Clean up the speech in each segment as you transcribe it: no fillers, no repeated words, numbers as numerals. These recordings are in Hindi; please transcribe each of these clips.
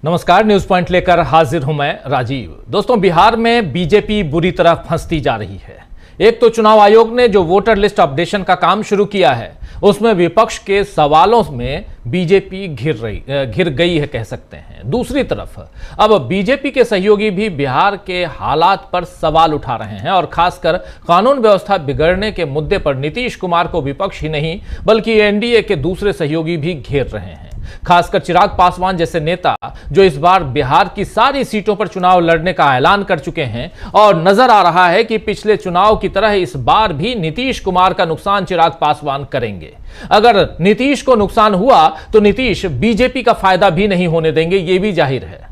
नमस्कार, न्यूज पॉइंट लेकर हाजिर हूं मैं राजीव। दोस्तों, बिहार में बीजेपी बुरी तरह फंसती जा रही है। एक तो चुनाव आयोग ने जो वोटर लिस्ट अपडेशन का काम शुरू किया है, उसमें विपक्ष के सवालों में बीजेपी घिर गई है कह सकते हैं। दूसरी तरफ अब बीजेपी के सहयोगी भी बिहार के हालात पर सवाल उठा रहे हैं और खासकर कानून व्यवस्था बिगड़ने के मुद्दे पर नीतीश कुमार को विपक्ष ही नहीं बल्कि एनडीए के दूसरे सहयोगी भी घेर रहे हैं। खासकर चिराग पासवान जैसे नेता जो इस बार बिहार की सारी सीटों पर चुनाव लड़ने का ऐलान कर चुके हैं और नजर आ रहा है कि पिछले चुनाव की तरह इस बार भी नीतीश कुमार का नुकसान चिराग पासवान करेंगे। अगर नीतीश को नुकसान हुआ तो नीतीश बीजेपी का फायदा भी नहीं होने देंगे, यह भी जाहिर है।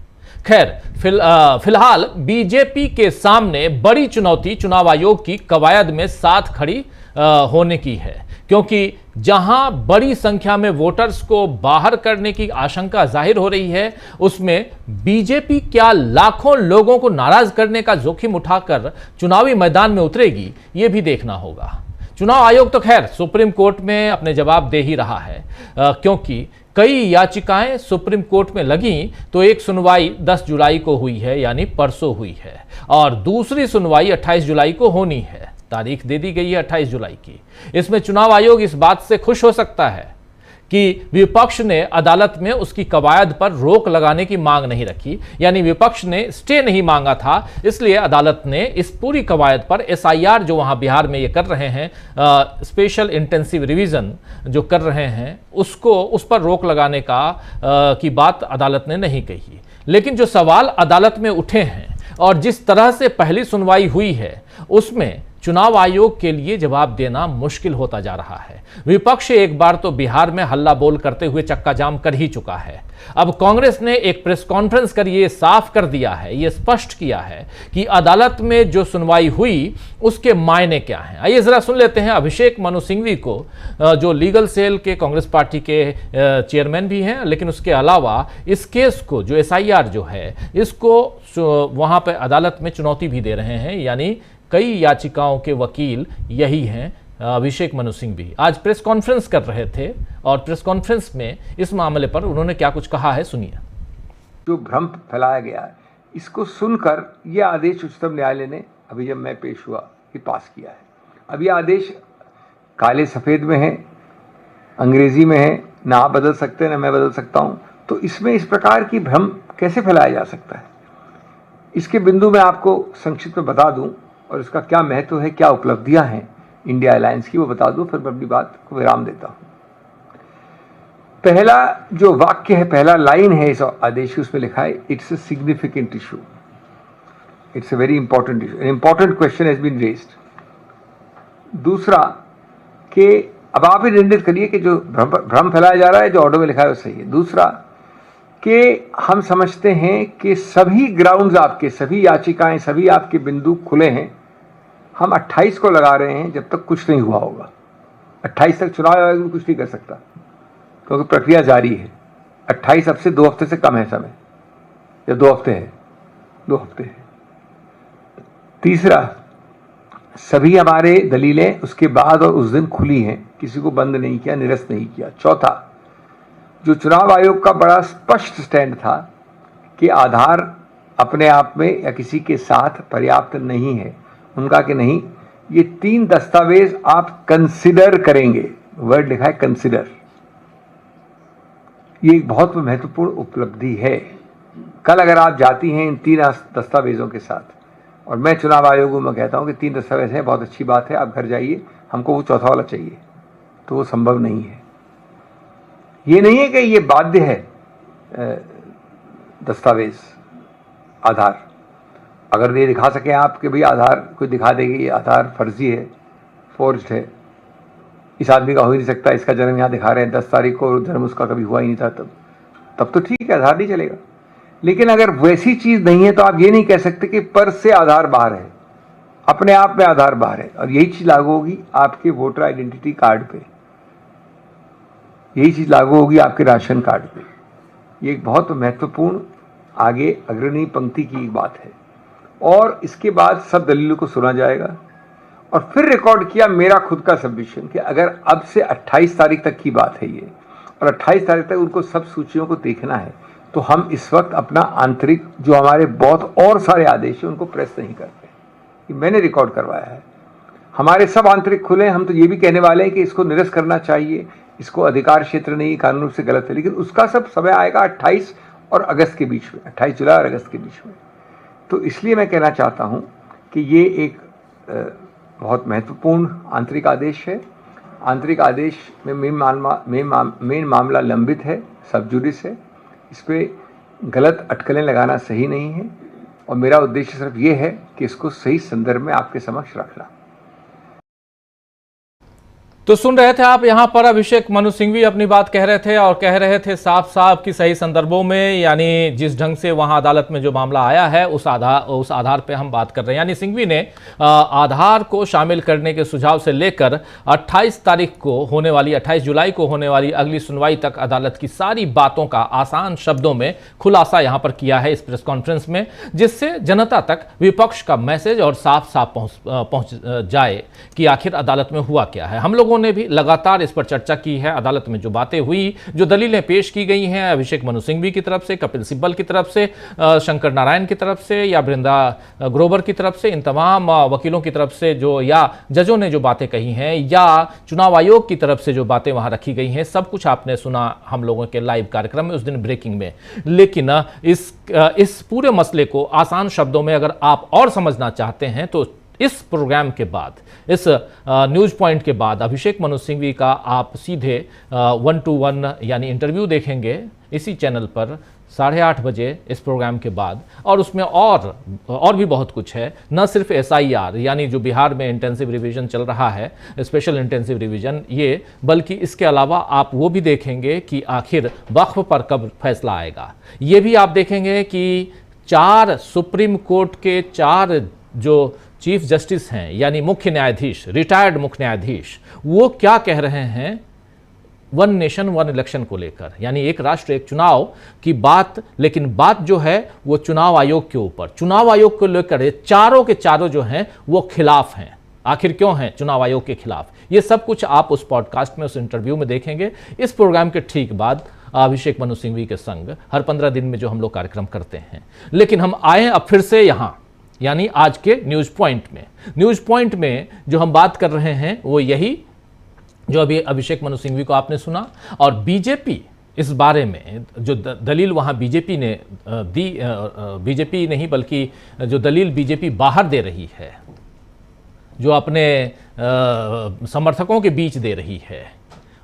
खैर, फिलहाल बीजेपी के सामने बड़ी चुनौती चुनाव आयोग की कवायद में साथ खड़ी होने की है, क्योंकि जहां बड़ी संख्या में वोटर्स को बाहर करने की आशंका जाहिर हो रही है, उसमें बीजेपी क्या लाखों लोगों को नाराज करने का जोखिम उठाकर चुनावी मैदान में उतरेगी, यह भी देखना होगा। चुनाव आयोग तो खैर सुप्रीम कोर्ट में अपने जवाब दे ही रहा है, क्योंकि कई याचिकाएं सुप्रीम कोर्ट में लगीं तो एक सुनवाई 10 जुलाई को हुई है, यानी परसों हुई है, और दूसरी सुनवाई 28 जुलाई को होनी है। तारीख दे दी गई है 28 जुलाई की। इसमें चुनाव आयोग इस बात से खुश हो सकता है कि विपक्ष ने अदालत में उसकी कवायद पर रोक लगाने की मांग नहीं रखी, यानी विपक्ष ने स्टे नहीं मांगा था, इसलिए अदालत ने इस पूरी कवायद पर एसआईआर जो वहां बिहार में ये कर रहे हैं, स्पेशल इंटेंसिव रिवीजन जो कर रहे हैं, उस पर रोक लगाने की बात अदालत ने नहीं कही। लेकिन जो सवाल अदालत में उठे हैं और जिस तरह से पहली सुनवाई हुई है, उसमें चुनाव आयोग के लिए जवाब देना मुश्किल होता जा रहा है। विपक्ष एक बार तो बिहार में हल्ला बोल करते हुए चक्का जाम कर ही चुका है। अब कांग्रेस ने एक प्रेस कॉन्फ्रेंस कर ये साफ कर दिया है, ये स्पष्ट किया है कि अदालत में जो सुनवाई हुई उसके मायने क्या हैं। आइए जरा सुन लेते हैं अभिषेक मनु सिंघवी को, जो लीगल सेल के कांग्रेस पार्टी के चेयरमैन भी हैं, लेकिन उसके अलावा इस केस को जो एसआईआर जो है, इसको वहां पर अदालत में चुनौती भी दे रहे हैं, यानी कई याचिकाओं के वकील यही हैं। अभिषेक मनु सिंघवी आज प्रेस कॉन्फ्रेंस कर रहे थे और प्रेस कॉन्फ्रेंस में इस मामले पर उन्होंने क्या कुछ कहा है, सुनिए। जो भ्रम फैलाया गया है, इसको सुनकर यह आदेश उच्चतम न्यायालय ने अभी जब मैं पेश हुआ कि पास किया है। अब यह आदेश काले सफ़ेद में है, अंग्रेजी में है, ना आप बदल सकते हैं ना मैं बदल सकता हूँ, तो इसमें इस प्रकार की भ्रम कैसे फैलाया जा सकता है, इसके बिंदु में आपको संक्षिप्त में बता दूँ और इसका क्या महत्व है, क्या उपलब्धियां हैं इंडिया अलायंस की, वो बता दूं, फिर मैं अपनी बात को विराम देता हूं। पहला जो वाक्य है, पहला लाइन है इस आदेश की, उसमें लिखा है it's a significant issue, it's a very important issue, an important question has been raised. दूसरा कि अब आप ही निर्णय करिए कि जो भ्रम फैलाया जा रहा है, जो ऑर्डर में लिखा है वो सही है। दूसरा कि हम समझते हैं कि सभी ग्राउंड्स आपके, सभी याचिकाएं, सभी आपके बिंदु खुले हैं। हम 28 को लगा रहे हैं, जब तक कुछ नहीं हुआ होगा। 28 तक चुनाव आयोग भी कुछ नहीं कर सकता, क्योंकि प्रक्रिया जारी है। 28 अब से 2 हफ्ते से कम है समय, या 2 हफ्ते है, 2 हफ्ते है। तीसरा, सभी हमारे दलीलें उसके बाद और उस दिन खुली हैं, किसी को बंद नहीं किया, निरस्त नहीं किया। चौथा, जो चुनाव आयोग का बड़ा स्पष्ट स्टैंड था कि आधार अपने आप में या किसी के साथ पर्याप्त नहीं है, उनका कि नहीं, ये 3 दस्तावेज आप कंसिडर करेंगे, वर्ड लिखा है कंसिडर। ये एक बहुत महत्वपूर्ण उपलब्धि है। कल अगर आप जाती हैं इन 3 दस्तावेजों के साथ, और मैं चुनाव आयोग में कहता हूं कि 3 दस्तावेज हैं, बहुत अच्छी बात है, आप घर जाइए, हमको वो चौथा वाला चाहिए, तो वो संभव नहीं है। ये नहीं है कि ये बाध्य है दस्तावेज, आधार। अगर ये दिखा सके आप कि भाई आधार, कोई दिखा देगी ये आधार फर्जी है, फोर्ज्ड है, इस आदमी का हो ही नहीं सकता, इसका जन्म यहाँ दिखा रहे हैं 10 तारीख को, जन्म उसका कभी हुआ ही नहीं था, तब तो ठीक है, आधार नहीं चलेगा। लेकिन अगर वैसी चीज़ नहीं है तो आप ये नहीं कह सकते कि पर से आधार बाहर है, अपने आप में आधार बाहर है। और यही चीज़ लागू होगी आपके वोटर आइडेंटिटी कार्ड पे, यही चीज़ लागू होगी आपके राशन कार्ड पे। ये एक बहुत महत्वपूर्ण आगे अग्रणी पंक्ति की बात है। और इसके बाद सब दलीलों को सुना जाएगा और फिर रिकॉर्ड किया मेरा खुद का सबमिशन कि अगर अब से 28 तारीख तक की बात है ये, और 28 तारीख तक उनको सब सूचियों को देखना है, तो हम इस वक्त अपना आंतरिक जो हमारे बहुत और सारे आदेश हैं उनको प्रेस नहीं करते। ये मैंने रिकॉर्ड करवाया है। हमारे सब आंतरिक खुले हैं। हम तो ये भी कहने वाले हैं कि इसको निरस्त करना चाहिए, इसको अधिकार क्षेत्र नहीं, कानून रूप से गलत है, लेकिन उसका सब समय आएगा 28 और अगस्त के बीच में, 28 जुलाई और अगस्त के बीच में। तो इसलिए मैं कहना चाहता हूँ कि ये एक बहुत महत्वपूर्ण आंतरिक आदेश है। आंतरिक आदेश में मेन मामला लंबित है, सब जुडिस है। इस पर गलत अटकलें लगाना सही नहीं है और मेरा उद्देश्य सिर्फ ये है कि इसको सही संदर्भ में आपके समक्ष रखना। तो सुन रहे थे आप, यहां पर अभिषेक मनु सिंघवी अपनी बात कह रहे थे और कह रहे थे साफ साफ कि सही संदर्भों में, यानी जिस ढंग से वहां अदालत में जो मामला आया है उस आधार पे हम बात कर रहे हैं। यानी सिंघवी ने आधार को शामिल करने के सुझाव से लेकर 28 तारीख को होने वाली 28 जुलाई को होने वाली अगली सुनवाई तक अदालत की सारी बातों का आसान शब्दों में खुलासा यहां पर किया है इस प्रेस कॉन्फ्रेंस में, जिससे जनता तक विपक्ष का मैसेज और साफ साफ पहुंच जाए कि आखिर अदालत में हुआ क्या है। हम लोगों ने भी लगातार इस पर चर्चा की है। अदालत में जो बातें हुई, जो दलीलें पेश की गई हैं अभिषेक मनु सिंघवी की तरफ से, कपिल सिब्बल की तरफ से, शंकर नारायण की तरफ से या बृंदा ग्रोवर की तरफ से, इन तमाम वकीलों की तरफ से जो या जजों ने जो बातें कही हैं या चुनाव आयोग की तरफ से जो बातें वहां रखी गई हैं, सब कुछ आपने सुना हम लोगों के लाइव कार्यक्रम में उस दिन ब्रेकिंग में। लेकिन इस पूरे मसले को आसान शब्दों में अगर आप और समझना चाहते हैं तो इस प्रोग्राम के बाद, इस न्यूज पॉइंट के बाद अभिषेक मनु सिंघवी का आप सीधे 1-to-1 यानी इंटरव्यू देखेंगे इसी चैनल पर 8:30 बजे इस प्रोग्राम के बाद। और उसमें और भी बहुत कुछ है, न सिर्फ SIR यानी जो बिहार में इंटेंसिव रिवीजन चल रहा है, स्पेशल इंटेंसिव रिवीजन, ये, बल्कि इसके अलावा आप वो भी देखेंगे कि आखिर वक्फ पर कब फैसला आएगा। ये भी आप देखेंगे कि 4 सुप्रीम कोर्ट के 4 जो चीफ जस्टिस हैं यानी मुख्य न्यायाधीश, रिटायर्ड मुख्य न्यायाधीश, वो क्या कह रहे हैं 1 नेशन 1 इलेक्शन को लेकर, यानी एक राष्ट्र एक चुनाव की बात। लेकिन बात जो है वो चुनाव आयोग के ऊपर, चुनाव आयोग को लेकर चारों के चारों जो हैं वो खिलाफ हैं। आखिर क्यों हैं चुनाव आयोग के खिलाफ? ये सब कुछ आप उस पॉडकास्ट में, उस इंटरव्यू में देखेंगे। इस प्रोग्राम के ठीक बाद अभिषेक मनु सिंघवी के संग हर 15 दिन में जो हम लोग कार्यक्रम करते हैं। लेकिन हम आए अब फिर से यहां, यानी आज के न्यूज पॉइंट में। न्यूज पॉइंट में जो हम बात कर रहे हैं वो यही जो अभी अभिषेक मनु सिंघवी को आपने सुना, और बीजेपी इस बारे में जो दलील वहां बीजेपी ने दी, बीजेपी नहीं बल्कि जो दलील बीजेपी बाहर दे रही है, जो अपने समर्थकों के बीच दे रही है,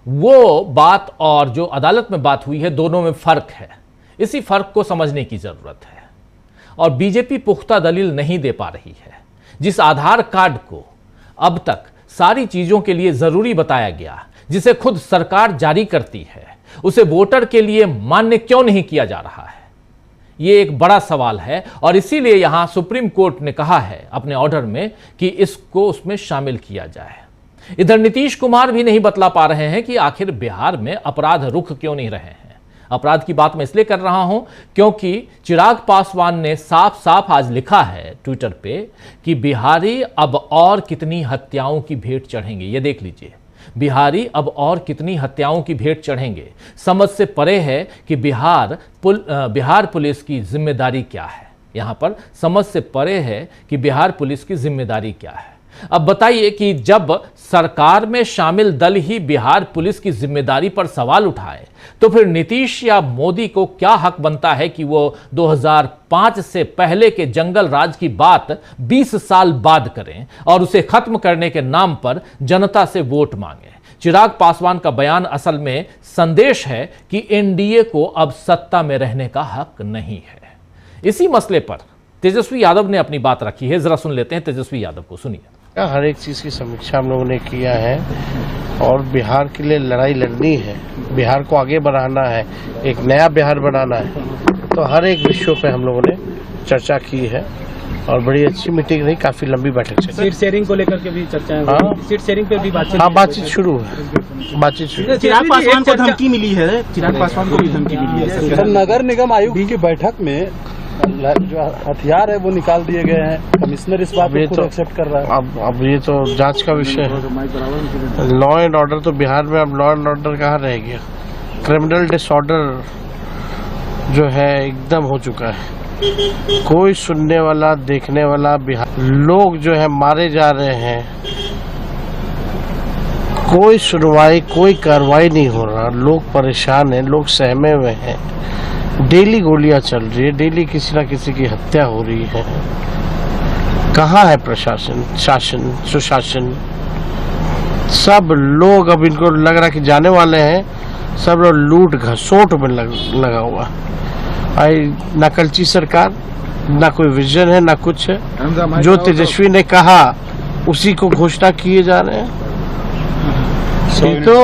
वो बात और जो अदालत में बात हुई है, दोनों में फर्क है। इसी फर्क को समझने की जरूरत है। और बीजेपी पुख्ता दलील नहीं दे पा रही है। जिस आधार कार्ड को अब तक सारी चीजों के लिए जरूरी बताया गया, जिसे खुद सरकार जारी करती है, उसे वोटर के लिए मान्य क्यों नहीं किया जा रहा है? यह एक बड़ा सवाल है और इसीलिए यहां सुप्रीम कोर्ट ने कहा है अपने ऑर्डर में कि इसको उसमें शामिल किया जाए। इधर नीतीश कुमार भी नहीं बतला पा रहे हैं कि आखिर बिहार में अपराध रुक क्यों नहीं रहे हैं। अपराध की बात मैं इसलिए कर रहा हूं क्योंकि चिराग पासवान ने साफ साफ आज लिखा है ट्विटर पे कि बिहारी अब और कितनी हत्याओं की भेंट चढ़ेंगे। ये देख लीजिए, बिहारी अब और कितनी हत्याओं की भेंट चढ़ेंगे। समझ से परे है कि बिहार पुलिस की जिम्मेदारी क्या है। यहां पर समझ से परे है कि बिहार पुलिस की जिम्मेदारी क्या है। अब बताइए कि जब सरकार में शामिल दल ही बिहार पुलिस की जिम्मेदारी पर सवाल उठाए तो फिर नीतीश या मोदी को क्या हक बनता है कि वो 2005 से पहले के जंगल राज की बात 20 साल बाद करें और उसे खत्म करने के नाम पर जनता से वोट मांगे। चिराग पासवान का बयान असल में संदेश है कि एनडीए को अब सत्ता में रहने का हक नहीं है। इसी मसले पर तेजस्वी यादव ने अपनी बात रखी है, जरा सुन लेते हैं तेजस्वी यादव को, सुनिए। हर एक चीज की समीक्षा हम लोगों ने किया है और बिहार के लिए लड़ाई लड़नी है, बिहार को आगे बढ़ाना है, एक नया बिहार बनाना है। तो हर एक विषयों पे हम लोगों ने चर्चा की है और बड़ी अच्छी मीटिंग रही, काफी लंबी बैठक चली। सीट शेयरिंग को लेकर के भी चर्चा है। हाँ, सीट शेयरिंग पे भी बातचीत। हाँ, बातचीत शुरू है, बातचीत शुरू। चिराग पासवान को धमकी मिली है, चिराग पासवान को भी धमकी मिली है। सर, नगर निगम आयुक्त की बैठक में जो हथियार है वो निकाल दिए गए हैं। कमिश्नर इस बात को खुद एक्सेप्ट कर रहा है। अब ये तो जांच का विषय है। लॉ एंड ऑर्डर तो बिहार में अब लॉ एंड ऑर्डर कहाँ रह गया? क्रिमिनल डिसऑर्डर जो है एकदम हो चुका है। कोई सुनने वाला, देखने वाला, बिहार लोग जो है मारे जा रहे हैं, कोई सुनवाई, कोई कार्रवाई नहीं हो रहा। लोग परेशान हैं, लोग सहमे हुए हैं। डेली गोलियां चल रही है, डेली किसी ना किसी की हत्या हो रही है। कहाँ है प्रशासन, शासन, सुशासन? सब लोग अब इनको लग रहा कि जाने वाले हैं, सब लोग लूट घसोट में लगा हुआ। ना कलची सरकार, ना कोई विजन है, ना कुछ है। जो तेजस्वी ने कहा उसी को घोषणा किए जा रहे हैं। तो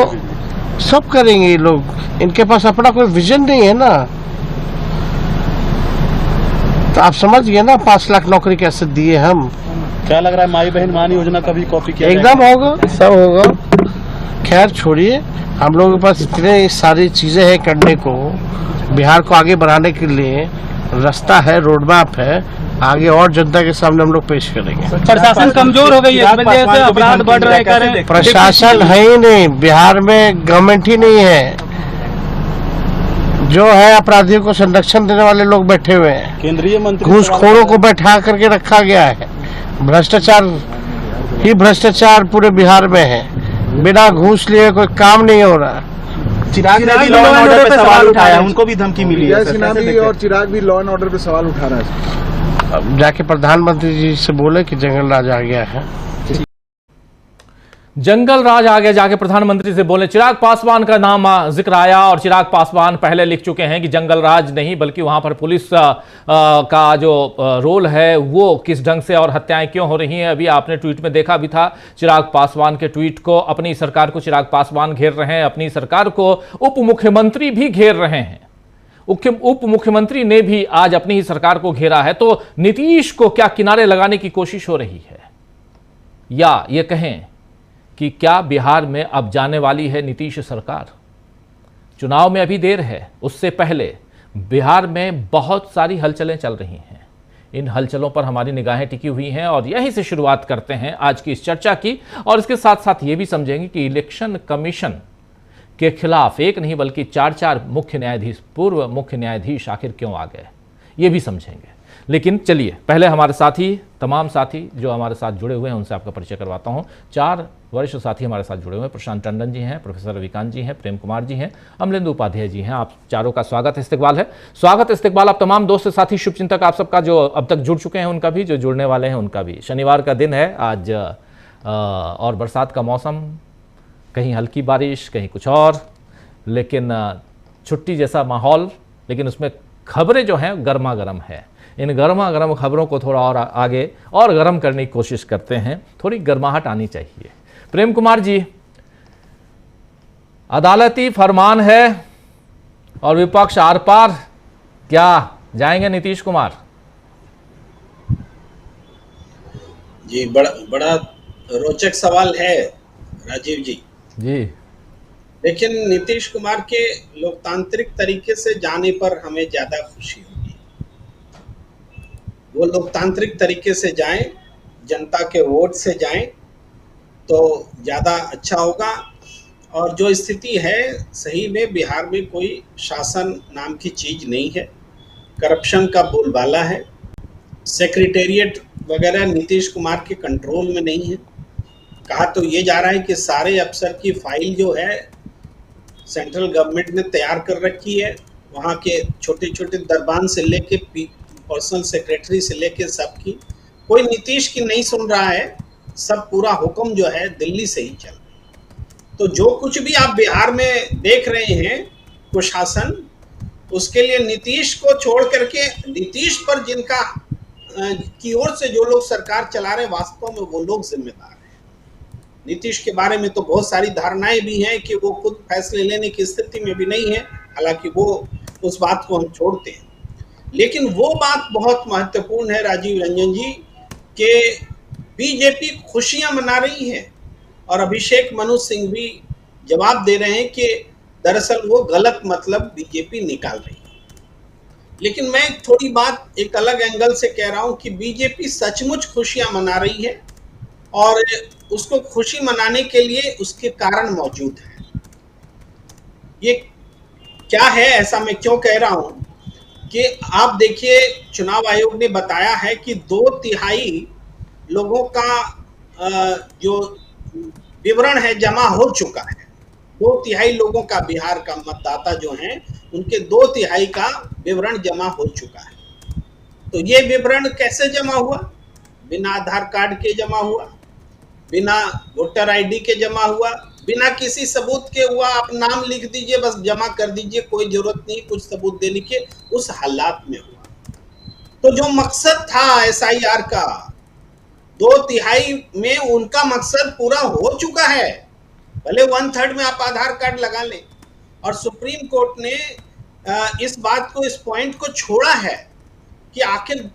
सब करेंगे ये लोग, इनके पास अपना कोई विजन नहीं है ना। तो आप समझ गए ना 5 लाख नौकरी कैसे दिए हम। क्या लग रहा है माई बहन मान योजना का भी कॉपी किया एकदम होगा, सब होगा। खैर छोड़िए, हम लोगों के पास इतने सारी चीजें हैं करने को। बिहार को आगे बढ़ाने के लिए रास्ता है, रोड मैप है, आगे और जनता के सामने हम लोग पेश करेंगे। प्रशासन कमजोर हो गई है, इस वजह से अपराध बढ़ रहे हैं। प्रशासन है ही नहीं, बिहार में गवर्नमेंट ही नहीं है। जो है अपराधियों को संरक्षण देने वाले लोग बैठे हुए हैं। केंद्रीय मंत्री घूसखोरों को बैठा करके रखा गया है। भ्रष्टाचार ही भ्रष्टाचार पूरे बिहार में है। बिना घूस लिए कोई काम नहीं हो रहा। चिराग ने भी लॉ एंड ऑर्डर पे सवाल उठाया, उनको भी धमकी मिली है। और चिराग भी लॉ एंड ऑर्डर पे सवाल उठा रहा है। अब जाके प्रधानमंत्री जी से बोले कि जंगल राज आ गया है। जंगल राज आगे जाके प्रधानमंत्री से बोले। चिराग पासवान का नाम जिक्र आया और चिराग पासवान पहले लिख चुके हैं कि जंगल राज नहीं बल्कि वहां पर पुलिस का जो रोल है वो किस ढंग से और हत्याएं क्यों हो रही हैं। अभी आपने ट्वीट में देखा भी था चिराग पासवान के ट्वीट को। अपनी सरकार को चिराग पासवान घेर रहे हैं, अपनी सरकार को उप मुख्यमंत्री भी घेर रहे हैं। उप मुख्यमंत्री ने भी आज अपनी ही सरकार को घेरा है। तो नीतीश को क्या किनारे लगाने की कोशिश हो रही है, या ये कहें कि क्या बिहार में अब जाने वाली है नीतीश सरकार? चुनाव में अभी देर है, उससे पहले बिहार में बहुत सारी हलचलें चल रही हैं। इन हलचलों पर हमारी निगाहें टिकी हुई हैं और यहीं से शुरुआत करते हैं आज की इस चर्चा की। और इसके साथ साथ ये भी समझेंगे कि इलेक्शन कमीशन के खिलाफ एक नहीं बल्कि 4 मुख्य न्यायाधीश, पूर्व मुख्य न्यायाधीश आखिर क्यों आ गए, ये भी समझेंगे। लेकिन चलिए पहले हमारे साथी, तमाम साथी जो हमारे साथ जुड़े हुए हैं उनसे आपका परिचय करवाता हूं। 4 वरिष्ठ साथी हमारे साथ जुड़े हुए हैं। प्रशांत टंडन जी हैं, प्रोफेसर रविकांत जी हैं, प्रेम कुमार जी हैं, अमलेंदु उपाध्याय जी हैं। आप चारों का स्वागत इस्तकबाल है। स्वागत इस्तकबाल आप तमाम दोस्त साथी, शुभचिंतक आप सबका, जो अब तक जुड़ चुके हैं उनका भी, जो जुड़ने वाले हैं उनका भी। शनिवार का दिन है आज और बरसात का मौसम, कहीं हल्की बारिश, कहीं कुछ और, लेकिन छुट्टी जैसा माहौल, लेकिन उसमें खबरें जो हैं गर्मा गर्म है। इन गर्मा गर्म खबरों को थोड़ा और आगे और गर्म करने की कोशिश करते हैं, थोड़ी गर्माहट आनी चाहिए। प्रेम कुमार जी, अदालती फरमान है और विपक्ष आर पार, क्या जाएंगे नीतीश कुमार? जी, बड़ा रोचक सवाल है राजीव जी। जी, लेकिन नीतीश कुमार के लोकतांत्रिक तरीके से जाने पर हमें ज्यादा खुशी होगी। वो लोकतांत्रिक तरीके से जाएं, जनता के वोट से जाएं तो ज़्यादा अच्छा होगा। और जो स्थिति है, सही में बिहार में कोई शासन नाम की चीज़ नहीं है, करप्शन का बोलबाला है, सेक्रेटेरिएट वगैरह नीतीश कुमार के कंट्रोल में नहीं है। कहा तो ये जा रहा है कि सारे अफसर की फाइल जो है सेंट्रल गवर्नमेंट ने तैयार कर रखी है। वहाँ के छोटे छोटे दरबान से लेके पर्सनल सेक्रेटरी से लेके सबकी, कोई नीतीश की नहीं सुन रहा है। सब पूरा हुक्म जो है दिल्ली से ही चल रहा है। तो जो कुछ भी आप बिहार में देख रहे हैं कुशासन, उसके लिए नीतीश को छोड़ करके, नीतीश पर जिनका की ओर से जो लोग सरकार चला रहे हैं, वास्तव में वो लोग जिम्मेदार हैं। नीतीश के बारे में तो बहुत सारी धारणाएं भी हैं कि वो खुद फैसले लेने की स्थिति में भी नहीं है, हालांकि वो उस बात को हम छोड़ते हैं। लेकिन वो बात बहुत महत्वपूर्ण है राजीव रंजन जी कि बीजेपी खुशियां मना रही है और अभिषेक मनु सिंह भी जवाब दे रहे हैं कि दरअसल वो गलत मतलब बीजेपी निकाल रही है। लेकिन मैं थोड़ी बात एक अलग एंगल से कह रहा हूं कि बीजेपी सचमुच खुशियां मना रही है और उसको खुशी मनाने के लिए उसके कारण मौजूद है। ये क्या है, ऐसा मैं क्यों कह रहा हूं कि आप देखिए चुनाव आयोग ने बताया है कि 2/3 लोगों का जो विवरण है जमा हो चुका है। 2/3 लोगों का, बिहार का मतदाता जो हैं उनके 2/3 का विवरण जमा हो चुका है। तो ये विवरण कैसे जमा हुआ? बिना आधार कार्ड के जमा हुआ, बिना वोटर आईडी के जमा हुआ, बिना किसी सबूत के हुआ। आप नाम लिख दीजिए, बस जमा कर दीजिए, कोई जरूरत नहीं कुछ सबूत देने के, उस हालात में हुआ। तो जो मकसद था SIR का, 2/3 में उनका मकसद पूरा हो चुका है। भले 1/3 में आप आधार कार्ड लगा लें। और सुप्रीम कोर्ट ने इस बात को, इस पॉइंट को छोड़ा है कि आखिर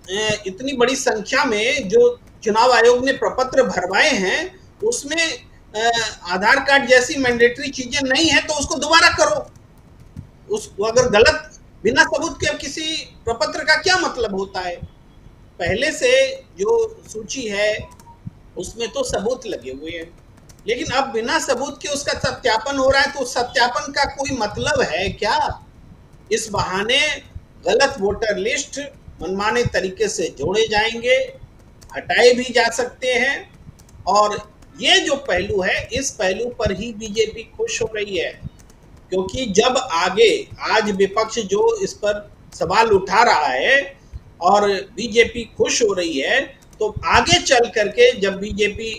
इतनी बड़ी संख्या में जो चुनाव आयोग ने प्रपत्र भरवाए हैं उसमें आधार कार्ड जैसी मैंडेटरी चीजें नहीं है, तो उसको दोबारा करो। उसको अगर गलत, बिना सबूत के किसी प्रपत्र का क्या मतलब होता है? पहले से जो सूची है उसमें तो सबूत लगे हुए हैं, लेकिन अब बिना सबूत के उसका सत्यापन हो रहा है, तो सत्यापन का कोई मतलब है क्या? इस बहाने गलत वोटर लिस्ट मनमाने तरीके से जोड़े जाएंगे, हटाए भी जा सकते हैं। और ये जो पहलू है, इस पहलू पर ही बीजेपी खुश हो रही है, क्योंकि जब आगे आज विपक्ष जो इस पर सवाल उठा रहा है और बीजेपी खुश हो रही है, तो आगे चल करके जब बीजेपी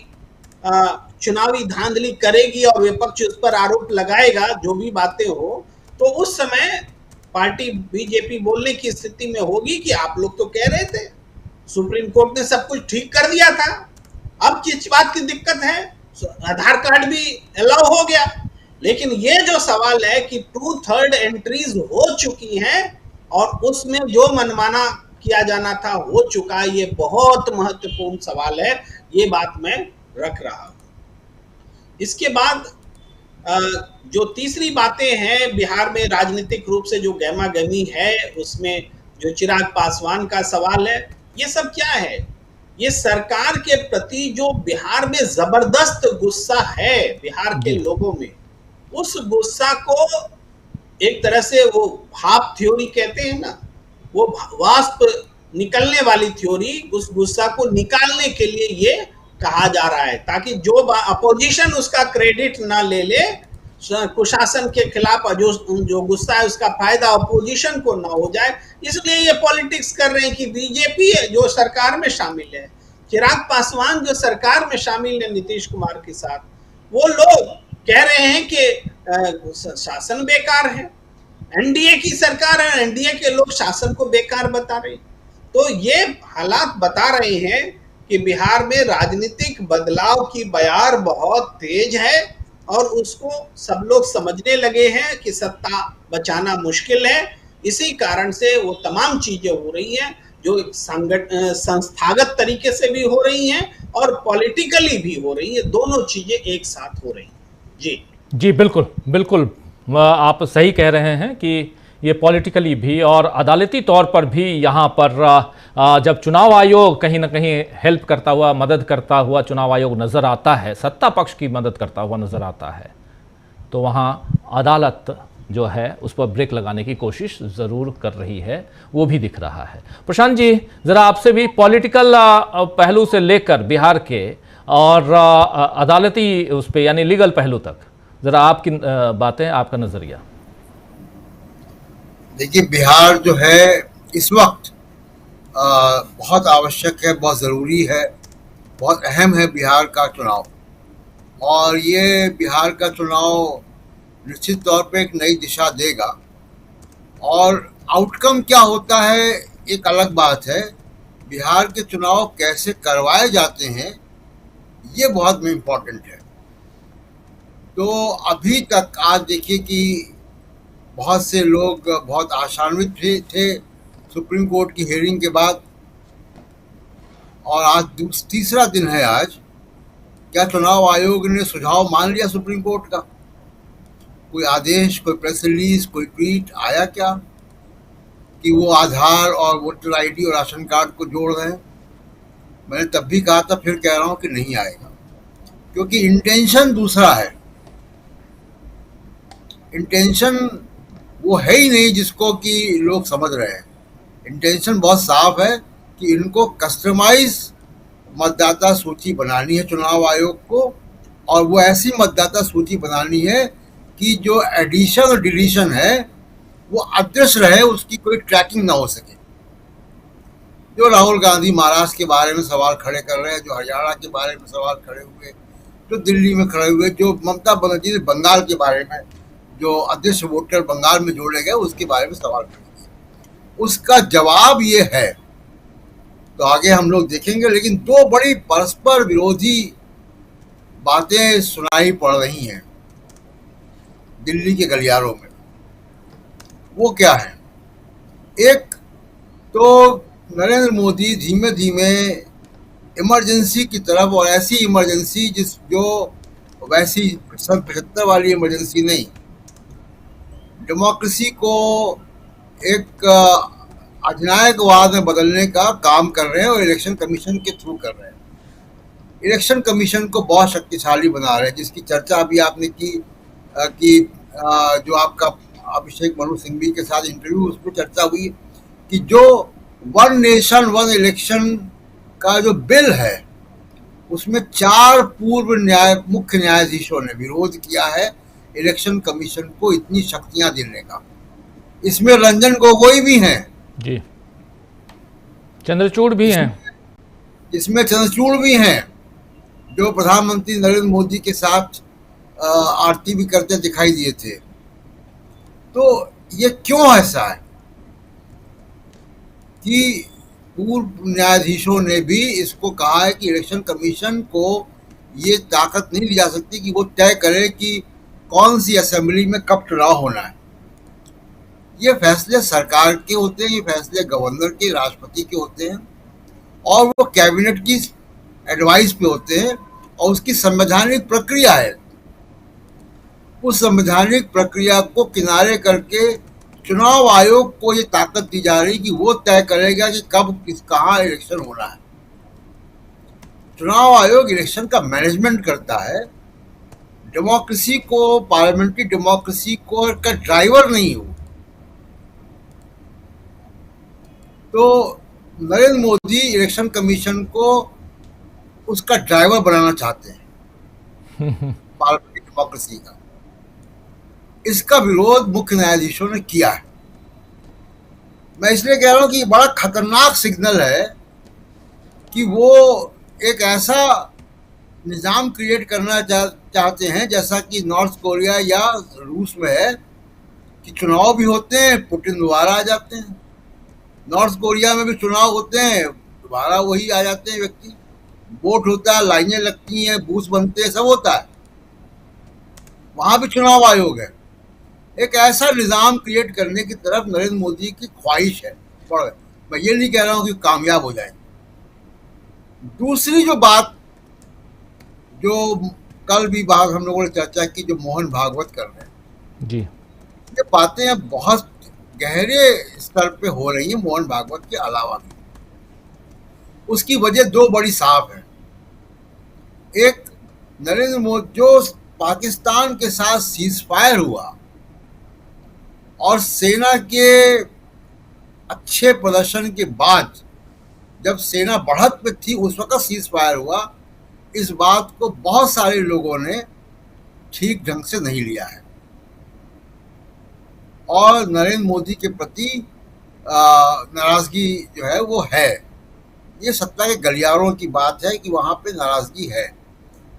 चुनावी धांधली करेगी और विपक्ष उस पर आरोप लगाएगा, जो भी बातें हो, तो उस समय पार्टी बीजेपी बोलने की स्थिति में होगी कि आप लोग तो कह रहे थे, सुप्रीम कोर्ट ने सब कुछ ठीक कर दिया था, अब किस बात की दिक्कत है? आधार कार्ड भी अलाउ हो गया। लेकिन ये जो सवाल है कि 2/3 एंट्रीज हो चुकी हैं और उसमें जो मनमाना किया जाना था हो चुका है, ये बहुत महत्वपूर्ण सवाल है। ये बात मैं रख रहा हूं। इसके बाद जो तीसरी बातें हैं, बिहार में राजनीतिक रूप से जो गहमा गहमी है, उसमें जो चिराग पासवान का सवाल है, ये सब क्या है? ये सरकार के प्रति जो बिहार में जबरदस्त गुस्सा है बिहार के लोगों में, उस गुस्सा को एक तरह से वो भाप थ्योरी कहते हैं ना, वो वाष्प निकलने वाली थ्योरी, उस गुस्सा को निकालने के लिए ये कहा जा रहा है, ताकि जो अपोजिशन उसका क्रेडिट ना ले ले, कुशासन के खिलाफ जो गुस्सा है उसका फायदा अपोजिशन को ना हो जाए, इसलिए ये पॉलिटिक्स कर रहे हैं कि बीजेपी जो सरकार में शामिल है, चिराग पासवान जो सरकार में शामिल है नीतीश कुमार के साथ, वो लोग कह रहे हैं कि शासन बेकार है, एनडीए की सरकार है, एनडीए के लोग शासन को बेकार बता रहे हैं। तो ये हालात बता रहे हैं कि बिहार में राजनीतिक बदलाव की बयार बहुत तेज है और उसको सब लोग समझने लगे हैं कि सत्ता बचाना मुश्किल है। इसी कारण से वो तमाम चीजें हो रही हैं जो संस्थागत तरीके से भी हो रही हैं और पॉलिटिकली भी हो रही हैं, दोनों चीजें एक साथ हो रही हैं। जी बिल्कुल बिल्कुल, आप सही कह रहे हैं कि ये पॉलिटिकली भी और अदालती तौर पर भी यहाँ पर जब चुनाव आयोग कहीं ना कहीं हेल्प करता हुआ, मदद करता हुआ चुनाव आयोग नज़र आता है, सत्ता पक्ष की मदद करता हुआ नज़र आता है, तो वहाँ अदालत जो है उस पर ब्रेक लगाने की कोशिश ज़रूर कर रही है, वो भी दिख रहा है। प्रशांत जी, ज़रा आपसे भी पॉलिटिकल पहलू से लेकर बिहार के और अदालती उस पर यानी लीगल पहलू तक ज़रा आपकी बातें, आपका नज़रिया। देखिए, बिहार जो है इस वक्त बहुत आवश्यक है, बहुत ज़रूरी है, बहुत अहम है बिहार का चुनाव। और ये बिहार का चुनाव निश्चित तौर पे एक नई दिशा देगा। और आउटकम क्या होता है एक अलग बात है, बिहार के चुनाव कैसे करवाए जाते हैं ये बहुत इम्पोर्टेंट है। तो अभी तक आज देखिए कि बहुत से लोग बहुत आशान्वित थे सुप्रीम कोर्ट की हियरिंग के बाद, और आज तीसरा दिन है आज। क्या चुनाव आयोग ने सुझाव मान लिया सुप्रीम कोर्ट का? कोई आदेश, कोई प्रेस रिलीज, कोई ट्वीट आया क्या कि वो आधार और वोटर आईडी और राशन कार्ड को जोड़ रहे हैं? मैंने तब भी कहा था, फिर कह रहा हूँ कि नहीं आएगा, क्योंकि इंटेंशन दूसरा है। इंटेंशन वो है ही नहीं जिसको कि लोग समझ रहे हैं। इंटेंशन बहुत साफ है कि इनको कस्टमाइज मतदाता सूची बनानी है चुनाव आयोग को, और वो ऐसी मतदाता सूची बनानी है कि जो एडिशन और डिलीशन है वो अदृश्य रहे, उसकी कोई ट्रैकिंग ना हो सके। जो राहुल गांधी महाराष्ट्र के बारे में सवाल खड़े कर रहे हैं, जो हरियाणा के बारे में सवाल खड़े हुए, जो दिल्ली में खड़े हुए, जो ममता बनर्जी ने बंगाल के बारे में, जो अदृश्य वोटर बंगाल में जोड़े गए उसके बारे में सवाल खड़े हुए, उसका जवाब ये है। तो आगे हम लोग देखेंगे, लेकिन दो बड़ी परस्पर विरोधी बातें सुनाई पड़ रही हैं दिल्ली के गलियारों में। वो क्या है? एक तो नरेंद्र मोदी धीमे धीमे इमरजेंसी की तरफ, और ऐसी इमरजेंसी जो वैसी सन 75 वाली इमरजेंसी नहीं, डेमोक्रेसी को एक अधिनायकवाद में बदलने का काम कर रहे हैं और इलेक्शन कमीशन के थ्रू कर रहे हैं। इलेक्शन कमीशन को बहुत शक्तिशाली बना रहे हैं, जिसकी चर्चा अभी आपने की कि जो आपका अभिषेक मनु सिंघवी के साथ इंटरव्यू, उसमें चर्चा हुई कि जो वन नेशन वन इलेक्शन का जो बिल है उसमें 4 पूर्व मुख्य न्यायाधीशों ने विरोध किया है इलेक्शन कमीशन को इतनी शक्तियां देने का। इसमें रंजन गोगोई भी हैं जी, चंद्रचूड़ भी हैं, इसमें चंद्रचूड़ भी हैं, जो प्रधानमंत्री नरेंद्र मोदी के साथ आरती भी करते दिखाई दिए थे। तो ये क्यों ऐसा है कि पूर्व न्यायाधीशों ने भी इसको कहा है कि इलेक्शन कमीशन को ये ताकत नहीं दी जा सकती कि वो तय करे कि कौन सी असेंबली में कब चुनाव होना है। ये फैसले सरकार के होते हैं, ये फैसले गवर्नर के, राष्ट्रपति के होते हैं, और वो कैबिनेट की एडवाइस पे होते हैं, और उसकी संवैधानिक प्रक्रिया है। उस संवैधानिक प्रक्रिया को किनारे करके चुनाव आयोग को ये ताकत दी जा रही कि वो तय करेगा कि कब कहाँ इलेक्शन होना है। चुनाव आयोग इलेक्शन का मैनेजमेंट करता है, डेमोक्रेसी को, पार्लियामेंट्री डेमोक्रेसी को का ड्राइवर नहीं हो। तो नरेंद्र मोदी इलेक्शन कमीशन को उसका ड्राइवर बनाना चाहते हैं पार्लियामेंट्री डेमोक्रेसी का। इसका विरोध मुख्य न्यायाधीशों ने किया है। मैं इसलिए कह रहा हूं कि बड़ा खतरनाक सिग्नल है कि वो एक ऐसा निज़ाम क्रिएट करना चाहते हैं जैसा कि नॉर्थ कोरिया या रूस में है कि चुनाव भी होते हैं, पुतिन दोबारा आ जाते हैं। नॉर्थ कोरिया में भी चुनाव होते हैं, दोबारा वही आ जाते हैं व्यक्ति। वोट होता है, लाइनें लगती हैं, बूथ बनते हैं, सब होता है। वहां भी चुनाव आयोग है। एक ऐसा निज़ाम क्रिएट करने की तरफ नरेंद्र मोदी की ख्वाहिश है। मैं ये नहीं कह रहा हूं कि कामयाब हो जाए। दूसरी जो बात, जो कल भी बात हम लोगों ने चर्चा की, जो मोहन भागवत कर रहे हैं जी, ये बातें अब बहुत गहरे स्तर पे हो रही हैं मोहन भागवत के अलावा भी। उसकी वजह दो बड़ी साफ है। एक, नरेंद्र मोदी, जो पाकिस्तान के साथ सीज फायर हुआ और सेना के अच्छे प्रदर्शन के बाद जब सेना बढ़त पे थी उस वक्त सीज फायर हुआ, इस बात को बहुत सारे लोगों ने ठीक ढंग से नहीं लिया है और नरेंद्र मोदी के प्रति नाराजगी जो है वो है। ये सत्ता के गलियारों की बात है कि वहां पे नाराजगी है।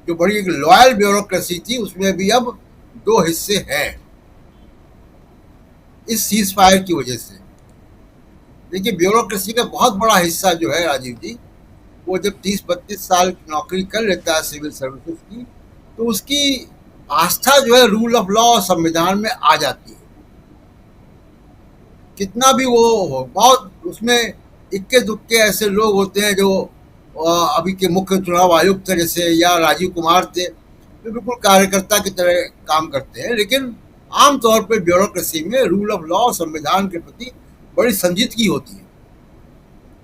जो बड़ी एक लॉयल ब्यूरोक्रेसी थी उसमें भी अब दो हिस्से हैं इस सीज फायर की वजह से। देखिए, ब्यूरोक्रेसी का बहुत बड़ा हिस्सा जो है राजीव जी, वो जब 30-32 साल की नौकरी कर लेता है सिविल सर्विसेज की, तो उसकी आस्था जो है रूल ऑफ लॉ और संविधान में आ जाती है। कितना भी वो हो, बहुत उसमें इक्के दुक्के ऐसे लोग होते हैं जो अभी के मुख्य चुनाव आयुक्त थे जैसे, या राजीव कुमार थे, जो बिल्कुल कार्यकर्ता की तरह काम करते हैं, लेकिन आमतौर पर ब्यूरोक्रेसी में रूल ऑफ लॉ और संविधान के प्रति बड़ी संजीदगी होती है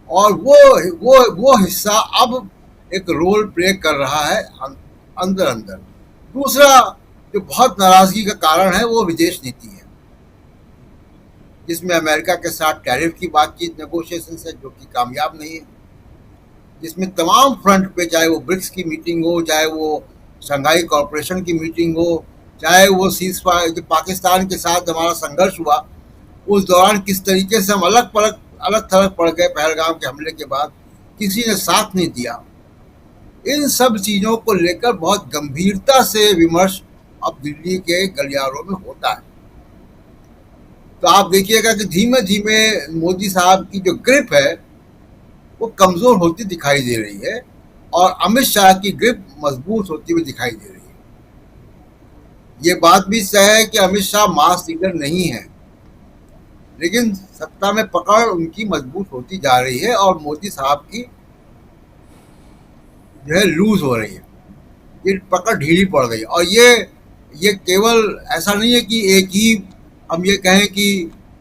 और वो हिस्सा अब एक रोल प्ले कर रहा है अंदर अंदर। दूसरा जो बहुत नाराजगी का कारण है वो विदेश नीति है। जिसमें अमेरिका के साथ टैरिफ की बातचीत नेगोशिएशन है जो कि कामयाब नहीं है, जिसमें तमाम फ्रंट पे, चाहे वो ब्रिक्स की मीटिंग हो, चाहे वो शंघाई कॉरपोरेशन की मीटिंग हो, चाहे वो सीज़फायर जो पाकिस्तान के साथ हमारा संघर्ष हुआ उस दौरान किस तरीके से हम अलग थलग पड़ गए पहलगाम के हमले के बाद, किसी ने साथ नहीं दिया। इन सब चीज़ों को लेकर बहुत गंभीरता से विमर्श अब दिल्ली के गलियारों में होता है। तो आप देखिएगा कि धीमे धीमे मोदी साहब की जो ग्रिप है वो कमज़ोर होती दिखाई दे रही है और अमित शाह की ग्रिप मजबूत होती हुई दिखाई दे रही है। ये बात भी सही है कि अमित शाह मास लीडर नहीं है, लेकिन सत्ता में पकड़ उनकी मजबूत होती जा रही है और मोदी साहब की जो है लूज हो रही है, ये पकड़ ढीली पड़ गई। और ये केवल ऐसा नहीं है कि एक ही हम ये कहें कि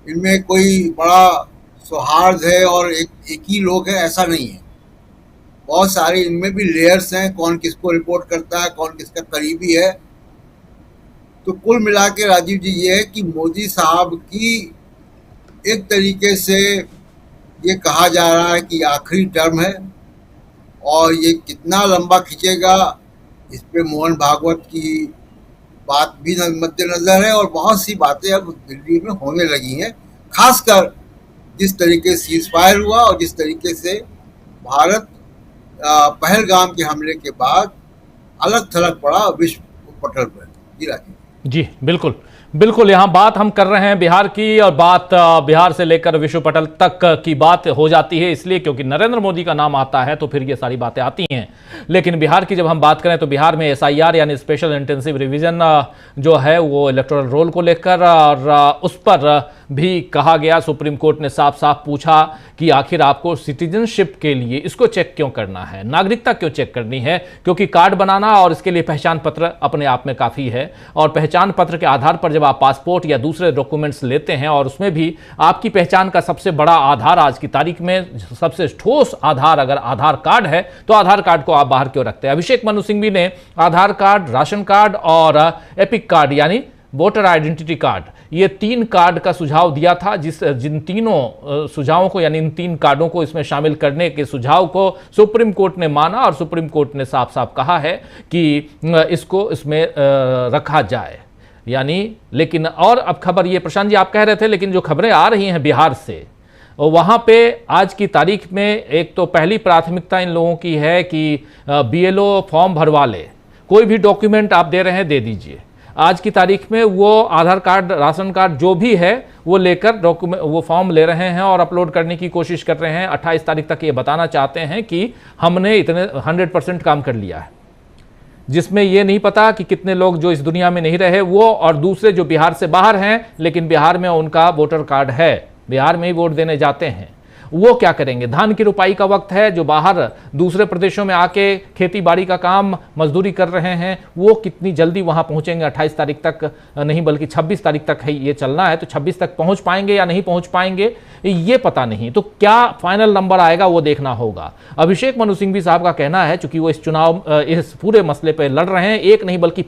इनमें कोई बड़ा सौहार्द है और एक ही लोग हैं, ऐसा नहीं है। बहुत सारे इनमें भी लेयर्स हैं, कौन किसको रिपोर्ट करता है, कौन किसका करीबी है। तो कुल मिला के राजीव जी ये है कि मोदी साहब की एक तरीके से ये कहा जा रहा है कि आखिरी टर्म है और ये कितना लंबा खींचेगा इस पे मोहन भागवत की बात भी मद्देनजर है और बहुत सी बातें अब दिल्ली में होने लगी हैं, खासकर जिस तरीके से सीज़फायर हुआ और जिस तरीके से भारत पहलगाम के हमले के बाद अलग थलग पड़ा विश्व पटल पर। जी राजीव जी बिल्कुल बिल्कुल, यहाँ बात हम कर रहे हैं बिहार की और बात बिहार से लेकर विश्व पटल तक की बात हो जाती है, इसलिए क्योंकि नरेंद्र मोदी का नाम आता है तो फिर ये सारी बातें आती हैं। लेकिन बिहार की जब हम बात करें तो बिहार में SIR यानी स्पेशल इंटेंसिव रिवीजन जो है वो इलेक्टोरल रोल को लेकर और उस पर भी कहा गया, सुप्रीम कोर्ट ने साफ साफ पूछा कि आखिर आपको सिटीजनशिप के लिए इसको चेक क्यों करना है, नागरिकता क्यों चेक करनी है, क्योंकि कार्ड बनाना और इसके लिए पहचान पत्र अपने आप में काफ़ी है और पहचान पत्र के आधार पर जब आप पासपोर्ट या दूसरे डॉक्यूमेंट्स लेते हैं और उसमें भी आपकी पहचान का सबसे बड़ा आधार आज की तारीख में सबसे ठोस आधार अगर आधार कार्ड है तो आधार कार्ड को आप बाहर क्यों रखते हैं। अभिषेक मनु सिंघवी ने आधार कार्ड, राशन कार्ड और एपिक कार्ड यानी वोटर आइडेंटिटी कार्ड, ये 3 कार्ड का सुझाव दिया था, जिन तीनों सुझावों को यानी इन 3 कार्डों को इसमें शामिल करने के सुझाव को सुप्रीम कोर्ट ने माना और सुप्रीम कोर्ट ने साफ साफ कहा है कि इसको इसमें रखा जाए यानी। लेकिन और अब खबर ये प्रशांत जी आप कह रहे थे, लेकिन जो खबरें आ रही हैं बिहार से वहाँ पे आज की तारीख में एक तो पहली प्राथमिकता इन लोगों की है कि BLO फॉर्म भरवा ले, कोई भी डॉक्यूमेंट आप दे रहे हैं दे दीजिए। आज की तारीख में वो आधार कार्ड, राशन कार्ड जो भी है वो लेकर डॉक्यूमेंट वो फॉर्म ले रहे हैं और अपलोड करने की कोशिश कर रहे हैं। 28 तारीख तक ये बताना चाहते हैं कि हमने इतने 100% काम कर लिया है, जिसमें ये नहीं पता कि कितने लोग जो इस दुनिया में नहीं रहे वो और दूसरे जो बिहार से बाहर हैं लेकिन बिहार में उनका वोटर कार्ड है, बिहार में ही वोट देने जाते हैं, वो क्या करेंगे। धान की रुपाई का वक्त है, जो बाहर दूसरे प्रदेशों में आके खेती बाड़ी का काम मजदूरी कर रहे हैं वो कितनी जल्दी वहां पहुंचेंगे। 28 तारीख तक नहीं बल्कि 26 तारीख तक है ये चलना है, तो 26 तक पहुंच पाएंगे या नहीं पहुंच पाएंगे ये पता नहीं। तो क्या फाइनल नंबर आएगा वो देखना होगा। अभिषेक मनु सिंघवी साहब का कहना है, चूंकि वो इस पूरे मसले पर लड़ रहे हैं, एक नहीं बल्कि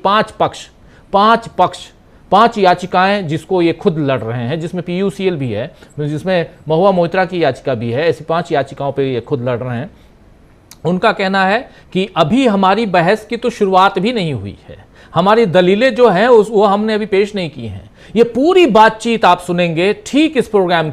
5 याचिकाएं जिसको ये खुद लड़ रहे हैं, जिसमें PUCL भी है, जिसमें महुआ मोइत्रा की याचिका भी है, ऐसी 5 याचिकाओं पे ये खुद लड़ रहे हैं। उनका कहना है कि अभी हमारी बहस की तो शुरुआत भी नहीं हुई है, हमारी दलीलें जो हैं वो हमने अभी पेश नहीं की हैं। ये पूरी बातचीत आप सुनेंगे ठीक इस प्रोग्राम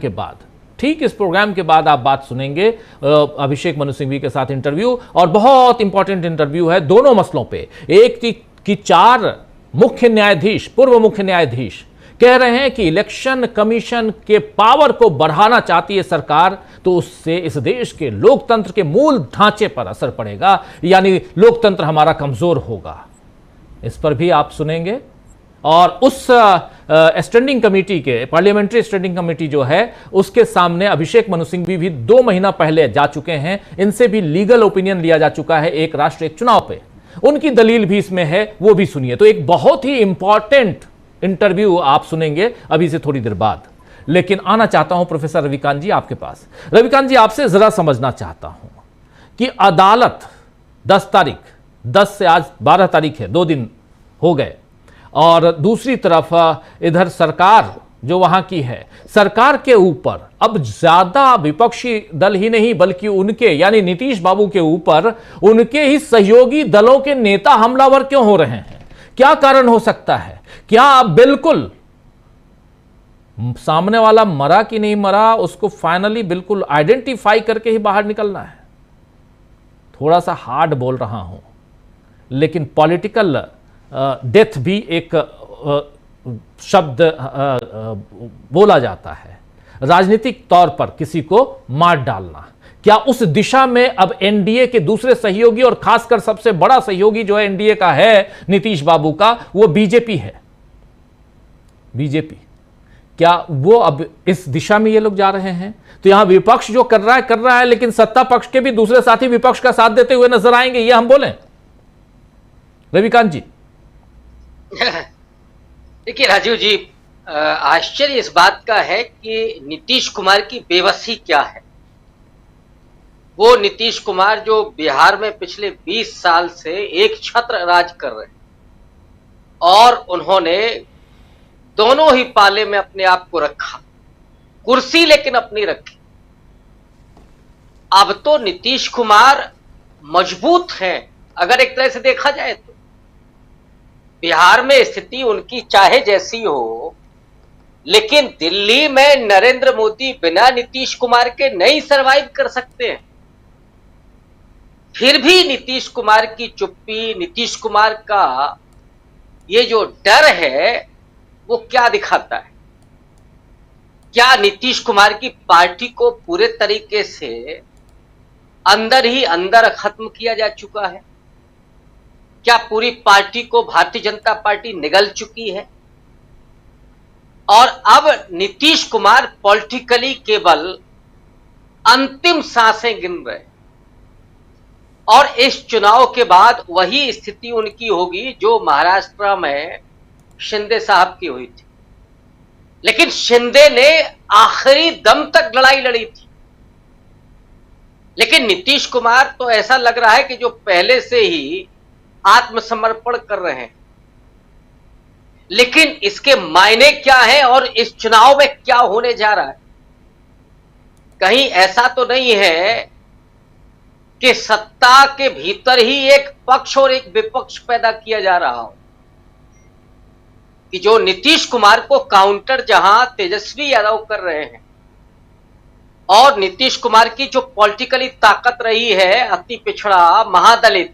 के बाद आप बात सुनेंगे अभिषेक मनु सिंघवी के साथ इंटरव्यू, और बहुत इंपॉर्टेंट इंटरव्यू है दोनों मसलों पे। एक की 4 मुख्य न्यायाधीश, पूर्व मुख्य न्यायाधीश कह रहे हैं कि इलेक्शन कमीशन के पावर को बढ़ाना चाहती है सरकार, तो उससे इस देश के लोकतंत्र के मूल ढांचे पर असर पड़ेगा, यानी लोकतंत्र हमारा कमजोर होगा। इस पर भी आप सुनेंगे। और उस स्टैंडिंग कमेटी के, पार्लियामेंट्री स्टैंडिंग कमेटी जो है उसके सामने अभिषेक मनु सिंघवी भी 2 महीना पहले जा चुके हैं, इनसे भी लीगल ओपिनियन लिया जा चुका है एक राष्ट्र एक चुनाव पे, उनकी दलील भी इसमें है, वो भी सुनिए। तो एक बहुत ही इंपॉर्टेंट इंटरव्यू आप सुनेंगे अभी से थोड़ी देर बाद। लेकिन आना चाहता हूं प्रोफेसर रविकांत जी आपके पास। रविकांत जी, आपसे जरा समझना चाहता हूं कि अदालत 10 तारीख, 10 से आज 12 तारीख है, 2 दिन हो गए, और दूसरी तरफ इधर सरकार जो वहां की है, सरकार के ऊपर अब ज्यादा विपक्षी दल ही नहीं बल्कि उनके यानी नीतीश बाबू के ऊपर उनके ही सहयोगी दलों के नेता हमलावर क्यों हो रहे हैं? क्या कारण हो सकता है? क्या अब बिल्कुल सामने वाला मरा कि नहीं मरा उसको फाइनली बिल्कुल आइडेंटिफाई करके ही बाहर निकलना है? थोड़ा सा हार्ड बोल रहा हूं, लेकिन पॉलिटिकल डेथ भी एक शब्द बोला जाता है, राजनीतिक तौर पर किसी को मार डालना। क्या उस दिशा में अब एनडीए के दूसरे सहयोगी और खासकर सबसे बड़ा सहयोगी जो है एनडीए का है नीतीश बाबू का, वो बीजेपी है? बीजेपी क्या वो अब इस दिशा में ये लोग जा रहे हैं? तो यहां विपक्ष जो कर रहा है, लेकिन सत्ता पक्ष के भी दूसरे साथी विपक्ष का साथ देते हुए नजर आएंगे, ये हम बोलें? रविकांत जी। देखिए राजीव जी, आश्चर्य इस बात का है कि नीतीश कुमार की बेबसी क्या है। वो नीतीश कुमार जो बिहार में पिछले 20 साल से एक छत्र राज कर रहे हैं और उन्होंने दोनों ही पाले में अपने आप को रखा, कुर्सी लेकिन अपनी रखी। अब तो नीतीश कुमार मजबूत हैं अगर एक तरह से देखा जाए तो। बिहार में स्थिति उनकी चाहे जैसी हो, लेकिन दिल्ली में नरेंद्र मोदी बिना नीतीश कुमार के नहीं सरवाइव कर सकते हैं। फिर भी नीतीश कुमार की चुप्पी, नीतीश कुमार का ये जो डर है वो क्या दिखाता है? क्या नीतीश कुमार की पार्टी को पूरे तरीके से अंदर ही अंदर खत्म किया जा चुका है? क्या पूरी पार्टी को भारतीय जनता पार्टी निगल चुकी है और अब नीतीश कुमार पॉलिटिकली केवल अंतिम सांसें गिन रहे हैं? और इस चुनाव के बाद वही स्थिति उनकी होगी जो महाराष्ट्र में शिंदे साहब की हुई थी। लेकिन शिंदे ने आखिरी दम तक लड़ाई लड़ी थी, लेकिन नीतीश कुमार तो ऐसा लग रहा है कि जो पहले से ही आत्मसमर्पण कर रहे हैं। लेकिन इसके मायने क्या है और इस चुनाव में क्या होने जा रहा है? कहीं ऐसा तो नहीं है कि सत्ता के भीतर ही एक पक्ष और एक विपक्ष पैदा किया जा रहा हो, कि जो नीतीश कुमार को काउंटर जहां तेजस्वी यादव कर रहे हैं और नीतीश कुमार की जो पॉलिटिकली ताकत रही है अति पिछड़ा महादलित,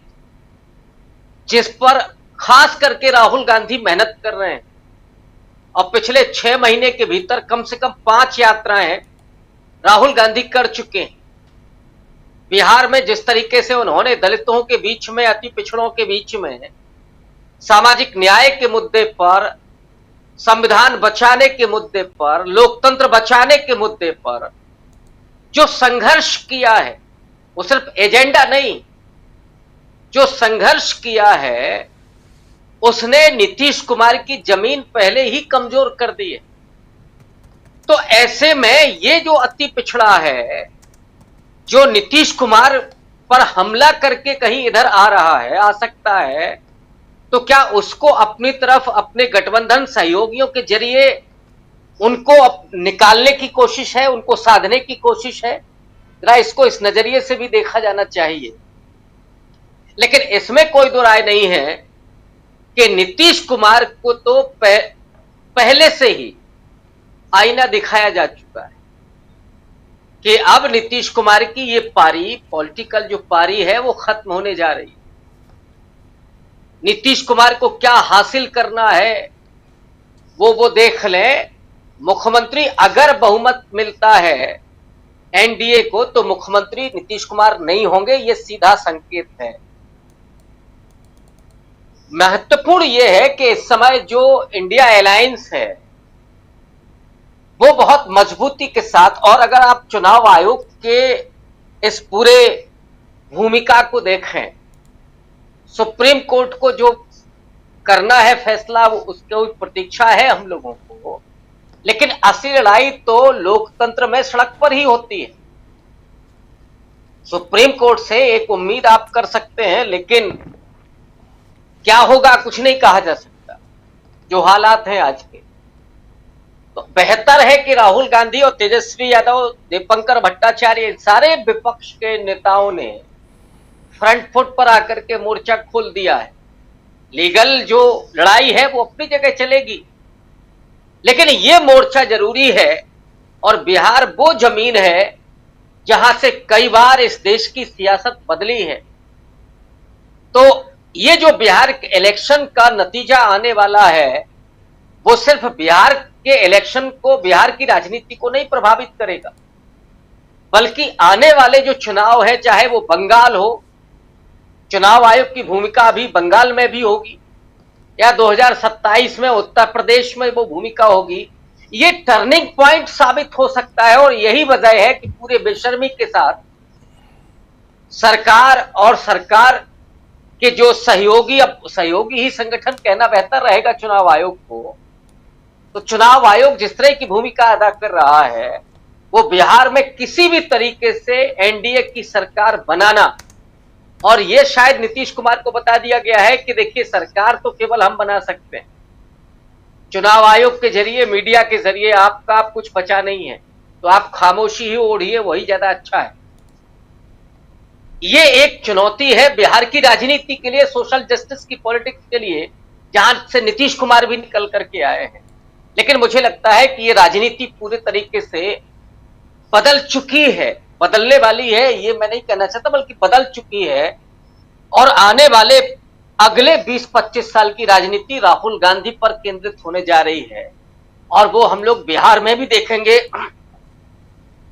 जिस पर खास करके राहुल गांधी मेहनत कर रहे हैं और पिछले 6 महीने के भीतर कम से कम 5 यात्राएं राहुल गांधी कर चुके हैं। बिहार में जिस तरीके से उन्होंने दलितों के बीच में, अति पिछड़ों के बीच में सामाजिक न्याय के मुद्दे पर, संविधान बचाने के मुद्दे पर, लोकतंत्र बचाने के मुद्दे पर जो संघर्ष किया है, वो सिर्फ एजेंडा नहीं, जो संघर्ष किया है उसने नीतीश कुमार की जमीन पहले ही कमजोर कर दी है। तो ऐसे में ये जो अति पिछड़ा है, जो नीतीश कुमार पर हमला करके कहीं इधर आ रहा है, आ सकता है, तो क्या उसको अपनी तरफ अपने गठबंधन सहयोगियों के जरिए उनको निकालने की कोशिश है, उनको साधने की कोशिश है? जरा इसको इस नजरिए से भी देखा जाना चाहिए। लेकिन इसमें कोई दो राय नहीं है कि नीतीश कुमार को तो पहले से ही आईना दिखाया जा चुका है कि अब नीतीश कुमार की ये पारी, पॉलिटिकल जो पारी है, वो खत्म होने जा रही है। नीतीश कुमार को क्या हासिल करना है वो देख लें। मुख्यमंत्री अगर बहुमत मिलता है एनडीए को, तो मुख्यमंत्री नीतीश कुमार नहीं होंगे, ये सीधा संकेत है। महत्वपूर्ण यह है कि इस समय जो इंडिया अलायंस है वो बहुत मजबूती के साथ, और अगर आप चुनाव आयोग के इस पूरे भूमिका को देखें, सुप्रीम कोर्ट को जो करना है फैसला, वो उसकी प्रतीक्षा है हम लोगों को, लेकिन असली लड़ाई तो लोकतंत्र में सड़क पर ही होती है। सुप्रीम कोर्ट से एक उम्मीद आप कर सकते हैं, लेकिन क्या होगा कुछ नहीं कहा जा सकता, जो हालात हैं आज के। तो बेहतर है कि राहुल गांधी और तेजस्वी यादव, दीपंकर भट्टाचार्य, इन सारे विपक्ष के नेताओं ने फ्रंट फुट पर आकर के मोर्चा खोल दिया है। लीगल जो लड़ाई है वो अपनी जगह चलेगी, लेकिन ये मोर्चा जरूरी है। और बिहार वो जमीन है जहां से कई बार इस देश की सियासत बदली है। तो ये जो बिहार के इलेक्शन का नतीजा आने वाला है, वो सिर्फ बिहार के इलेक्शन को, बिहार की राजनीति को नहीं प्रभावित करेगा, बल्कि आने वाले जो चुनाव है, चाहे वो बंगाल हो, चुनाव आयोग की भूमिका अभी बंगाल में भी होगी, या 2027 में उत्तर प्रदेश में वो भूमिका होगी, ये टर्निंग पॉइंट साबित हो सकता है। और यही वजह है कि पूरे बेशर्मी के साथ सरकार और सरकार के जो सहयोगी, अब सहयोगी ही संगठन कहना बेहतर रहेगा चुनाव आयोग को, तो चुनाव आयोग जिस तरह की भूमिका अदा कर रहा है, वो बिहार में किसी भी तरीके से एनडीए की सरकार बनाना, और ये शायद नीतीश कुमार को बता दिया गया है कि देखिए सरकार तो केवल हम बना सकते हैं, चुनाव आयोग के जरिए, मीडिया के जरिए आपका कुछ बचा नहीं है, तो आप खामोशी ही ओढ़िए, वही ज्यादा अच्छा है। ये एक चुनौती है बिहार की राजनीति के लिए, सोशल जस्टिस की पॉलिटिक्स के लिए, जहां से नीतीश कुमार भी निकल करके आए हैं। लेकिन मुझे लगता है कि ये राजनीति पूरे तरीके से बदल चुकी है, बदलने वाली है, ये मैं नहीं कहना चाहता, बल्कि बदल चुकी है। और आने वाले अगले 20-25 साल की राजनीति राहुल गांधी पर केंद्रित होने जा रही है, और वो हम लोग बिहार में भी देखेंगे।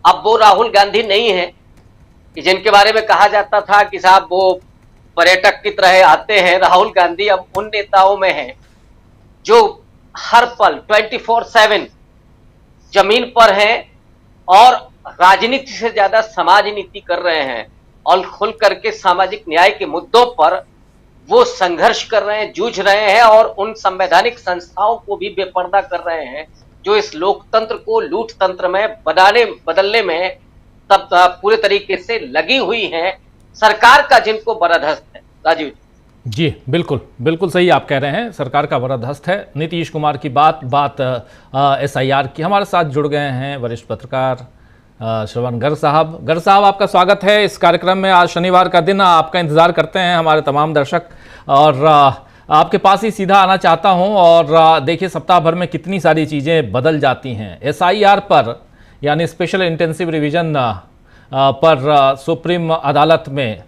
अब वो राहुल गांधी नहीं है कि जिनके बारे में कहा जाता था कि साहब वो पर्यटक की तरह आते हैं। राहुल गांधी अब उन नेताओं में है जो हर पल 24/7 जमीन पर हैं और राजनीति से ज्यादा समाज नीति कर रहे हैं, और खुल करके सामाजिक न्याय के मुद्दों पर वो संघर्ष कर रहे हैं, जूझ रहे हैं, और उन संवैधानिक संस्थाओं को भी बेपर्दा कर रहे हैं जो इस लोकतंत्र को लूट तंत्र में बदलने में तब पूरे तरीके से लगी हुई हैं। सरकार का जिनको बरदस्त है। राजीव जी, बिल्कुल बिल्कुल सही आप कह रहे हैं, सरकार का बरदस्त है। नीतीश कुमार की बात SIR की। हमारे साथ जुड़ गए हैं वरिष्ठ पत्रकार श्रवण गर्ग साहब। गर्ग साहब, आपका स्वागत है इस कार्यक्रम में। आज शनिवार का दिन, आपका इंतजार करते हैं हमारे तमाम दर्शक, और आपके पास ही सीधा आना चाहता हूं। और देखिए, सप्ताह भर में कितनी सारी चीज़ें बदल जाती हैं। SIR पर, यानी स्पेशल इंटेंसिव रिवीजन पर सुप्रीम अदालत में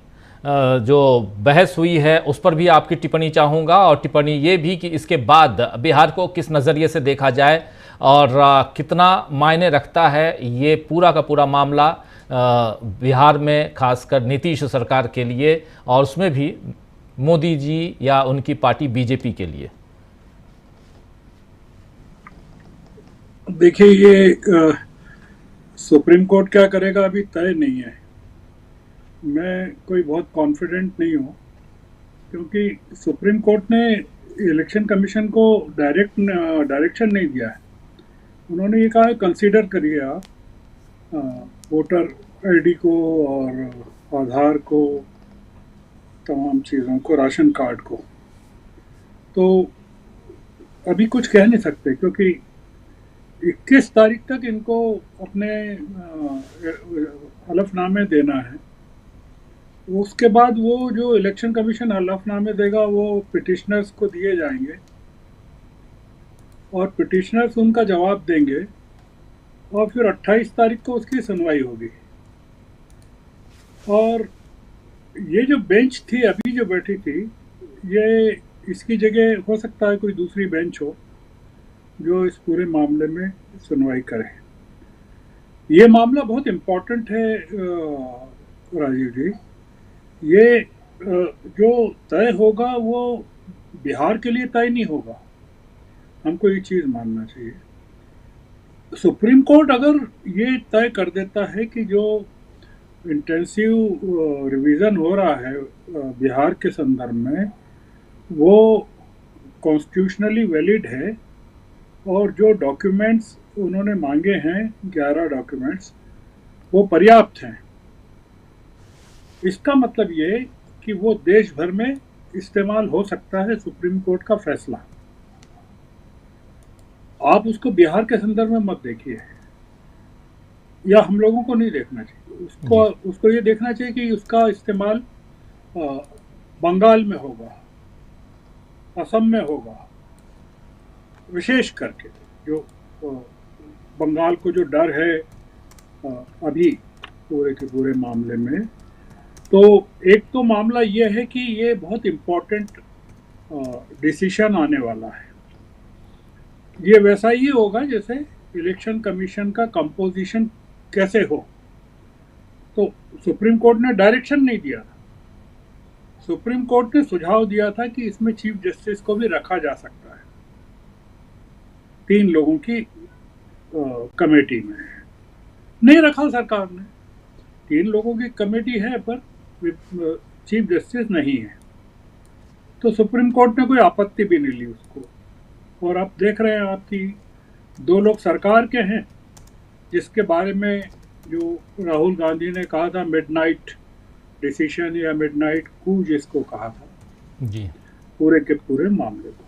जो बहस हुई है, उस पर भी आपकी टिप्पणी चाहूँगा, और टिप्पणी ये भी कि इसके बाद बिहार को किस नज़रिए से देखा जाए और कितना मायने रखता है ये पूरा का पूरा मामला बिहार में, खासकर नीतीश सरकार के लिए, और उसमें भी मोदी जी या उनकी पार्टी BJP के लिए। देखिए, ये सुप्रीम कोर्ट क्या करेगा अभी तय नहीं है। मैं कोई बहुत कॉन्फिडेंट नहीं हूँ, क्योंकि सुप्रीम कोर्ट ने इलेक्शन कमीशन को डायरेक्शन नहीं दिया है। उन्होंने ये कहा कंसीडर करिए आप वोटर ID को और आधार को, तमाम चीज़ों को, राशन कार्ड को। तो अभी कुछ कह नहीं सकते, क्योंकि 21 तारीख तक इनको अपने हलफनामे देना है। उसके बाद वो जो इलेक्शन कमीशन हलफनामे देगा वो पिटिशनर्स को दिए जाएंगे, और पिटिशनर्स उनका जवाब देंगे, और फिर 28 तारीख को उसकी सुनवाई होगी। और ये जो बेंच थी अभी जो बैठी थी, ये इसकी जगह हो सकता है कोई दूसरी बेंच हो जो इस पूरे मामले में सुनवाई करे। ये मामला बहुत इम्पोर्टेंट है राजीव जी। ये जो तय होगा वो बिहार के लिए तय नहीं होगा, हमको ये चीज़ मानना चाहिए। सुप्रीम कोर्ट अगर ये तय कर देता है कि जो इंटेंसिव रिवीजन हो रहा है बिहार के संदर्भ में, वो कॉन्स्टिट्यूशनली वैलिड है, और जो डॉक्यूमेंट्स उन्होंने मांगे हैं 11 डॉक्यूमेंट्स वो पर्याप्त हैं, इसका मतलब ये कि वो देश भर में इस्तेमाल हो सकता है सुप्रीम कोर्ट का फैसला। आप उसको बिहार के संदर्भ में मत देखिए, या हम लोगों को नहीं देखना चाहिए उसको ये देखना चाहिए कि उसका इस्तेमाल बंगाल में होगा, असम में होगा, विशेष करके जो बंगाल को जो डर है अभी पूरे के पूरे मामले में। तो एक तो मामला ये है कि ये बहुत इम्पोर्टेंट डिसीजन आने वाला है। ये वैसा ही होगा जैसे इलेक्शन कमीशन का कंपोजिशन कैसे हो। तो सुप्रीम कोर्ट ने डायरेक्शन नहीं दिया था, सुप्रीम कोर्ट ने सुझाव दिया था कि इसमें चीफ जस्टिस को भी रखा जा सकता है 3 लोगों की कमेटी में। नहीं रखा सरकार ने, 3 लोगों की कमेटी है पर चीफ जस्टिस नहीं है, तो सुप्रीम कोर्ट ने कोई आपत्ति भी नहीं ली उसको। और आप देख रहे हैं आपकी 2 लोग सरकार के हैं जिसके बारे में जो राहुल गांधी ने कहा था मिडनाइट डिसीजन या मिडनाइट कू जिसको कहा था जी, पूरे के पूरे मामले को।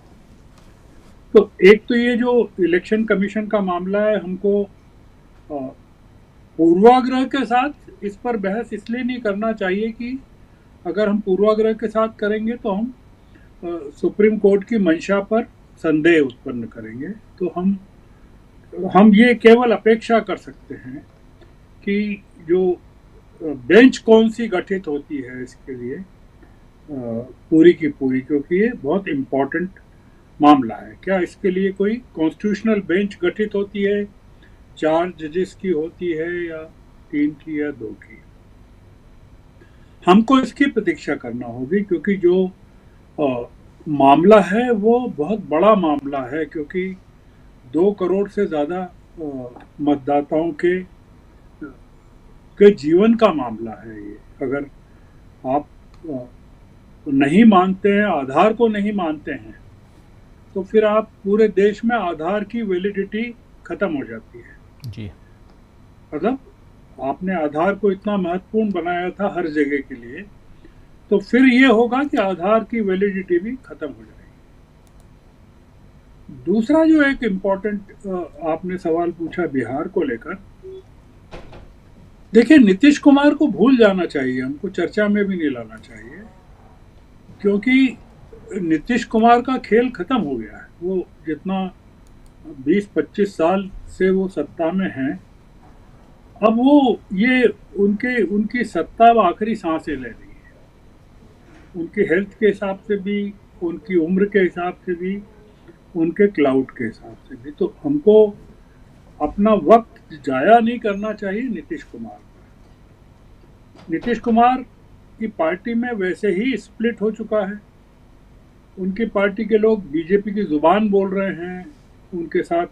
तो एक तो ये जो इलेक्शन कमीशन का मामला है, हमको पूर्वाग्रह के साथ इस पर बहस इसलिए नहीं करना चाहिए कि अगर हम पूर्वाग्रह के साथ करेंगे तो हम सुप्रीम कोर्ट की मंशा पर संदेह उत्पन्न करेंगे। तो हम ये केवल अपेक्षा कर सकते हैं कि जो बेंच कौन सी गठित होती है इसके लिए पूरी की पूरी, क्योंकि ये बहुत इम्पोर्टेंट मामला है। क्या इसके लिए कोई कॉन्स्टिट्यूशनल बेंच गठित होती है, 4 जजेस की होती है या 3 की या 2 की? हमको इसकी प्रतीक्षा करना होगी, क्योंकि जो मामला है वो बहुत बड़ा मामला है, क्योंकि 2 करोड़ से ज़्यादा मतदाताओं के जीवन का मामला है ये। अगर आप नहीं मानते हैं, आधार को नहीं मानते हैं, तो फिर आप पूरे देश में आधार की वैलिडिटी खत्म हो जाती है जी। मतलब आपने आधार को इतना महत्वपूर्ण बनाया था हर जगह के लिए, तो फिर ये होगा कि आधार की वैलिडिटी भी खत्म हो जाएगी। दूसरा जो एक इम्पोर्टेंट आपने सवाल पूछा बिहार को लेकर, देखिए नीतीश कुमार को भूल जाना चाहिए, हमको चर्चा में भी नहीं लाना चाहिए, क्योंकि नीतीश कुमार का खेल खत्म हो गया है। वो जितना 20-25 साल से वो सत्ता में हैं, अब वो ये उनकी सत्ता अब आखिरी सांसें ले रही है, उनकी हेल्थ के हिसाब से भी, उनकी उम्र के हिसाब से भी, उनके क्लाउड के हिसाब से भी। तो हमको अपना वक्त जाया नहीं करना चाहिए नीतीश कुमार पर। नीतीश कुमार की पार्टी में वैसे ही स्प्लिट हो चुका है, उनकी पार्टी के लोग बीजेपी की जुबान बोल रहे हैं, उनके साथ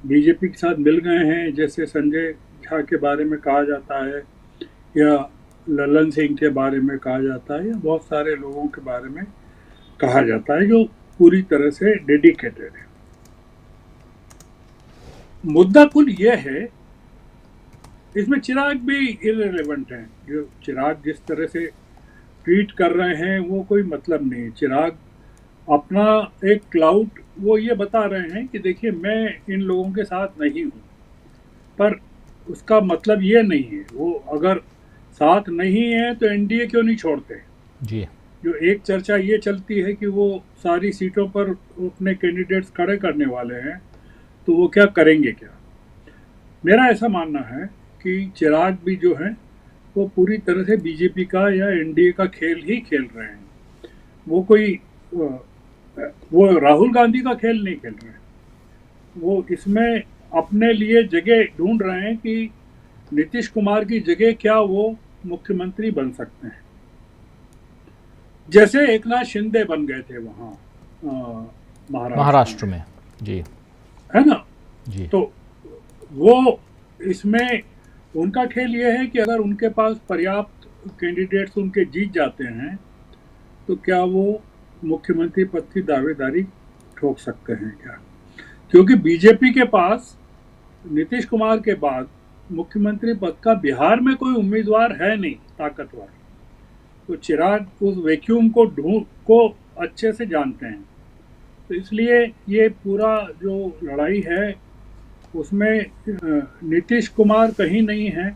बीजेपी के साथ मिल गए हैं, जैसे संजय झा के बारे में कहा जाता है या ललन सिंह के बारे में कहा जाता है या बहुत सारे लोगों के बारे में कहा जाता है जो पूरी तरह से डेडिकेटेड है। मुद्दा कुल ये है, इसमें चिराग भी इररिलेवेंट हैं। जो चिराग जिस तरह से ट्वीट कर रहे हैं वो कोई मतलब नहीं। चिराग अपना एक क्लाउड वो ये बता रहे हैं कि देखिए मैं इन लोगों के साथ नहीं हूँ, पर उसका मतलब ये नहीं है वो अगर साथ नहीं है तो एनडीए क्यों नहीं छोड़ते जी। जो एक चर्चा ये चलती है कि वो सारी सीटों पर अपने कैंडिडेट्स खड़े करने वाले हैं, तो वो क्या करेंगे क्या? मेरा ऐसा मानना है कि चिराग भी जो है वो पूरी तरह से बीजेपी का या एनडीए का खेल ही खेल रहे हैं। वो कोई वो राहुल गांधी का खेल नहीं खेल रहे हैं। वो इसमें अपने लिए जगह ढूंढ रहे हैं कि नीतीश कुमार की जगह क्या वो मुख्यमंत्री बन सकते हैं, जैसे एकनाथ शिंदे बन गए थे वहाँ महाराष्ट्र में जी, है ना जी। तो वो इसमें उनका खेल ये है कि अगर उनके पास पर्याप्त कैंडिडेट्स उनके जीत जाते हैं तो क्या वो मुख्यमंत्री पद की दावेदारी ठोक सकते हैं क्या? क्योंकि बीजेपी के पास नीतीश कुमार के बाद मुख्यमंत्री पद का बिहार में कोई उम्मीदवार है नहीं ताकतवर। तो चिराग उस वैक्यूम को अच्छे से जानते हैं। तो इसलिए ये पूरा जो लड़ाई है उसमें नीतीश कुमार कहीं नहीं है।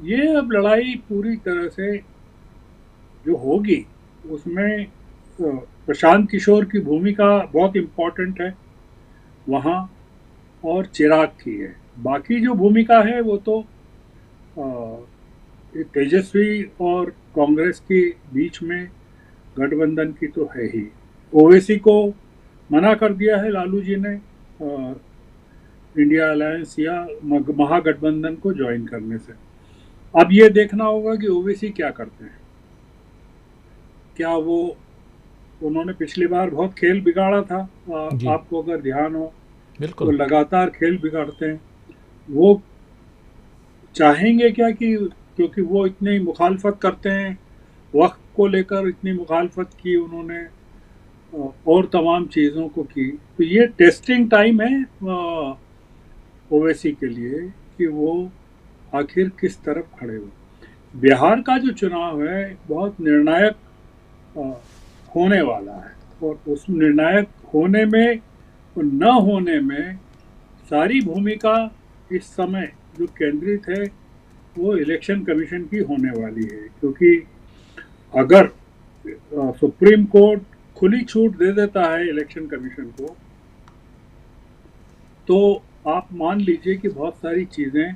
ये अब लड़ाई पूरी तरह से जो होगी उसमें प्रशांत किशोर की भूमिका बहुत इम्पोर्टेंट है वहाँ, और चिराग की है। बाकी जो भूमिका है वो तो तेजस्वी और कांग्रेस के बीच में गठबंधन की तो है ही। ओवैसी को मना कर दिया है लालू जी ने इंडिया अलायंस या महागठबंधन को ज्वाइन करने से। अब ये देखना होगा कि ओवैसी क्या करते हैं। क्या उन्होंने पिछली बार बहुत खेल बिगाड़ा था, आपको अगर ध्यान हो, बिल्कुल, तो लगातार खेल बिगाड़ते हैं। वो चाहेंगे क्या कि क्योंकि वो इतनी मुखालफत करते हैं, वक्त को लेकर इतनी मुखालफत की उन्होंने और तमाम चीज़ों को की, तो ये टेस्टिंग टाइम है ओवैसी के लिए कि वो आखिर किस तरफ खड़े हो। बिहार का जो चुनाव है बहुत निर्णायक होने वाला है, और उस निर्णायक होने में और न होने में सारी भूमिका इस समय जो केंद्रित है वो इलेक्शन कमीशन की होने वाली है। क्योंकि अगर सुप्रीम कोर्ट खुली छूट दे देता है इलेक्शन कमीशन को, तो आप मान लीजिए कि बहुत सारी चीज़ें,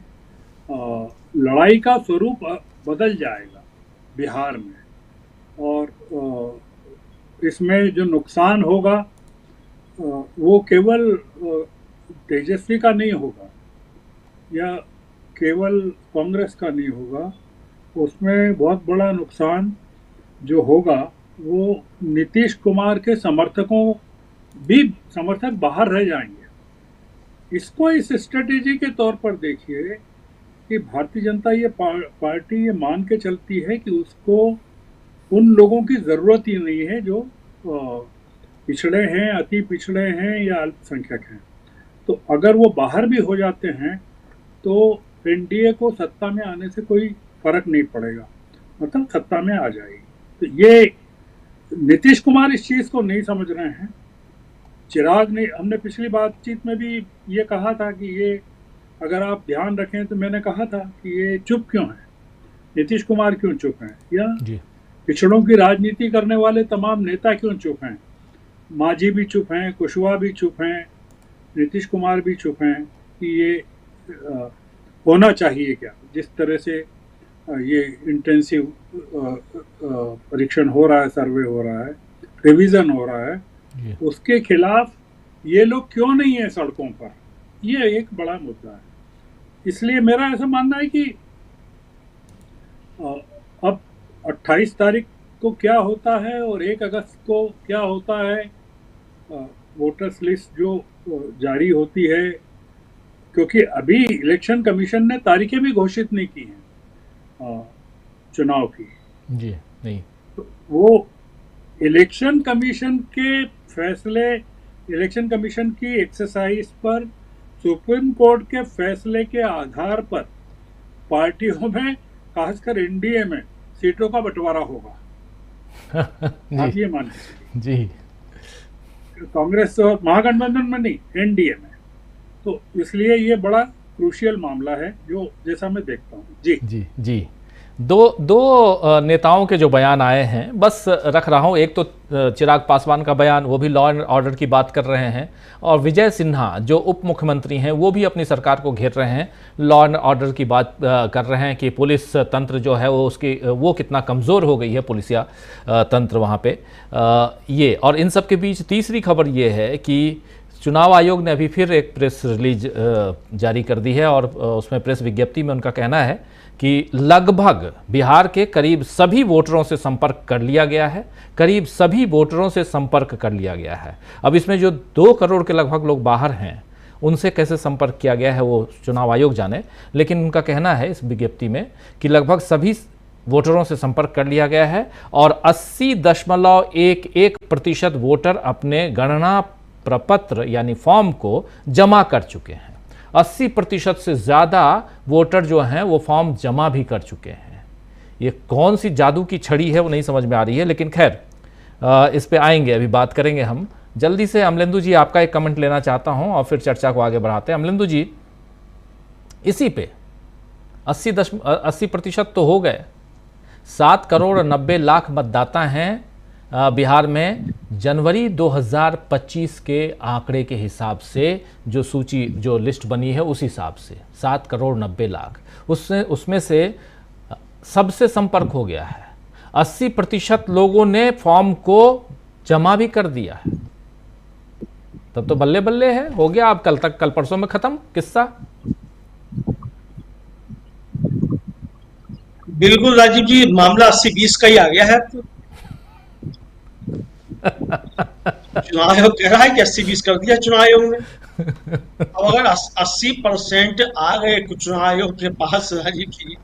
लड़ाई का स्वरूप बदल जाएगा बिहार में, और इसमें जो नुकसान होगा वो केवल तेजस्वी का नहीं होगा या केवल कांग्रेस का नहीं होगा। उसमें बहुत बड़ा नुकसान जो होगा वो नीतीश कुमार के समर्थक बाहर रह जाएंगे। इसको इस स्ट्रेटेजी के तौर पर देखिए कि भारतीय जनता पार्टी ये मान के चलती है कि उसको उन लोगों की ज़रूरत ही नहीं है जो पिछड़े हैं, अति पिछड़े हैं या अल्पसंख्यक हैं। तो अगर वो बाहर भी हो जाते हैं तो एनडीए को सत्ता में आने से कोई फर्क नहीं पड़ेगा, मतलब सत्ता में आ जाएगी। तो ये नीतीश कुमार इस चीज़ को नहीं समझ रहे हैं। चिराग ने, हमने पिछली बातचीत में भी ये कहा था कि ये, अगर आप ध्यान रखें तो मैंने कहा था कि ये चुप क्यों है, नीतीश कुमार क्यों चुप हैं, या पिछड़ों की राजनीति करने वाले तमाम नेता क्यों चुप हैं। मांझी भी चुप हैं, कुशवाहा भी चुप हैं, नीतीश कुमार भी चुप हैं कि ये होना चाहिए क्या। जिस तरह से ये इंटेंसिव परीक्षण हो रहा है, सर्वे हो रहा है, रिवीजन हो रहा है, उसके खिलाफ ये लोग क्यों नहीं है सड़कों पर, ये एक बड़ा मुद्दा है। इसलिए मेरा ऐसा मानना है कि अब 28 तारीख को क्या होता है और 1 अगस्त को क्या होता है, वोटर्स लिस्ट जो जारी होती है, क्योंकि अभी इलेक्शन कमीशन ने तारीखें भी घोषित नहीं की हैं चुनाव की जी, नहीं, तो वो इलेक्शन कमीशन के फैसले, इलेक्शन कमीशन की एक्सरसाइज पर सुप्रीम कोर्ट के फैसले के आधार पर पार्टियों में, खासकर एनडीए में, सीटों का बंटवारा होगा। आप ये मान जी, कांग्रेस और महागठबंधन में नहीं, एनडीए में। तो इसलिए ये बड़ा क्रूशियल मामला है जो, जैसा मैं देखता हूँ। जी जी जी, दो नेताओं के जो बयान आए हैं बस रख रहा हूं। एक तो चिराग पासवान का बयान, वो भी लॉ एंड ऑर्डर की बात कर रहे हैं, और विजय सिन्हा जो उप मुख्यमंत्री हैं वो भी अपनी सरकार को घेर रहे हैं, लॉ एंड ऑर्डर की बात कर रहे हैं कि पुलिस तंत्र जो है वो कितना कमज़ोर हो गई है, पुलिसिया तंत्र वहाँ पे ये। और इन सब के बीच तीसरी खबर ये है कि चुनाव आयोग ने अभी फिर एक प्रेस रिलीज जारी कर दी है, और उसमें प्रेस विज्ञप्ति में उनका कहना है कि लगभग बिहार के करीब सभी वोटरों से संपर्क कर लिया गया है, करीब सभी वोटरों से संपर्क कर लिया गया है। अब इसमें जो 2 करोड़ के लगभग लोग बाहर हैं उनसे कैसे संपर्क किया गया है वो चुनाव आयोग जाने, लेकिन उनका कहना है इस विज्ञप्ति में कि लगभग सभी वोटरों से संपर्क कर लिया गया है, और 80.11% वोटर अपने गणना प्रपत्र यानी फॉर्म को जमा कर चुके हैं। 80% से ज़्यादा वोटर जो हैं वो फॉर्म जमा भी कर चुके हैं। ये कौन सी जादू की छड़ी है वो नहीं समझ में आ रही है, लेकिन खैर इस पे आएंगे, अभी बात करेंगे हम। जल्दी से अमलेंदु जी आपका एक कमेंट लेना चाहता हूं और फिर चर्चा को आगे बढ़ाते हैं। अमलेंदु जी, इसी पे 80% तो हो गए। 7 करोड़ 90 लाख मतदाता हैं बिहार में। जनवरी 2025 के आंकड़े के हिसाब से जो सूची, जो लिस्ट बनी है उस हिसाब से 7 करोड़ 90 लाख, उसमें से सबसे संपर्क हो गया है। 80% लोगों ने फॉर्म को जमा भी कर दिया है। तब तो बल्ले बल्ले है, हो गया। अब कल परसों में खत्म किस्सा। बिल्कुल राजीव जी, मामला 80-20 का ही आ गया है। चुनाव आयोग कह रहा है कि 80-20 कर दिया चुनाव आयोग ने। अब अगर 80% आ गए चुनाव आयोग के पास राजीव जी,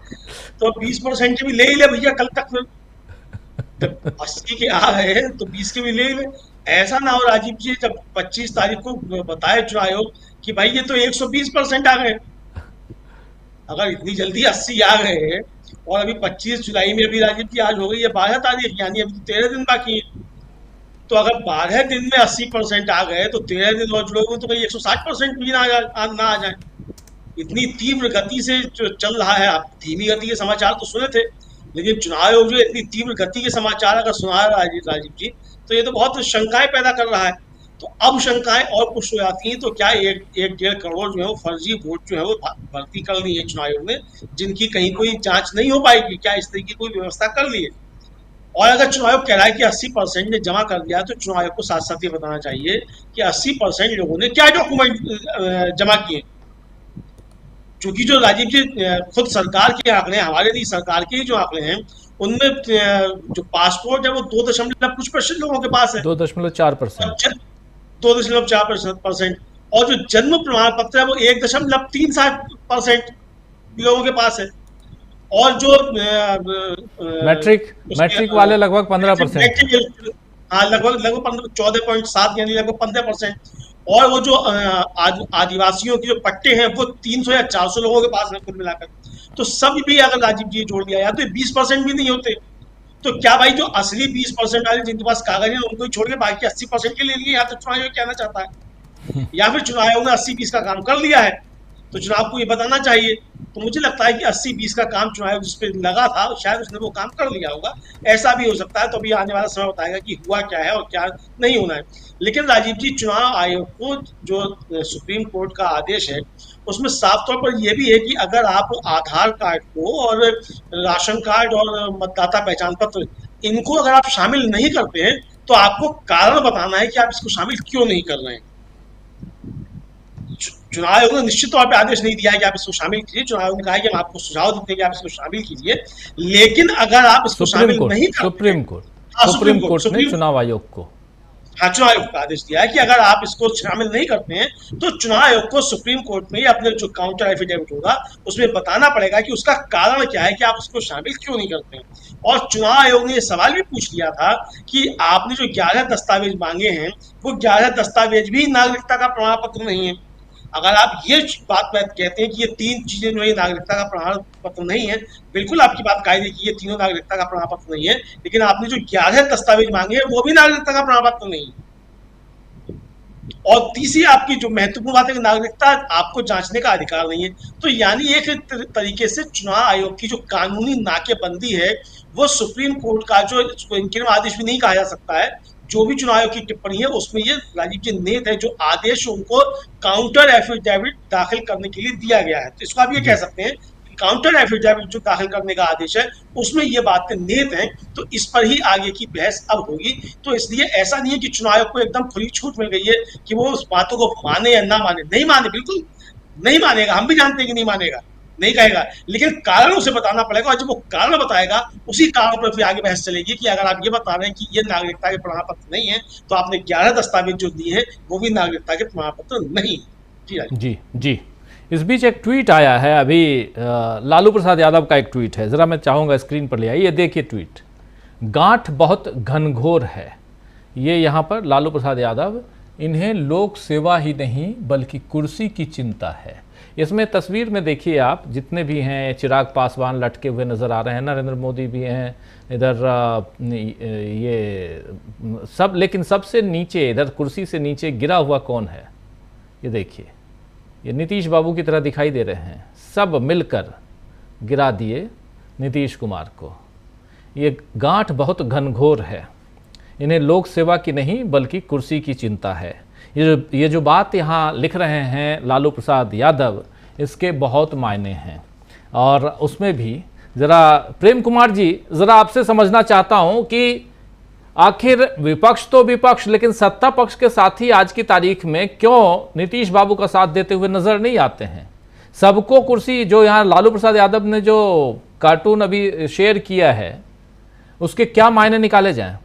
तो 20% भी ले ही ले भैया कल तक। फिर 80 के आ गए तो 20 के भी ले ही ले। ऐसा ना हो राजीव जी, जब 25 तारीख को बताए चुनाव आयोग कि भाई ये तो 120% आ गए। अगर इतनी जल्दी 80 आ गए और अभी 25 जुलाई में, अभी राजीव जी आज हो गई है 12 तारीख, यानी अभी 13 दिन बाकी है। तो अगर 12 दिन में 80% आ गए तो 13 दिन और जुड़ोगे तो कहीं 160% भी ना आ जाए। इतनी तीव्र गति से जो चल रहा है, आप धीमी गति के समाचार तो सुने थे, लेकिन चुनाव आयोग जो इतनी तीव्र गति के समाचार अगर सुना रहा है राजीव जी, तो ये तो बहुत शंकाएं पैदा कर रहा है। तो अब शंकाएं और कुछ हो जाती हैं, तो क्या 1-1.5 करोड़ जो है वो फर्जी वोट जो है वो भर्ती कर ली है चुनाव आयोग ने, जिनकी कहीं कोई जांच नहीं हो पाएगी। क्या इस तरह की कोई व्यवस्था कर ली है? और अगर चुनाव आयोग कह रहा है कि 80% ने जमा कर दिया, तो चुनाव आयोग को साथ साथ ये बताना चाहिए कि 80% लोगों ने क्या डॉक्यूमेंट जमा किए। क्योंकि जो राजीव जी खुद सरकार के आंकड़े, हमारे नहीं सरकार के जो आंकड़े हैं, उनमें जो पासपोर्ट है वो 2.कुछ% लोगों के पास है, 2.4%, 2.4%। और जो जन्म प्रमाण पत्र है वो 1.37% लोगों के पास है। और जो मैट्रिक वाले लगभग 15%, हाँ लगभग 14.7 यानी लगभग 15%। और वो जो आदिवासियों के जो पट्टे हैं वो 300 या 400 लोगों के पास है कुल मिलाकर। तो सब भी अगर राजीव जी जोड़ दिया जाए तो 20% भी नहीं होते। तो क्या भाई जो असली 20% वाले जिनके पास कागज है उनको ही छोड़ के बाकी 80% के ले लिए? यहाँ तो चुनाव आयोग कहना चाहता है, या फिर चुनाव आयोग ने 80-20 का काम कर लिया है, तो चुनाव को ये बताना चाहिए। तो मुझे लगता है कि 80-20 का काम चुनाव आयोग जिस पे लगा था शायद उसने वो काम कर लिया होगा। ऐसा भी हो सकता है, तो अभी आने वाला समय बताएगा कि हुआ क्या है और क्या नहीं होना है। लेकिन राजीव जी, चुनाव आयोग को जो सुप्रीम कोर्ट का आदेश है उसमें साफ तौर पर यह भी है कि अगर आप आधार कार्ड को और राशन कार्ड और मतदाता पहचान पत्र इनको अगर आप शामिल नहीं करते हैं तो आपको कारण बताना है कि आप इसको शामिल क्यों नहीं कर रहे हैं। चुनाव आयोग ने निश्चित तौर पे आदेश नहीं दिया है कि आप इसको शामिल कीजिए। चुनाव आयोग ने कहा है कि हम आपको सुझाव देते हैं कि आप इसको शामिल कीजिए, लेकिन अगर आप इसको शामिल नहीं करते, सुप्रीम कोर्ट ने चुनाव आयोग को, हाँ चुनाव आयोग का आदेश दिया है कि अगर आप इसको शामिल नहीं करते हैं तो चुनाव आयोग को सुप्रीम कोर्ट में अपने जो काउंटर एफिडेविट होगा उसमें बताना पड़ेगा कि उसका कारण क्या है कि आप उसको शामिल क्यों नहीं करते हैं। और चुनाव आयोग ने यह सवाल भी पूछ लिया था कि आपने जो 11 दस्तावेज मांगे हैं वो 11 दस्तावेज भी नागरिकता का प्रमाण पत्र नहीं है। अगर आप ये बात कहते हैं कि ये 3 चीजें जो है नागरिकता का प्रमाण पत्र नहीं है, बिल्कुल आपकी बात कायदे की ये तीनों नागरिकता का प्रमाण पत्र नहीं है, लेकिन आपने जो 11 दस्तावेज मांगे हैं वो भी नागरिकता का प्रमाण पत्र नहीं है। और तीसरी आपकी जो महत्वपूर्ण बात है कि नागरिकता आपको जांचने का अधिकार नहीं है। तो यानी एक तरीके से चुनाव आयोग की जो कानूनी नाकेबंदी है वो सुप्रीम कोर्ट का जो इंटरिम आदेश भी नहीं कहा जा सकता है, जो भी चुनाव आयोग की टिप्पणी है उसमें ये राजीव जी नेत है, जो आदेश उनको काउंटर एफिडेविट दाखिल करने के लिए दिया गया है। तो इसको आप ये कह सकते हैं कि काउंटर एफिडेविट जो दाखिल करने का आदेश है उसमें ये बातें नेत हैं। तो इस पर ही आगे की बहस अब होगी। तो इसलिए ऐसा नहीं है कि चुनाव आयोग को एकदम खुली छूट मिल गई है कि वो उस बातों को माने या ना माने। नहीं माने, बिल्कुल नहीं मानेगा, हम भी जानते हैं कि नहीं मानेगा, नहीं कहेगा, लेकिन कारण उसे बताना पड़ेगा। और जब वो कारण बताएगा उसी कारण पर फिर आगे बहस चलेगी कि अगर आप ये बता रहे हैं कि ये नागरिकता के प्रमाण पत्र नहीं है तो आपने 11 दस्तावेज जो दिए हैं वो भी नागरिकता के प्रमाण पत्र नहीं है। जी जी। इस बीच एक ट्वीट आया है अभी, लालू प्रसाद यादव का एक ट्वीट है, जरा मैं चाहूंगा स्क्रीन पर ले आइए। देखिए ट्वीट, गांठ बहुत घनघोर है। ये यहाँ पर लालू प्रसाद यादव इन्हें लोक सेवा ही नहीं बल्कि कुर्सी की चिंता है। इसमें तस्वीर में देखिए आप, जितने भी हैं, चिराग पासवान लटके हुए नज़र आ रहे हैं, नरेंद्र मोदी भी हैं इधर, ये सब, लेकिन सबसे नीचे इधर कुर्सी से नीचे गिरा हुआ कौन है? ये देखिए, ये नीतीश बाबू की तरह दिखाई दे रहे हैं। सब मिलकर गिरा दिए नीतीश कुमार को। ये गांठ बहुत घनघोर है। इन्हें लोक सेवा की नहीं बल्कि कुर्सी की चिंता है। ये जो बात यहाँ लिख रहे हैं लालू प्रसाद यादव, इसके बहुत मायने हैं। और उसमें भी ज़रा प्रेम कुमार जी, ज़रा आपसे समझना चाहता हूँ कि आखिर विपक्ष तो विपक्ष, लेकिन सत्ता पक्ष के साथी आज की तारीख में क्यों नीतीश बाबू का साथ देते हुए नजर नहीं आते हैं? सबको कुर्सी, जो यहाँ लालू प्रसाद यादव ने जो कार्टून अभी शेयर किया है, उसके क्या मायने निकाले जाएं?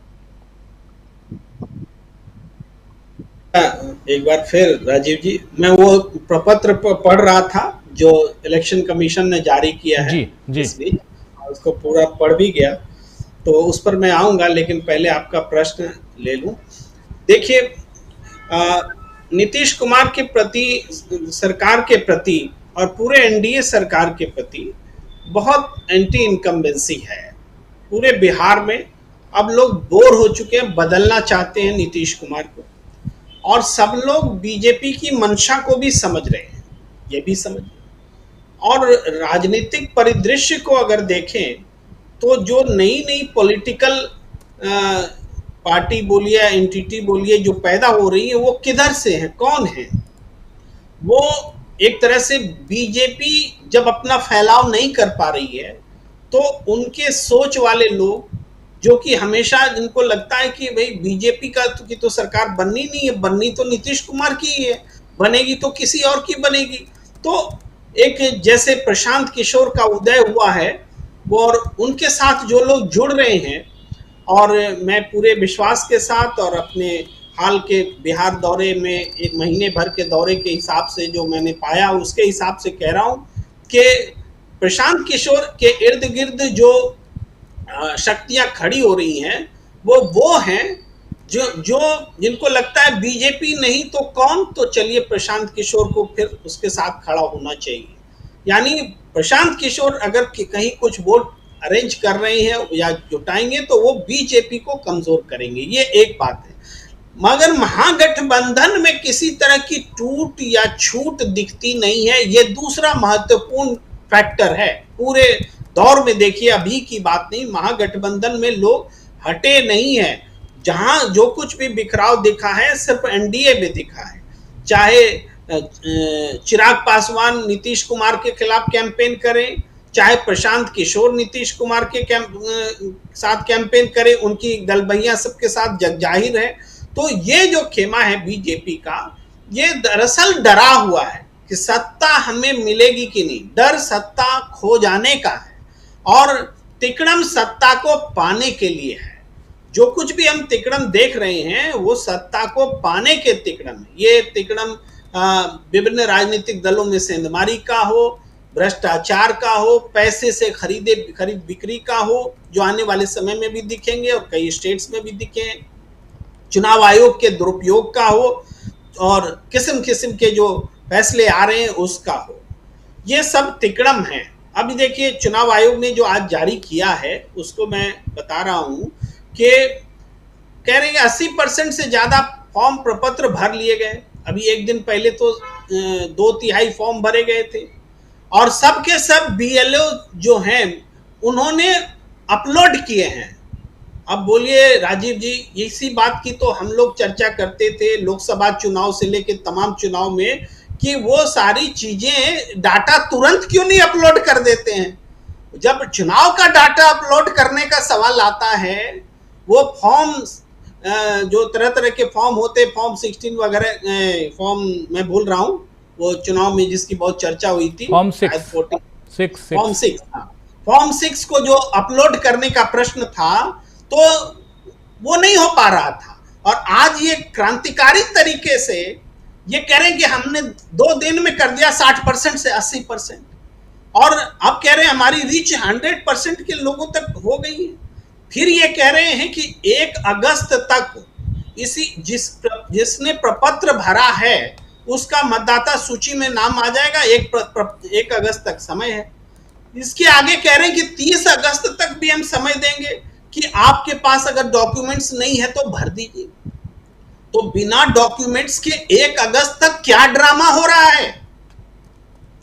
एक बार फिर राजीव जी, मैं वो प्रपत्र पढ़ रहा था जो इलेक्शन कमीशन ने जारी किया है इस बीच, उसको पूरा पढ़ भी गया, तो उस पर मैं आऊंगा, लेकिन पहले आपका प्रश्न ले लूं। देखिए, नीतीश कुमार के प्रति, सरकार के प्रति और पूरे एनडीए सरकार के प्रति बहुत एंटी इनकम्बेंसी है पूरे बिहार में। अब लोग बोर हो चुके हैं, बदलना चाहते हैं नीतीश कुमार को, और सब लोग बीजेपी की मंशा को भी समझ रहे हैं, ये भी समझ। और राजनीतिक परिदृश्य को अगर देखें तो जो नई नई पॉलिटिकल पार्टी बोलिए, एंटिटी बोलिए, जो पैदा हो रही है, वो किधर से है, कौन है? वो एक तरह से बीजेपी जब अपना फैलाव नहीं कर पा रही है, तो उनके सोच वाले लोग, जो कि हमेशा जिनको लगता है कि भाई बीजेपी की तो सरकार बननी नहीं है, बननी तो नीतीश कुमार की ही है, बनेगी तो किसी और की बनेगी। तो एक जैसे प्रशांत किशोर का उदय हुआ है, वो, और उनके साथ जो लोग जुड़ रहे हैं, और मैं पूरे विश्वास के साथ और अपने हाल के बिहार दौरे में, एक महीने भर के दौरे के हिसाब से जो मैंने पाया, उसके हिसाब से कह रहा हूँ कि प्रशांत किशोर के इर्द गिर्द जो शक्तियां खड़ी हो रही हैं, वो हैं जो जिनको लगता है बीजेपी नहीं तो कौन, तो चलिए प्रशांत किशोर को फिर उसके साथ खड़ा होना चाहिए। यानी प्रशांत किशोर अगर कहीं कुछ वोट अरेंज कर रहे हैं या जुटाएंगे, तो वो बीजेपी को कमजोर करेंगे, ये एक बात है। मगर महागठबंधन में किसी तरह की टूट या छूट दिखती नहीं है, ये दूसरा महत्वपूर्ण फैक्टर है पूरे दौर में। देखिए, अभी की बात नहीं, महागठबंधन में लोग हटे नहीं है। जहां जो कुछ भी बिखराव दिखा है, सिर्फ एनडीए में दिखा है। चाहे चिराग पासवान नीतीश कुमार के खिलाफ कैंपेन करें, चाहे प्रशांत किशोर नीतीश कुमार के साथ कैंपेन करें, उनकी दलबहियां सबके साथ जगजाहिर है। तो ये जो खेमा है बीजेपी का, ये दरअसल डरा हुआ है कि सत्ता हमें मिलेगी कि नहीं। डर सत्ता खो जाने का है, और तिकड़म सत्ता को पाने के लिए है। जो कुछ भी हम तिकड़म देख रहे हैं, वो सत्ता को पाने के तिकड़म है। ये तिकड़म विभिन्न राजनीतिक दलों में सेंधमारी का हो, भ्रष्टाचार का हो, पैसे से खरीद बिक्री का हो, जो आने वाले समय में भी दिखेंगे और कई स्टेट्स में भी दिखे, चुनाव आयोग के दुरुपयोग का हो, और किस्म किस्म के जो फैसले आ रहे हैं उसका हो। ये सब तिकड़म है। अभी देखिए, चुनाव आयोग ने जो आज जारी किया है, उसको मैं बता रहा हूं कि कह रहे हैं 80% से ज्यादा फॉर्म प्रपत्र भर लिए गए। अभी एक दिन पहले तो 2/3 फॉर्म भरे गए थे, और सब के सब बीएलओ जो हैं उन्होंने अपलोड किए हैं। अब बोलिए राजीव जी, इसी बात की तो हम लोग चर्चा करते थे लोकसभा चुनाव से लेकर तमाम चुनाव में, कि वो सारी चीजें, डाटा तुरंत क्यों नहीं अपलोड कर देते हैं। जब चुनाव का डाटा अपलोड करने का सवाल आता है, वो फॉर्म जो तरह तरह के फॉर्म होते, फॉर्म 16 वगैरह, फॉर्म मैं भूल रहा हूँ, वो चुनाव में जिसकी बहुत चर्चा हुई थी, फॉर्म 6 को जो अपलोड करने का प्रश्न था, तो वो नहीं हो पा रहा था। और आज ये क्रांतिकारी तरीके से ये कह रहे हैं कि हमने 2 दिन में कर दिया 60% से 80%, और अब कह रहे हैं हमारी रीच 100% के लोगों तक हो गई है। फिर ये कह रहे हैं कि 1 अगस्त तक जिसने प्रपत्र भरा है उसका मतदाता सूची में नाम आ जाएगा। 1 अगस्त तक समय है। इसके आगे कह रहे हैं कि 30 अगस्त तक भी हम समय देंगे कि आपके पास अगर डॉक्यूमेंट्स नहीं है तो भर दीजिए। तो बिना डॉक्यूमेंट्स के 1 अगस्त तक क्या ड्रामा हो रहा है?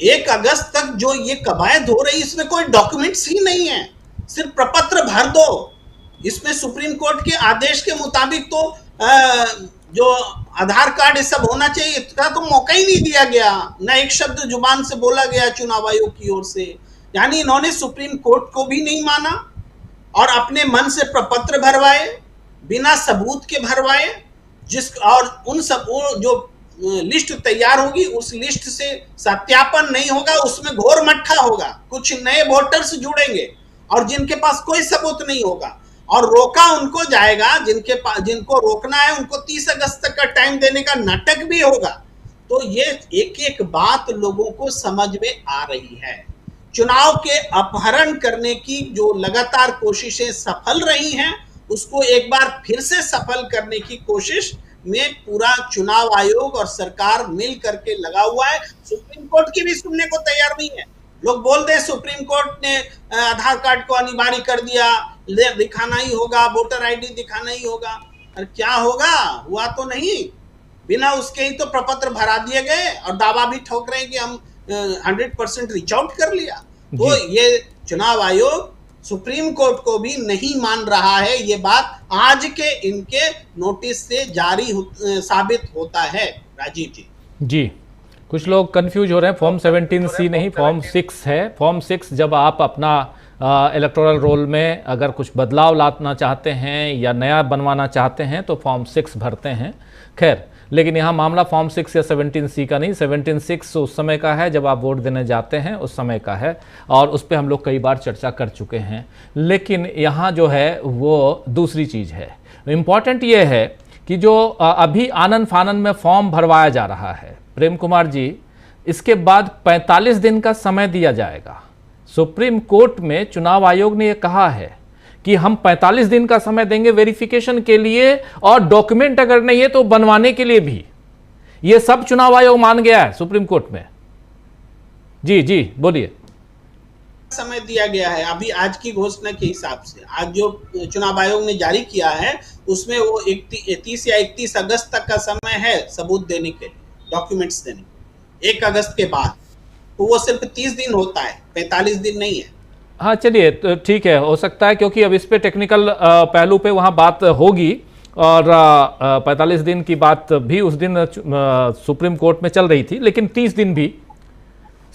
1 अगस्त तक जो ये कवायद हो रही है इसमें कोई डॉक्यूमेंट्स ही नहीं है, सिर्फ प्रपत्र भर दो। इसमें सुप्रीम कोर्ट के आदेश के मुताबिक तो जो आधार कार्ड ये सब होना चाहिए, इसका तो मौका ही नहीं दिया गया, न एक शब्द जुबान से बोला गया चुनाव आयोग की ओर से। यानी इन्होंने सुप्रीम कोर्ट को भी नहीं माना और अपने मन से प्रपत्र भरवाए, बिना सबूत के भरवाए, और उन सब जो लिस्ट तैयार होगी उस लिस्ट से सत्यापन नहीं होगा, उसमें घोर मट्ठा होगा। कुछ नए वोटर्स जुड़ेंगे और जिनके पास कोई सबूत नहीं होगा, और रोका उनको जाएगा जिनको रोकना है, उनको 30 अगस्त तक का टाइम देने का नाटक भी होगा। तो ये एक एक बात लोगों को समझ में आ रही है। चुनाव के अपहरण करने की जो लगातार कोशिशें सफल रही हैं, उसको एक बार फिर से सफल करने की कोशिश में पूरा चुनाव आयोग और सरकार मिल करके लगा हुआ है। सुप्रीम कोर्ट की भी सुनने को तैयार नहीं है। लोग बोल दे सुप्रीम कोर्ट ने आधार कार्ड को अनिवार्य कर दिया, दिखाना ही होगा, वोटर आईडी दिखाना ही होगा। और क्या होगा? हुआ तो नहीं। बिना उसके ही तो प्रपत्र भरा दिए गए और दावा भी ठोक रहे हैं कि हम 100% रीच आउट कर लिया। तो ये चुनाव आयोग सुप्रीम कोर्ट को भी नहीं मान रहा है। ये बात आज के इनके नोटिस से जारी साबित होता है। राजीव जी कुछ लोग कंफ्यूज हो रहे हैं। फॉर्म 17C नहीं, फॉर्म 6 है। फॉर्म 6 जब आप अपना इलेक्टोरल रोल में अगर कुछ बदलाव लाना चाहते हैं या नया बनवाना चाहते हैं तो फॉर्म 6 भरते हैं। खैर, लेकिन यहाँ मामला फॉर्म 6 या 17C का नहीं, 17/6 उस समय का है जब आप वोट देने जाते हैं, उस समय का है, और उस पर हम लोग कई बार चर्चा कर चुके हैं। लेकिन यहाँ जो है वो दूसरी चीज़ है। इम्पॉर्टेंट ये है कि जो अभी आनन फानन में फॉर्म भरवाया जा रहा है, प्रेम कुमार जी, इसके बाद 45 दिन का समय दिया जाएगा। सुप्रीम कोर्ट में चुनाव आयोग ने यह कहा है कि हम 45 दिन का समय देंगे वेरिफिकेशन के लिए, और डॉक्यूमेंट अगर नहीं है तो बनवाने के लिए भी। यह सब चुनाव आयोग मान गया है सुप्रीम कोर्ट में। जी बोलिए। समय दिया गया है अभी आज की घोषणा के हिसाब से। आज जो चुनाव आयोग ने जारी किया है उसमें वो 30 या 31 अगस्त तक का समय है सबूत देने के लिए, डॉक्यूमेंट्स देने के। 1 अगस्त के बाद तो वो सिर्फ 30 दिन होता है, 45 दिन नहीं है। हाँ चलिए, तो ठीक है, हो सकता है क्योंकि अब इस पे टेक्निकल पहलू पे वहाँ बात होगी, और 45 दिन की बात भी उस दिन सुप्रीम कोर्ट में चल रही थी। लेकिन 30 दिन भी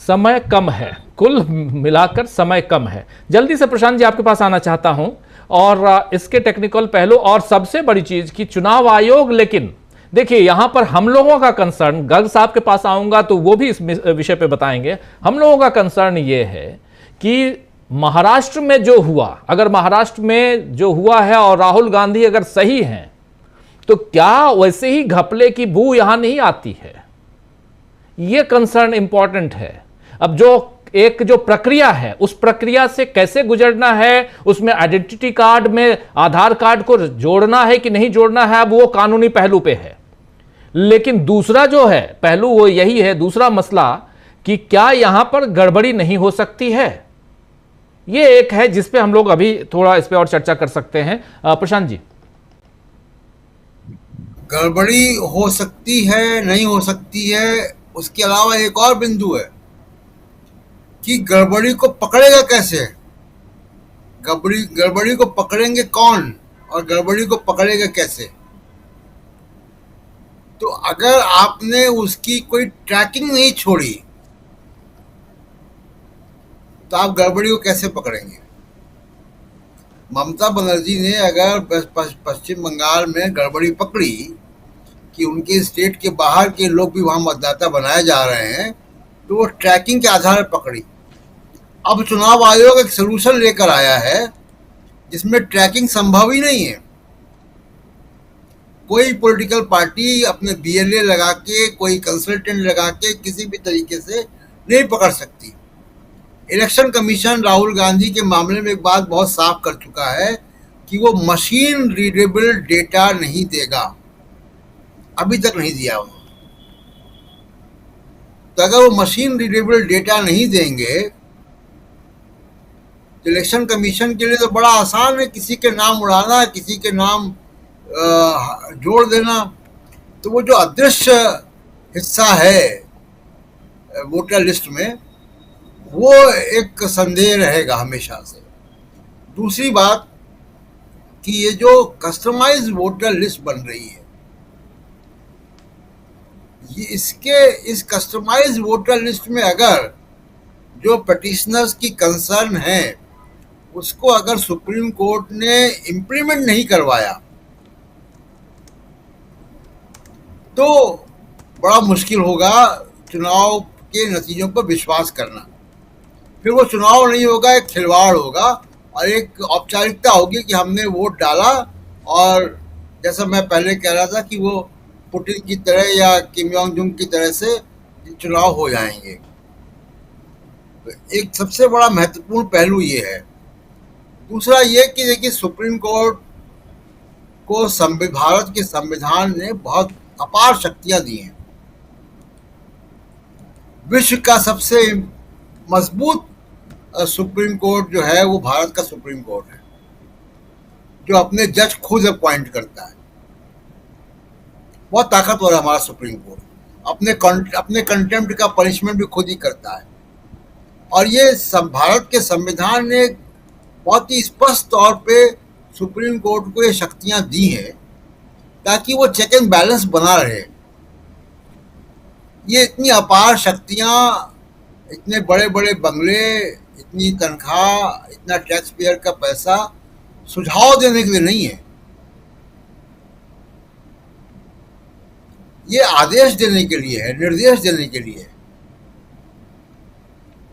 समय कम है, कुल मिलाकर समय कम है। जल्दी से प्रशांत जी आपके पास आना चाहता हूं और इसके टेक्निकल पहलू, और सबसे बड़ी चीज कि चुनाव आयोग, लेकिन देखिए यहां पर हम लोगों का कंसर्न, गर्ग साहब के पास आऊंगा तो वो भी इस विषय पे बताएंगे। हम लोगों का कंसर्न ये है कि महाराष्ट्र में जो हुआ, अगर महाराष्ट्र में जो हुआ है और राहुल गांधी अगर सही हैं, तो क्या वैसे ही घपले की बू यहां नहीं आती है? यह कंसर्न इंपॉर्टेंट है। अब जो प्रक्रिया है, उस प्रक्रिया से कैसे गुजरना है, उसमें आइडेंटिटी कार्ड में आधार कार्ड को जोड़ना है कि नहीं जोड़ना है, अब वो कानूनी पहलू पे है। लेकिन दूसरा जो है पहलू वो यही है, दूसरा मसला, कि क्या यहां पर गड़बड़ी नहीं हो सकती है? ये एक है जिस पे हम लोग अभी थोड़ा इस पे और चर्चा कर सकते हैं। प्रशांत जी। गड़बड़ी हो सकती है, नहीं हो सकती है। उसके अलावा एक और बिंदु है कि गड़बड़ी को पकड़ेगा कैसे, गड़बड़ी को पकड़ेंगे कौन और गड़बड़ी को पकड़ेगा कैसे। तो अगर आपने उसकी कोई ट्रैकिंग नहीं छोड़ी तो आप गड़बड़ी को कैसे पकड़ेंगे। ममता बनर्जी ने अगर पश्चिम बंगाल में गड़बड़ी पकड़ी कि उनके स्टेट के बाहर के लोग भी वहां मतदाता बनाए जा रहे हैं, तो वो ट्रैकिंग के आधार पर पकड़ी। अब चुनाव आयोग एक सलूशन लेकर आया है जिसमें ट्रैकिंग संभव ही नहीं है। कोई पॉलिटिकल पार्टी अपने BLA लगा के, कोई कंसल्टेंट लगा के किसी भी तरीके से नहीं पकड़ सकती। इलेक्शन कमीशन राहुल गांधी के मामले में एक बात बहुत साफ कर चुका है कि वो मशीन रीडेबल डेटा नहीं देगा। अभी तक नहीं दिया उन्होंने। तो अगर वो मशीन रीडेबल डेटा नहीं देंगे तो इलेक्शन कमीशन के लिए तो बड़ा आसान है, किसी के नाम उड़ाना, किसी के नाम जोड़ देना। तो वो जो अदृश्य हिस्सा है वोटर लिस्ट में, वो एक संदेह रहेगा हमेशा से। दूसरी बात कि ये जो कस्टमाइज वोटर लिस्ट बन रही है, ये इस कस्टमाइज वोटर लिस्ट में अगर जो पिटिशनर्स की कंसर्न है उसको अगर सुप्रीम कोर्ट ने इम्प्लीमेंट नहीं करवाया तो बड़ा मुश्किल होगा चुनाव के नतीजों पर विश्वास करना। फिर वो चुनाव नहीं होगा, एक खिलवाड़ होगा और एक औपचारिकता होगी कि हमने वोट डाला और जैसा मैं पहले कह रहा था कि वो पुतिन की तरह या किम जोंग जुंग की तरह से चुनाव हो जाएंगे। तो एक सबसे बड़ा महत्वपूर्ण पहलू ये है। दूसरा ये कि देखिए सुप्रीम कोर्ट को भारत के संविधान ने बहुत अपार शक्तियां दी हैं। विश्व का सबसे मजबूत सुप्रीम कोर्ट जो है वो भारत का सुप्रीम कोर्ट है, जो अपने जज खुद अपॉइंट करता है। बहुत ताकतवर है हमारा सुप्रीम कोर्ट। अपने कंटेम्प्ट का पनिशमेंट भी खुद ही करता है। और ये भारत के संविधान ने बहुत ही स्पष्ट तौर पे सुप्रीम कोर्ट को ये शक्तियां दी हैं ताकि वो चेक एंड बैलेंस बना रहे। ये इतनी अपार शक्तियां, इतने बड़े बड़े बंगले, इतनी तनख्वाह, इतना टैक्स पेयर का पैसा सुझाव देने के लिए नहीं है, ये आदेश देने के लिए है, निर्देश देने के लिए है।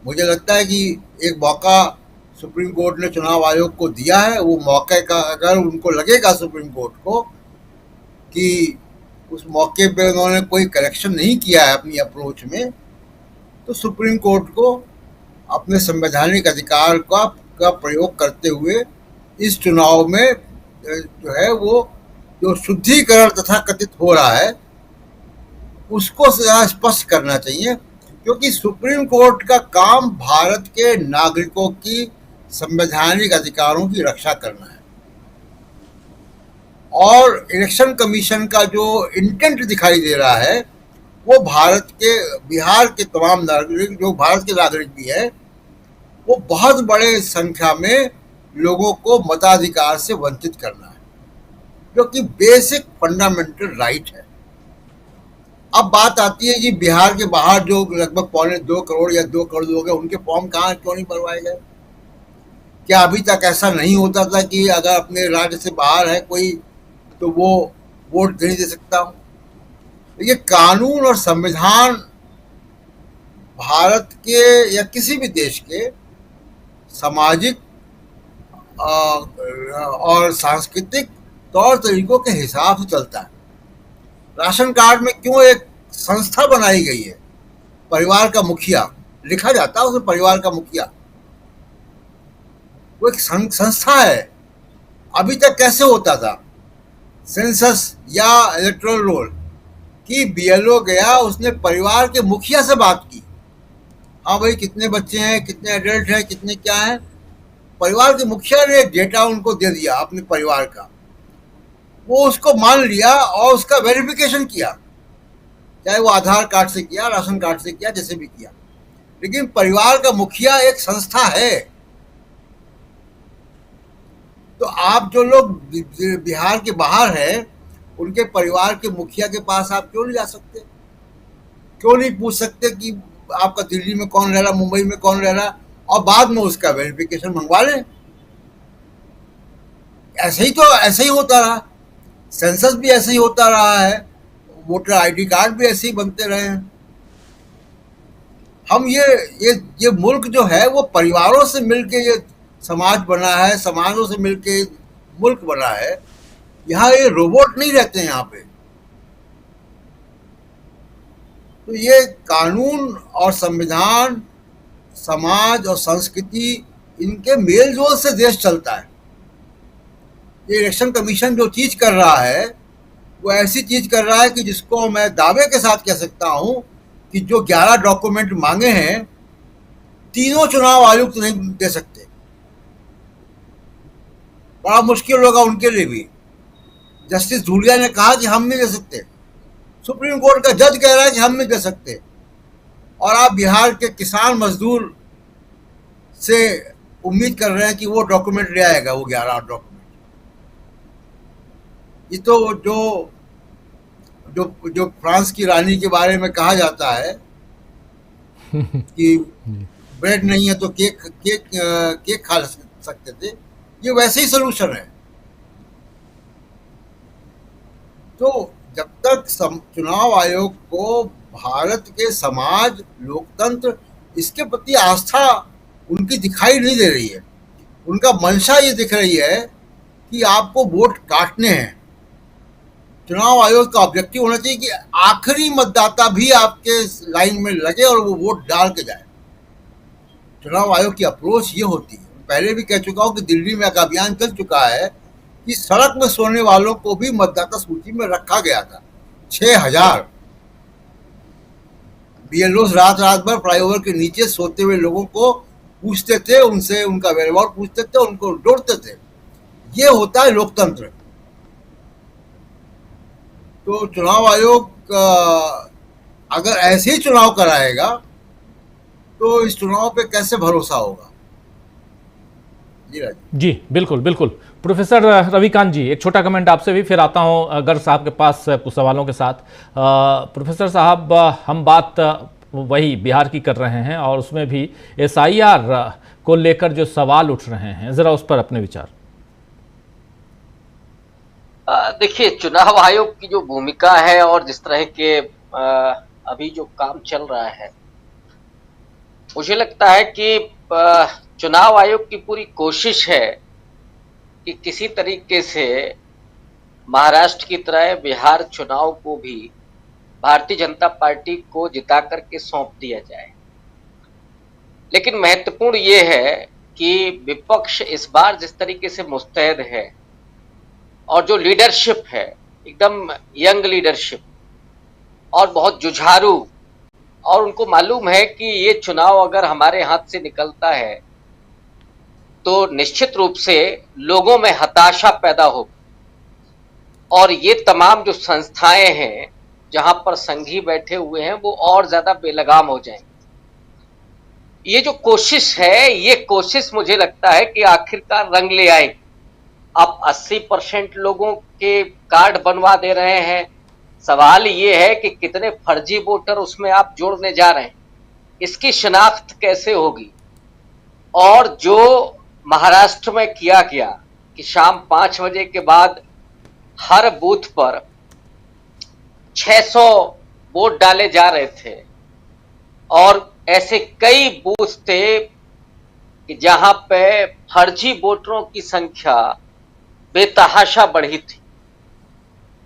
मुझे लगता है कि एक मौका सुप्रीम कोर्ट ने चुनाव आयोग को दिया है। वो मौके का अगर उनको लगेगा सुप्रीम कोर्ट को कि उस मौके पे उन्होंने कोई करेक्शन नहीं किया है अपनी अप्रोच में, तो सुप्रीम कोर्ट को अपने संवैधानिक अधिकार का प्रयोग करते हुए इस चुनाव में जो है वो जो शुद्धिकरण तथा कथित हो रहा है उसको स्पष्ट करना चाहिए, क्योंकि सुप्रीम कोर्ट का काम भारत के नागरिकों की संवैधानिक अधिकारों की रक्षा करना है। और इलेक्शन कमीशन का जो इंटेंट दिखाई दे रहा है वो बिहार के तमाम नागरिक, जो भारत के नागरिक भी है, वो बहुत बड़े संख्या में लोगों को मताधिकार से वंचित करना है, जो कि बेसिक फंडामेंटल राइट है। अब बात आती है जी बिहार के बाहर जो लगभग 2.25 करोड़ या 2 करोड़ लोग हैं, उनके फॉर्म क्यों नहीं भरवाए गए? क्या अभी तक ऐसा नहीं होता था कि अगर अपने राज्य से बाहर है कोई तो वो वोट नहीं दे सकता? ये कानून और संविधान भारत के या किसी भी देश के सामाजिक और सांस्कृतिक तौर तरीकों के हिसाब से चलता है। राशन कार्ड में क्यों एक संस्था बनाई गई है, परिवार का मुखिया लिखा जाता है उसमें, परिवार का मुखिया, वो एक संस्था है। अभी तक कैसे होता था? सेंसस या इलेक्टोरल रोल कि बीएलओ गया, उसने परिवार के मुखिया से बात की, हाँ भाई कितने बच्चे हैं, कितने एडल्ट हैं, कितने क्या हैं, परिवार के मुखिया ने डेटा उनको दे दिया अपने परिवार का, वो उसको मान लिया और उसका वेरिफिकेशन किया, चाहे वो आधार कार्ड से किया, राशन कार्ड से किया, जैसे भी किया। लेकिन परिवार का मुखिया एक संस्था है। तो आप जो लोग बिहार के बाहर हैं उनके परिवार के मुखिया के पास आप क्यों नहीं जा सकते? क्यों नहीं पूछ सकते कि आपका दिल्ली में कौन रह रहा, मुंबई में कौन रह रहा, और बाद में उसका वेरिफिकेशन मंगवा लें? ऐसे ही होता रहा, सेंसस भी ऐसे ही होता रहा है, वोटर आईडी कार्ड भी ऐसे ही बनते रहे हैं। हम ये मुल्क जो है वो परिवारों से मिलके ये समाज बना है, समाजों से मिलके मुल्क बना है। यहाँ ये रोबोट नहीं रहते हैं यहाँ पे। तो ये कानून और संविधान, समाज और संस्कृति, इनके मेल जोल से देश चलता है। ये इलेक्शन कमीशन जो चीज कर रहा है वो ऐसी चीज कर रहा है कि जिसको मैं दावे के साथ कह सकता हूं कि जो 11 डॉक्यूमेंट मांगे हैं तीनों चुनाव आयुक्त नहीं दे सकते। बड़ा मुश्किल होगा उनके लिए भी। जस्टिस धूलिया ने कहा कि हम नहीं दे सकते, सुप्रीम कोर्ट का जज कह रहा है कि हम नहीं दे सकते, और आप बिहार के किसान मजदूर से उम्मीद कर रहे हैं कि वो डॉक्यूमेंट ले आएगा, वो 11 डॉक्यूमेंट। ये तो जो जो जो फ्रांस की रानी के बारे में कहा जाता है कि ब्रेड नहीं है तो केक खा सकते थे, ये वैसे ही सोल्यूशन है। तो जब तक चुनाव आयोग को भारत के समाज, लोकतंत्र, इसके प्रति आस्था उनकी दिखाई नहीं दे रही है, उनका मंशा ये दिख रही है कि आपको वोट काटने हैं। चुनाव आयोग का ऑब्जेक्टिव होना चाहिए कि आखिरी मतदाता भी आपके लाइन में लगे और वो वोट डाल के जाए। चुनाव आयोग की अप्रोच ये होती है। पहले भी कह चुका हूं कि दिल्ली में एक अभियान चल चुका है कि सड़क में सोने वालों को भी मतदाता सूची में रखा गया था। 6000 बीएलओ रात रात भर फ्लाईओवर के नीचे सोते हुए लोगों को पूछते थे, उनसे उनका व्यवहार पूछते थे, उनको जोड़ते थे। ये होता है लोकतंत्र। तो चुनाव आयोग अगर ऐसे ही चुनाव कराएगा तो इस चुनाव पे कैसे भरोसा होगा? जी बिल्कुल बिल्कुल। प्रोफेसर रविकांत जी, एक छोटा कमेंट आपसे भी, फिर आता हूं गर्ग साहब के पास कुछ सवालों के साथ। प्रोफेसर साहब, हम बात वही बिहार की कर रहे हैं और उसमें भी एसआईआर को लेकर जो सवाल उठ रहे हैं, जरा उस पर अपने विचार। देखिए, चुनाव आयोग की जो भूमिका है और जिस तरह के अभी जो काम चल रहा है, मुझे लगता है कि चुनाव आयोग की पूरी कोशिश है कि किसी तरीके से महाराष्ट्र की तरह बिहार चुनाव को भी भारतीय जनता पार्टी को जिता करके सौंप दिया जाए। लेकिन महत्वपूर्ण ये है कि विपक्ष इस बार जिस तरीके से मुस्तैद है और जो लीडरशिप है, एकदम यंग लीडरशिप और बहुत जुझारू, और उनको मालूम है कि ये चुनाव अगर हमारे हाथ से निकलता है तो निश्चित रूप से लोगों में हताशा पैदा होगी और ये तमाम जो संस्थाएं हैं जहां पर संघी बैठे हुए हैं वो और ज्यादा बेलगाम हो जाएंगे। ये जो कोशिश है, ये कोशिश मुझे लगता है कि आखिरकार रंग ले आएगी। आप 80% लोगों के कार्ड बनवा दे रहे हैं, सवाल ये है कि कितने फर्जी वोटर उसमें आप जोड़ने जा रहे हैं, इसकी शिनाख्त कैसे होगी। और जो महाराष्ट्र में किया गया कि शाम 5 बजे के बाद हर बूथ पर 600 वोट डाले जा रहे थे, और ऐसे कई बूथ थे कि जहां पे फर्जी वोटरों की संख्या बेतहाशा बढ़ी थी,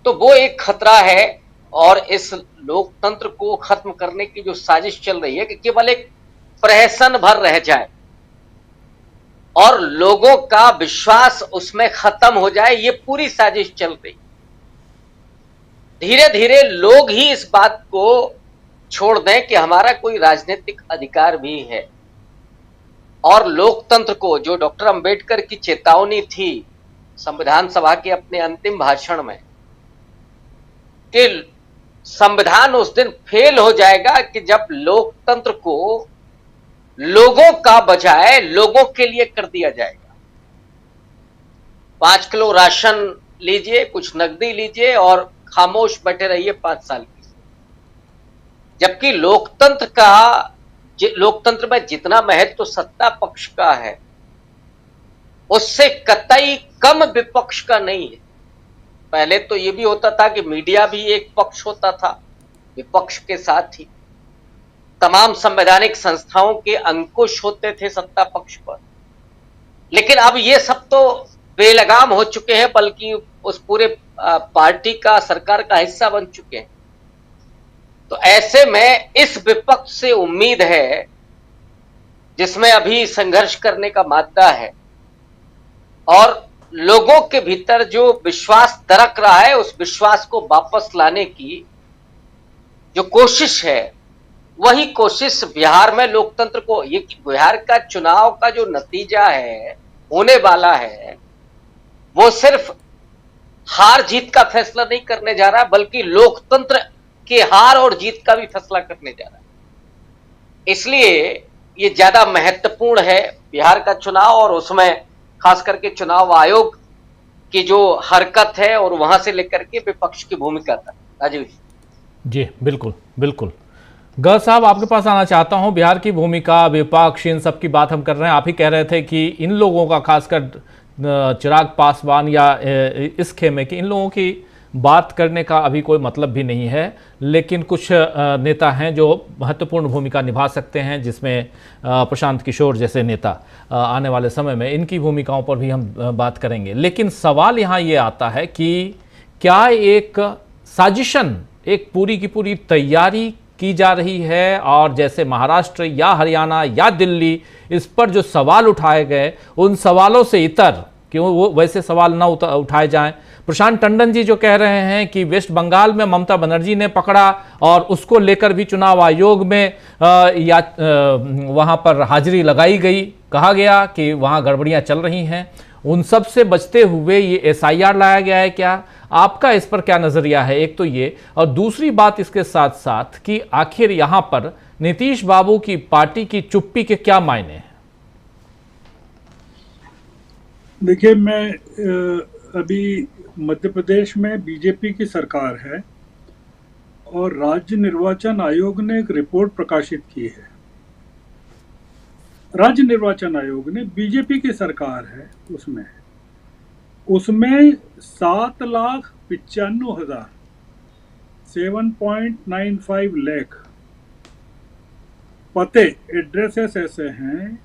तो वो एक खतरा है। और इस लोकतंत्र को खत्म करने की जो साजिश चल रही है कि केवल एक प्रहसन भर रह जाए और लोगों का विश्वास उसमें खत्म हो जाए, ये पूरी साजिश चल रही। धीरे धीरे लोग ही इस बात को छोड़ दें कि हमारा कोई राजनीतिक अधिकार भी है, और लोकतंत्र को, जो डॉक्टर अंबेडकर की चेतावनी थी संविधान सभा के अपने अंतिम भाषण में कि संविधान उस दिन फेल हो जाएगा कि जब लोकतंत्र को लोगों का बजाय लोगों के लिए कर दिया जाएगा। 5 किलो राशन लीजिए, कुछ नकदी लीजिए और खामोश बैठे रहिए 5 साल की। जबकि लोकतंत्र में जितना महत्व तो सत्ता पक्ष का है, उससे कतई कम विपक्ष का नहीं है। पहले तो ये भी होता था कि मीडिया भी एक पक्ष होता था, विपक्ष के साथ ही तमाम संवैधानिक संस्थाओं के अंकुश होते थे सत्ता पक्ष पर। लेकिन अब ये सब तो बेलगाम हो चुके हैं, बल्कि उस पूरे पार्टी का, सरकार का हिस्सा बन चुके हैं। तो ऐसे में इस विपक्ष से उम्मीद है, जिसमें अभी संघर्ष करने का मादा है, और लोगों के भीतर जो विश्वास दरक रहा है उस विश्वास को वापस लाने की जो कोशिश है, वही कोशिश बिहार में लोकतंत्र को, ये बिहार का चुनाव का जो नतीजा है होने वाला है वो सिर्फ हार जीत का फैसला नहीं करने जा रहा, बल्कि लोकतंत्र के हार और जीत का भी फैसला करने जा रहा है। इसलिए ये ज्यादा महत्वपूर्ण है बिहार का चुनाव, और उसमें खास करके चुनाव आयोग की जो हरकत है और वहां से लेकर के विपक्ष की भूमिका तक। राजीव जी बिल्कुल बिल्कुल। गर साहब, आपके पास आना चाहता हूं। बिहार की भूमिका, विपक्ष, इन सब की बात हम कर रहे हैं। आप ही कह रहे थे कि इन लोगों का, खासकर चिराग पासवान या इस खेमे की, इन लोगों की बात करने का अभी कोई मतलब भी नहीं है, लेकिन कुछ नेता हैं जो महत्वपूर्ण भूमिका निभा सकते हैं, जिसमें प्रशांत किशोर जैसे नेता आने वाले समय में, इनकी भूमिकाओं पर भी हम बात करेंगे। लेकिन सवाल यहाँ ये आता है कि क्या एक साजिशन, एक पूरी की पूरी तैयारी की जा रही है, और जैसे महाराष्ट्र या हरियाणा या दिल्ली, इस पर जो सवाल उठाए गए उन सवालों से इतर क्यों वो वैसे सवाल ना उठाए जाएं। प्रशांत टंडन जी जो कह रहे हैं कि वेस्ट बंगाल में ममता बनर्जी ने पकड़ा और उसको लेकर भी चुनाव आयोग में वहां पर हाजिरी लगाई गई, कहा गया कि वहां गड़बड़ियां चल रही हैं, उन सब से बचते हुए ये SIR लाया गया है क्या? आपका इस पर क्या नजरिया है? एक तो ये, और दूसरी बात इसके साथ साथ कि आखिर यहां पर नीतीश बाबू की पार्टी की चुप्पी के क्या मायने हैं? देखिए, मैं अभी मध्य प्रदेश में बीजेपी की सरकार है और राज्य निर्वाचन आयोग ने एक रिपोर्ट प्रकाशित की है। राज्य निर्वाचन आयोग ने, बीजेपी की सरकार है उसमें 7,95,000 7.95 लाख पते, एड्रेसेस ऐसे हैं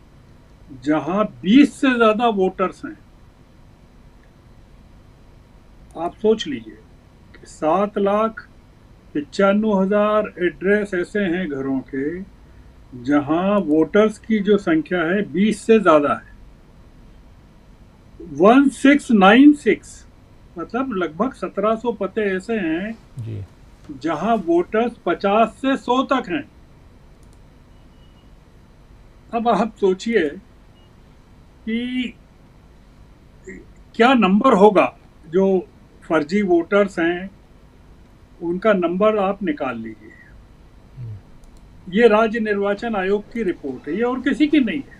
जहां 20 से ज्यादा वोटर्स हैं। आप सोच लीजिए कि 7,95,000 एड्रेस ऐसे हैं घरों के जहां वोटर्स की जो संख्या है 20 से ज्यादा है। 1696 मतलब लगभग 1700 पते ऐसे हैं जी, जहां वोटर्स 50 से 100 तक हैं। अब आप सोचिए कि क्या नंबर होगा। जो फर्जी वोटर्स हैं उनका नंबर आप निकाल लीजिए। ये राज्य निर्वाचन आयोग की रिपोर्ट है, ये और किसी की नहीं है।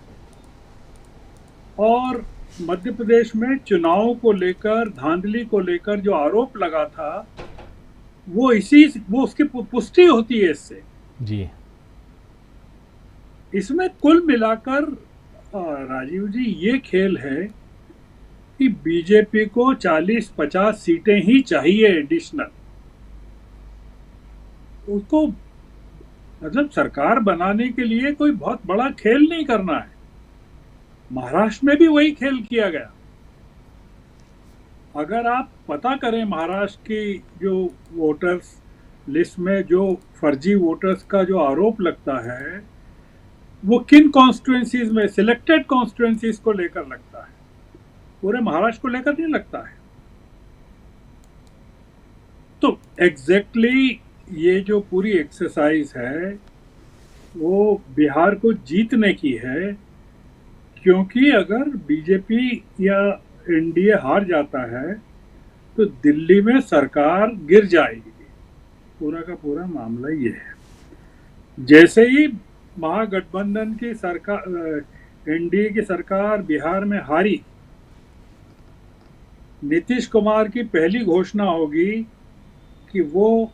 और मध्य प्रदेश में चुनाव को लेकर, धांधली को लेकर जो आरोप लगा था वो उसकी पुष्टि होती है इससे जी। इसमें कुल मिलाकर राजीव जी ये खेल है कि बीजेपी को 40-50 सीटें ही चाहिए एडिशनल। उसको मतलब सरकार बनाने के लिए कोई बहुत बड़ा खेल नहीं करना है। महाराष्ट्र में भी वही खेल किया गया। अगर आप पता करें महाराष्ट्र की जो वोटर्स लिस्ट में जो फर्जी वोटर्स का जो आरोप लगता है वो किन कॉन्स्टिट्यूएंसीज में, सिलेक्टेड कॉन्स्टिट्यूएंसीज को लेकर लगता है, पूरे महाराष्ट्र को लेकर नहीं लगता है। तो एग्जैक्टली ये जो पूरी एक्सरसाइज है वो बिहार को जीतने की है, क्योंकि अगर बीजेपी या एनडीए हार जाता है तो दिल्ली में सरकार गिर जाएगी। पूरा का पूरा मामला ये है। जैसे ही महागठबंधन की सरकार, एनडीए की सरकार बिहार में हारी, नीतीश कुमार की पहली घोषणा होगी कि वो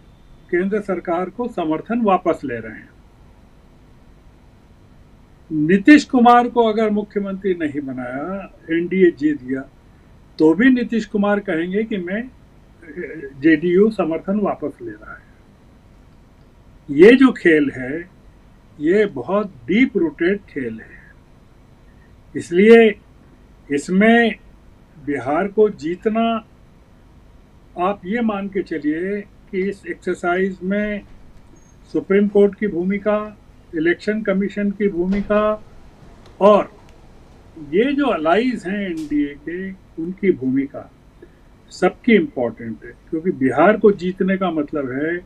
केंद्र सरकार को समर्थन वापस ले रहे हैं। नीतीश कुमार को अगर मुख्यमंत्री नहीं बनाया, एनडीए जीत गया, तो भी नीतीश कुमार कहेंगे कि मैं जेडीयू समर्थन वापस ले रहा है। ये जो खेल है ये बहुत डीप रूटेड खेल है। इसलिए इसमें बिहार को जीतना, आप ये मान के चलिए कि इस एक्सरसाइज में सुप्रीम कोर्ट की भूमिका, इलेक्शन कमीशन की भूमिका और ये जो अलाइज हैं एनडीए के, उनकी भूमिका सबकी इम्पोर्टेंट है, क्योंकि बिहार को जीतने का मतलब है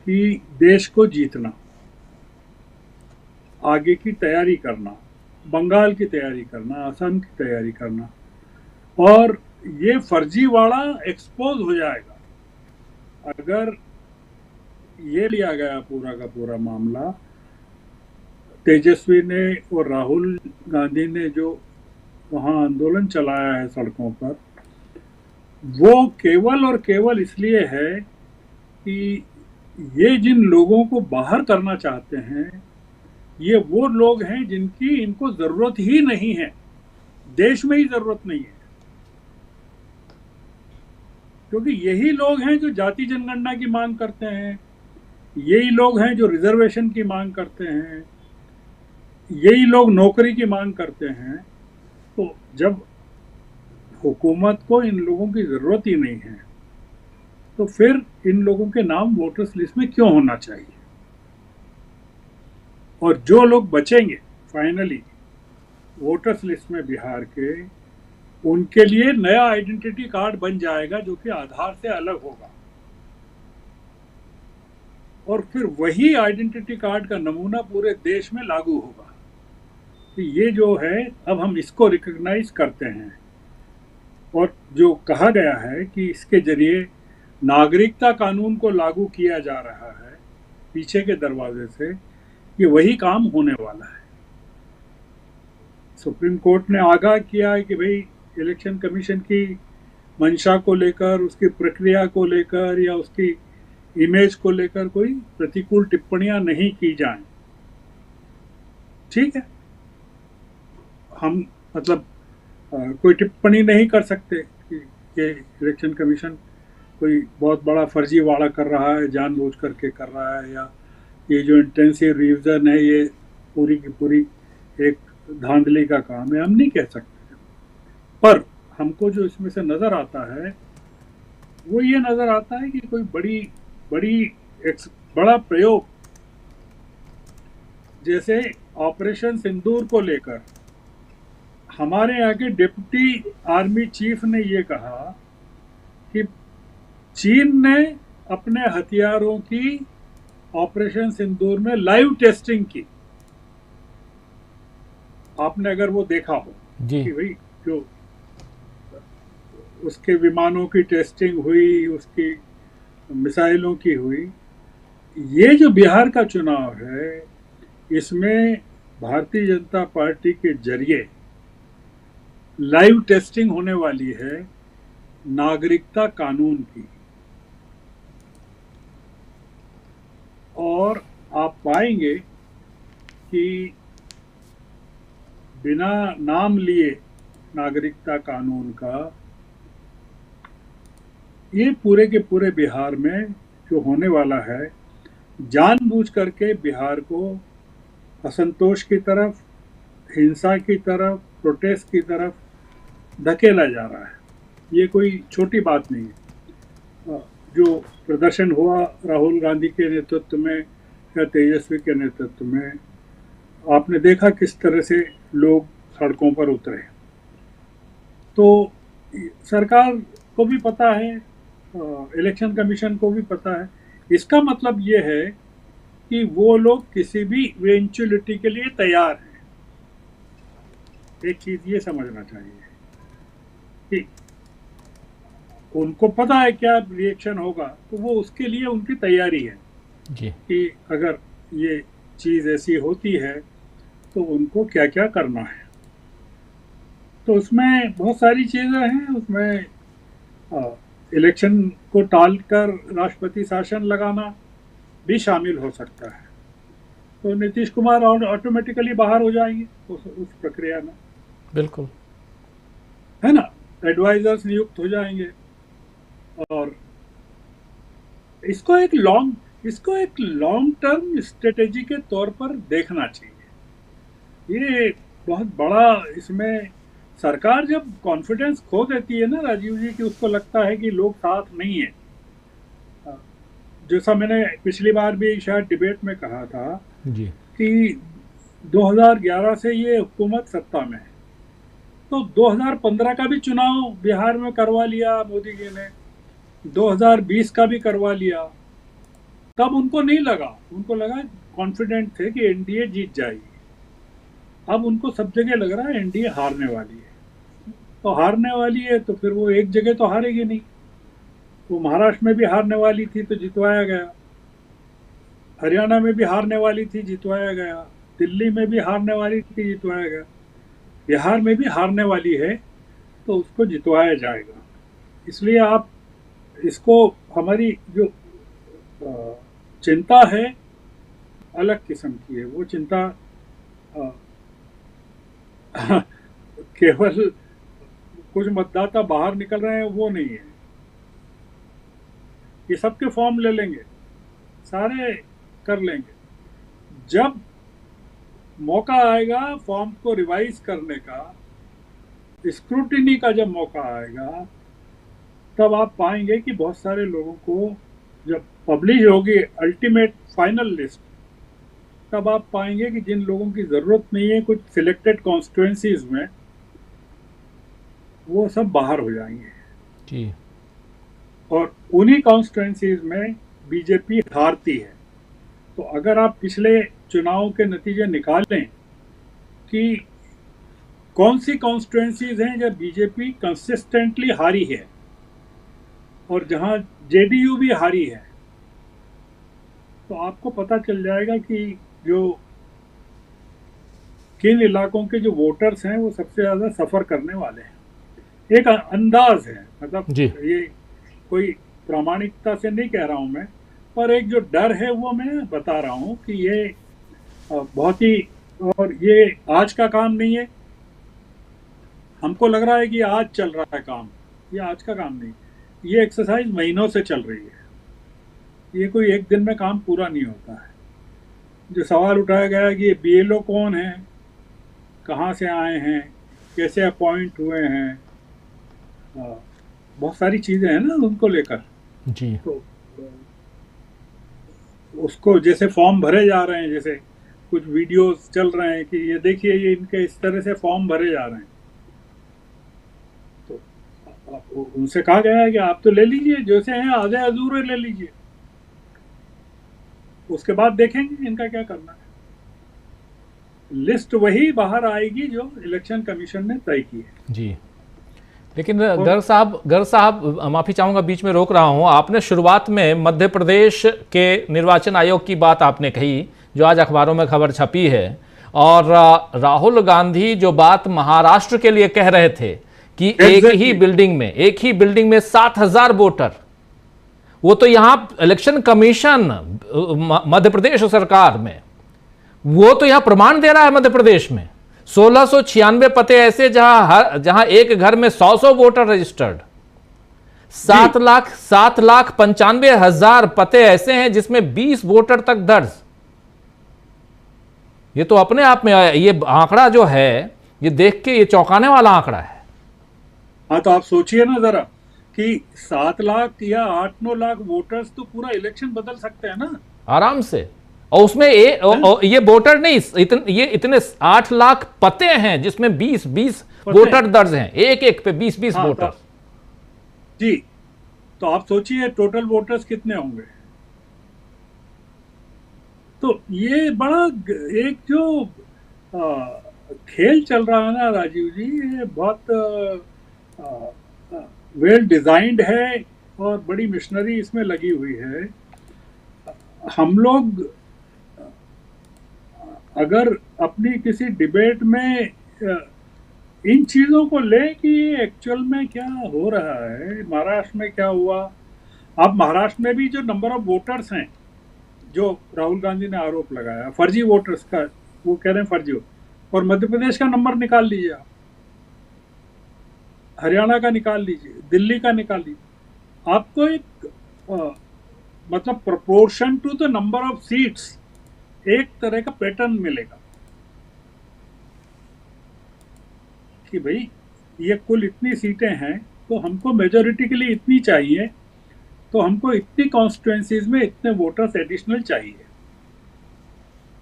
कि देश को जीतना, आगे की तैयारी करना, बंगाल की तैयारी करना, असम की तैयारी करना, और ये फर्जीवाड़ा एक्सपोज हो जाएगा अगर ये लिया गया पूरा का पूरा मामला। तेजस्वी ने और राहुल गांधी ने जो वहाँ आंदोलन चलाया है सड़कों पर, वो केवल और केवल इसलिए है कि ये जिन लोगों को बाहर करना चाहते हैं, ये वो लोग हैं जिनकी इनको जरूरत ही नहीं है, देश में ही जरूरत नहीं है, क्योंकि यही लोग हैं जो जाति जनगणना की मांग करते हैं, यही लोग हैं जो रिजर्वेशन की मांग करते हैं, यही लोग नौकरी की मांग करते हैं। तो जब हुकूमत को इन लोगों की जरूरत ही नहीं है, तो फिर इन लोगों के नाम वोटर्स लिस्ट में क्यों होना चाहिए? और जो लोग बचेंगे फाइनली वोटर्स लिस्ट में बिहार के, उनके लिए नया आइडेंटिटी कार्ड बन जाएगा जो कि आधार से अलग होगा, और फिर वही आइडेंटिटी कार्ड का नमूना पूरे देश में लागू होगा। तो ये जो है, अब हम इसको रिकॉग्नाइज करते हैं, और जो कहा गया है कि इसके जरिए नागरिकता कानून को लागू किया जा रहा है पीछे के दरवाजे से, ये वही काम होने वाला है। सुप्रीम कोर्ट ने आगाह किया है कि भाई इलेक्शन कमीशन की मंशा को लेकर, उसकी प्रक्रिया को लेकर या उसकी इमेज को लेकर कोई प्रतिकूल टिप्पणियां नहीं की जाएं। ठीक है, हम मतलब कोई टिप्पणी नहीं कर सकते कि ये इलेक्शन कमीशन कोई बहुत बड़ा फर्जीवाड़ा कर रहा है, जानबूझ करके कर रहा है, या ये जो इंटेंसिव रिवीजन है ये पूरी की पूरी एक धांधली का काम है, हम नहीं कह सकते। पर हमको जो इसमें से नज़र आता है वो ये नज़र आता है कि कोई बड़ा प्रयोग, जैसे ऑपरेशन सिंदूर को लेकर हमारे यहाँ के डिप्टी आर्मी चीफ ने ये कहा कि चीन ने अपने हथियारों की ऑपरेशन सिंदूर में लाइव टेस्टिंग की। आपने अगर वो देखा हो जी, कि भाई जो उसके विमानों की टेस्टिंग हुई, उसकी मिसाइलों की हुई। ये जो बिहार का चुनाव है, इसमें भारतीय जनता पार्टी के जरिए लाइव टेस्टिंग होने वाली है नागरिकता कानून की, और आप पाएंगे कि बिना नाम लिए नागरिकता कानून का ये पूरे के पूरे बिहार में जो होने वाला है, जानबूझ करके बिहार को असंतोष की तरफ, हिंसा की तरफ, प्रोटेस्ट की तरफ धकेला जा रहा है। ये कोई छोटी बात नहीं है। जो प्रदर्शन हुआ राहुल गांधी के नेतृत्व में या तेजस्वी के नेतृत्व में, आपने देखा किस तरह से लोग सड़कों पर उतरे। तो सरकार को भी पता है, इलेक्शन कमीशन को भी पता है। इसका मतलब ये है कि वो लोग किसी भी इवेंचुअलिटी के लिए तैयार हैं। एक चीज़ ये समझना चाहिए कि उनको पता है क्या रिएक्शन होगा, तो वो उसके लिए उनकी तैयारी है जी, कि अगर ये चीज़ ऐसी होती है तो उनको क्या क्या करना है। तो उसमें बहुत सारी चीज़ें हैं। उसमें इलेक्शन को टालकर राष्ट्रपति शासन लगाना भी शामिल हो सकता है। तो नीतीश कुमार ऑटोमेटिकली बाहर हो जाएंगे उस प्रक्रिया में, बिल्कुल, है ना। एडवाइजर्स नियुक्त हो जाएंगे, और इसको एक लॉन्ग टर्म स्ट्रेटेजी के तौर पर देखना चाहिए। ये बहुत बड़ा, इसमें सरकार जब कॉन्फिडेंस खो देती है ना राजीव जी, कि उसको लगता है कि लोग साथ नहीं है, जैसा मैंने पिछली बार भी शायद डिबेट में कहा था जी, कि 2011 से ये हुकूमत सत्ता में है, तो 2015 का भी चुनाव बिहार में करवा लिया मोदी जी ने, 2020 का भी करवा लिया। तब उनको नहीं लगा, उनको लगा, कॉन्फिडेंट थे कि एनडीए जीत जाएगी। अब उनको सब जगह लग रहा है एनडीए हारने वाली है। तो हारने वाली है तो फिर वो एक जगह तो हारेगी नहीं। वो महाराष्ट्र में भी हारने वाली थी तो जितवाया गया, हरियाणा में भी हारने वाली थी, जितवाया गया, दिल्ली में भी हारने वाली थी, जितवाया गया, बिहार में भी हारने वाली है तो उसको जितवाया जाएगा। इसलिए आप इसको, हमारी जो चिंता है अलग किस्म की है। वो चिंता केवल कुछ मतदाता बाहर निकल रहे हैं वो नहीं है। ये सबके फॉर्म ले लेंगे, सारे कर लेंगे। जब मौका आएगा फॉर्म को रिवाइज करने का, स्क्रूटिनी का जब मौका आएगा, तब आप पाएंगे कि बहुत सारे लोगों को, जब पब्लिश होगी अल्टीमेट फाइनल लिस्ट, तब आप पाएंगे कि जिन लोगों की ज़रूरत नहीं है कुछ सिलेक्टेड कॉन्स्टिट्यूएंसीज में, वो सब बाहर हो जाएंगे जी। और उन्हीं कॉन्स्टिट्यूएंसीज में बीजेपी हारती है। तो अगर आप पिछले चुनाव के नतीजे निकालें कि कौन सी कॉन्स्टिट्यूएंसीज हैं जब बीजेपी कंसिस्टेंटली हारी है और जहां जेडीयू भी हारी है, तो आपको पता चल जाएगा कि जो किन इलाकों के जो वोटर्स हैं वो सबसे ज़्यादा सफ़र करने वाले हैं। एक अंदाज है, मतलब ये कोई प्रामाणिकता से नहीं कह रहा हूँ मैं, पर एक जो डर है वो मैं बता रहा हूँ कि ये बहुत ही, और ये आज का काम नहीं है। हमको लग रहा है कि आज चल रहा है काम, ये आज का काम नहीं, ये एक्सरसाइज महीनों से चल रही है। ये कोई एक दिन में काम पूरा नहीं होता है। जो सवाल उठाया गया कि ये बीएलओ कौन है, कहाँ से आए हैं, कैसे अपॉइंट हुए हैं, बहुत सारी चीज़ें हैं ना उनको लेकर जी। तो उसको जैसे फॉर्म भरे जा रहे हैं, जैसे कुछ वीडियोस चल रहे हैं कि ये देखिए ये इनके इस तरह से फॉर्म भरे जा रहे हैं, तो उनसे कहा गया है कि आप तो ले लीजिए, जैसे हैं आधे अधूरे ले लीजिए, उसके बाद देखेंगे इनका क्या करना है। लिस्ट वही बाहर आएगी जो इलेक्शन कमीशन ने तय की है जी। लेकिन गर्ग साहब माफी चाहूंगा, बीच में रोक रहा हूं। आपने शुरुआत में मध्य प्रदेश के निर्वाचन आयोग की बात आपने कही, जो आज अखबारों में खबर छपी है, और राहुल गांधी जो बात महाराष्ट्र के लिए कह रहे थे कि एक ही बिल्डिंग में 7,000 वोटर, वो तो यहां इलेक्शन कमीशन मध्य प्रदेश सरकार में, वो तो यहां प्रमाण दे रहा है मध्य प्रदेश में 1696 पते ऐसे जहां एक घर में 100 वोटर रजिस्टर्ड, 7,95,000 पते ऐसे हैं जिसमें 20 वोटर तक दर्ज। ये तो अपने आप में, ये आंकड़ा जो है ये देख के ये चौंकाने वाला आंकड़ा है। हाँ, तो आप सोचिए ना जरा कि 7 लाख या 8-9 लाख वोटर्स तो पूरा इलेक्शन बदल सकते हैं ना आराम से। और उसमें ये वोटर नहीं, ये इतने 8 लाख पते हैं जिसमें 20 वोटर दर्ज हैं, एक पे 20 वोटर। जी, तो आप सोचिए टोटल वोटर्स कितने होंगे। तो ये बड़ा एक जो खेल चल रहा है ना राजीव जी, ये बहुत वेल डिजाइंड है और बड़ी मिशनरी इसमें लगी हुई है। हम लोग अगर अपनी किसी डिबेट में इन चीज़ों को ले कि एक्चुअल में क्या हो रहा है, महाराष्ट्र में क्या हुआ। अब महाराष्ट्र में भी जो नंबर ऑफ वोटर्स हैं, जो राहुल गांधी ने आरोप लगाया फर्जी वोटर्स का, वो कह रहे हैं फर्जी, और मध्य प्रदेश का नंबर निकाल लीजिए आप, हरियाणा का निकाल लीजिए, दिल्ली का निकाल लीजिए, आपको एक मतलब proportion to the number of seats एक तरह का पैटर्न मिलेगा कि भाई ये कुल इतनी सीटें हैं तो हमको मेजॉरिटी के लिए इतनी चाहिए, तो हमको इतनी कॉन्स्टिट्यूएंसीज में इतने वोटर्स एडिशनल चाहिए।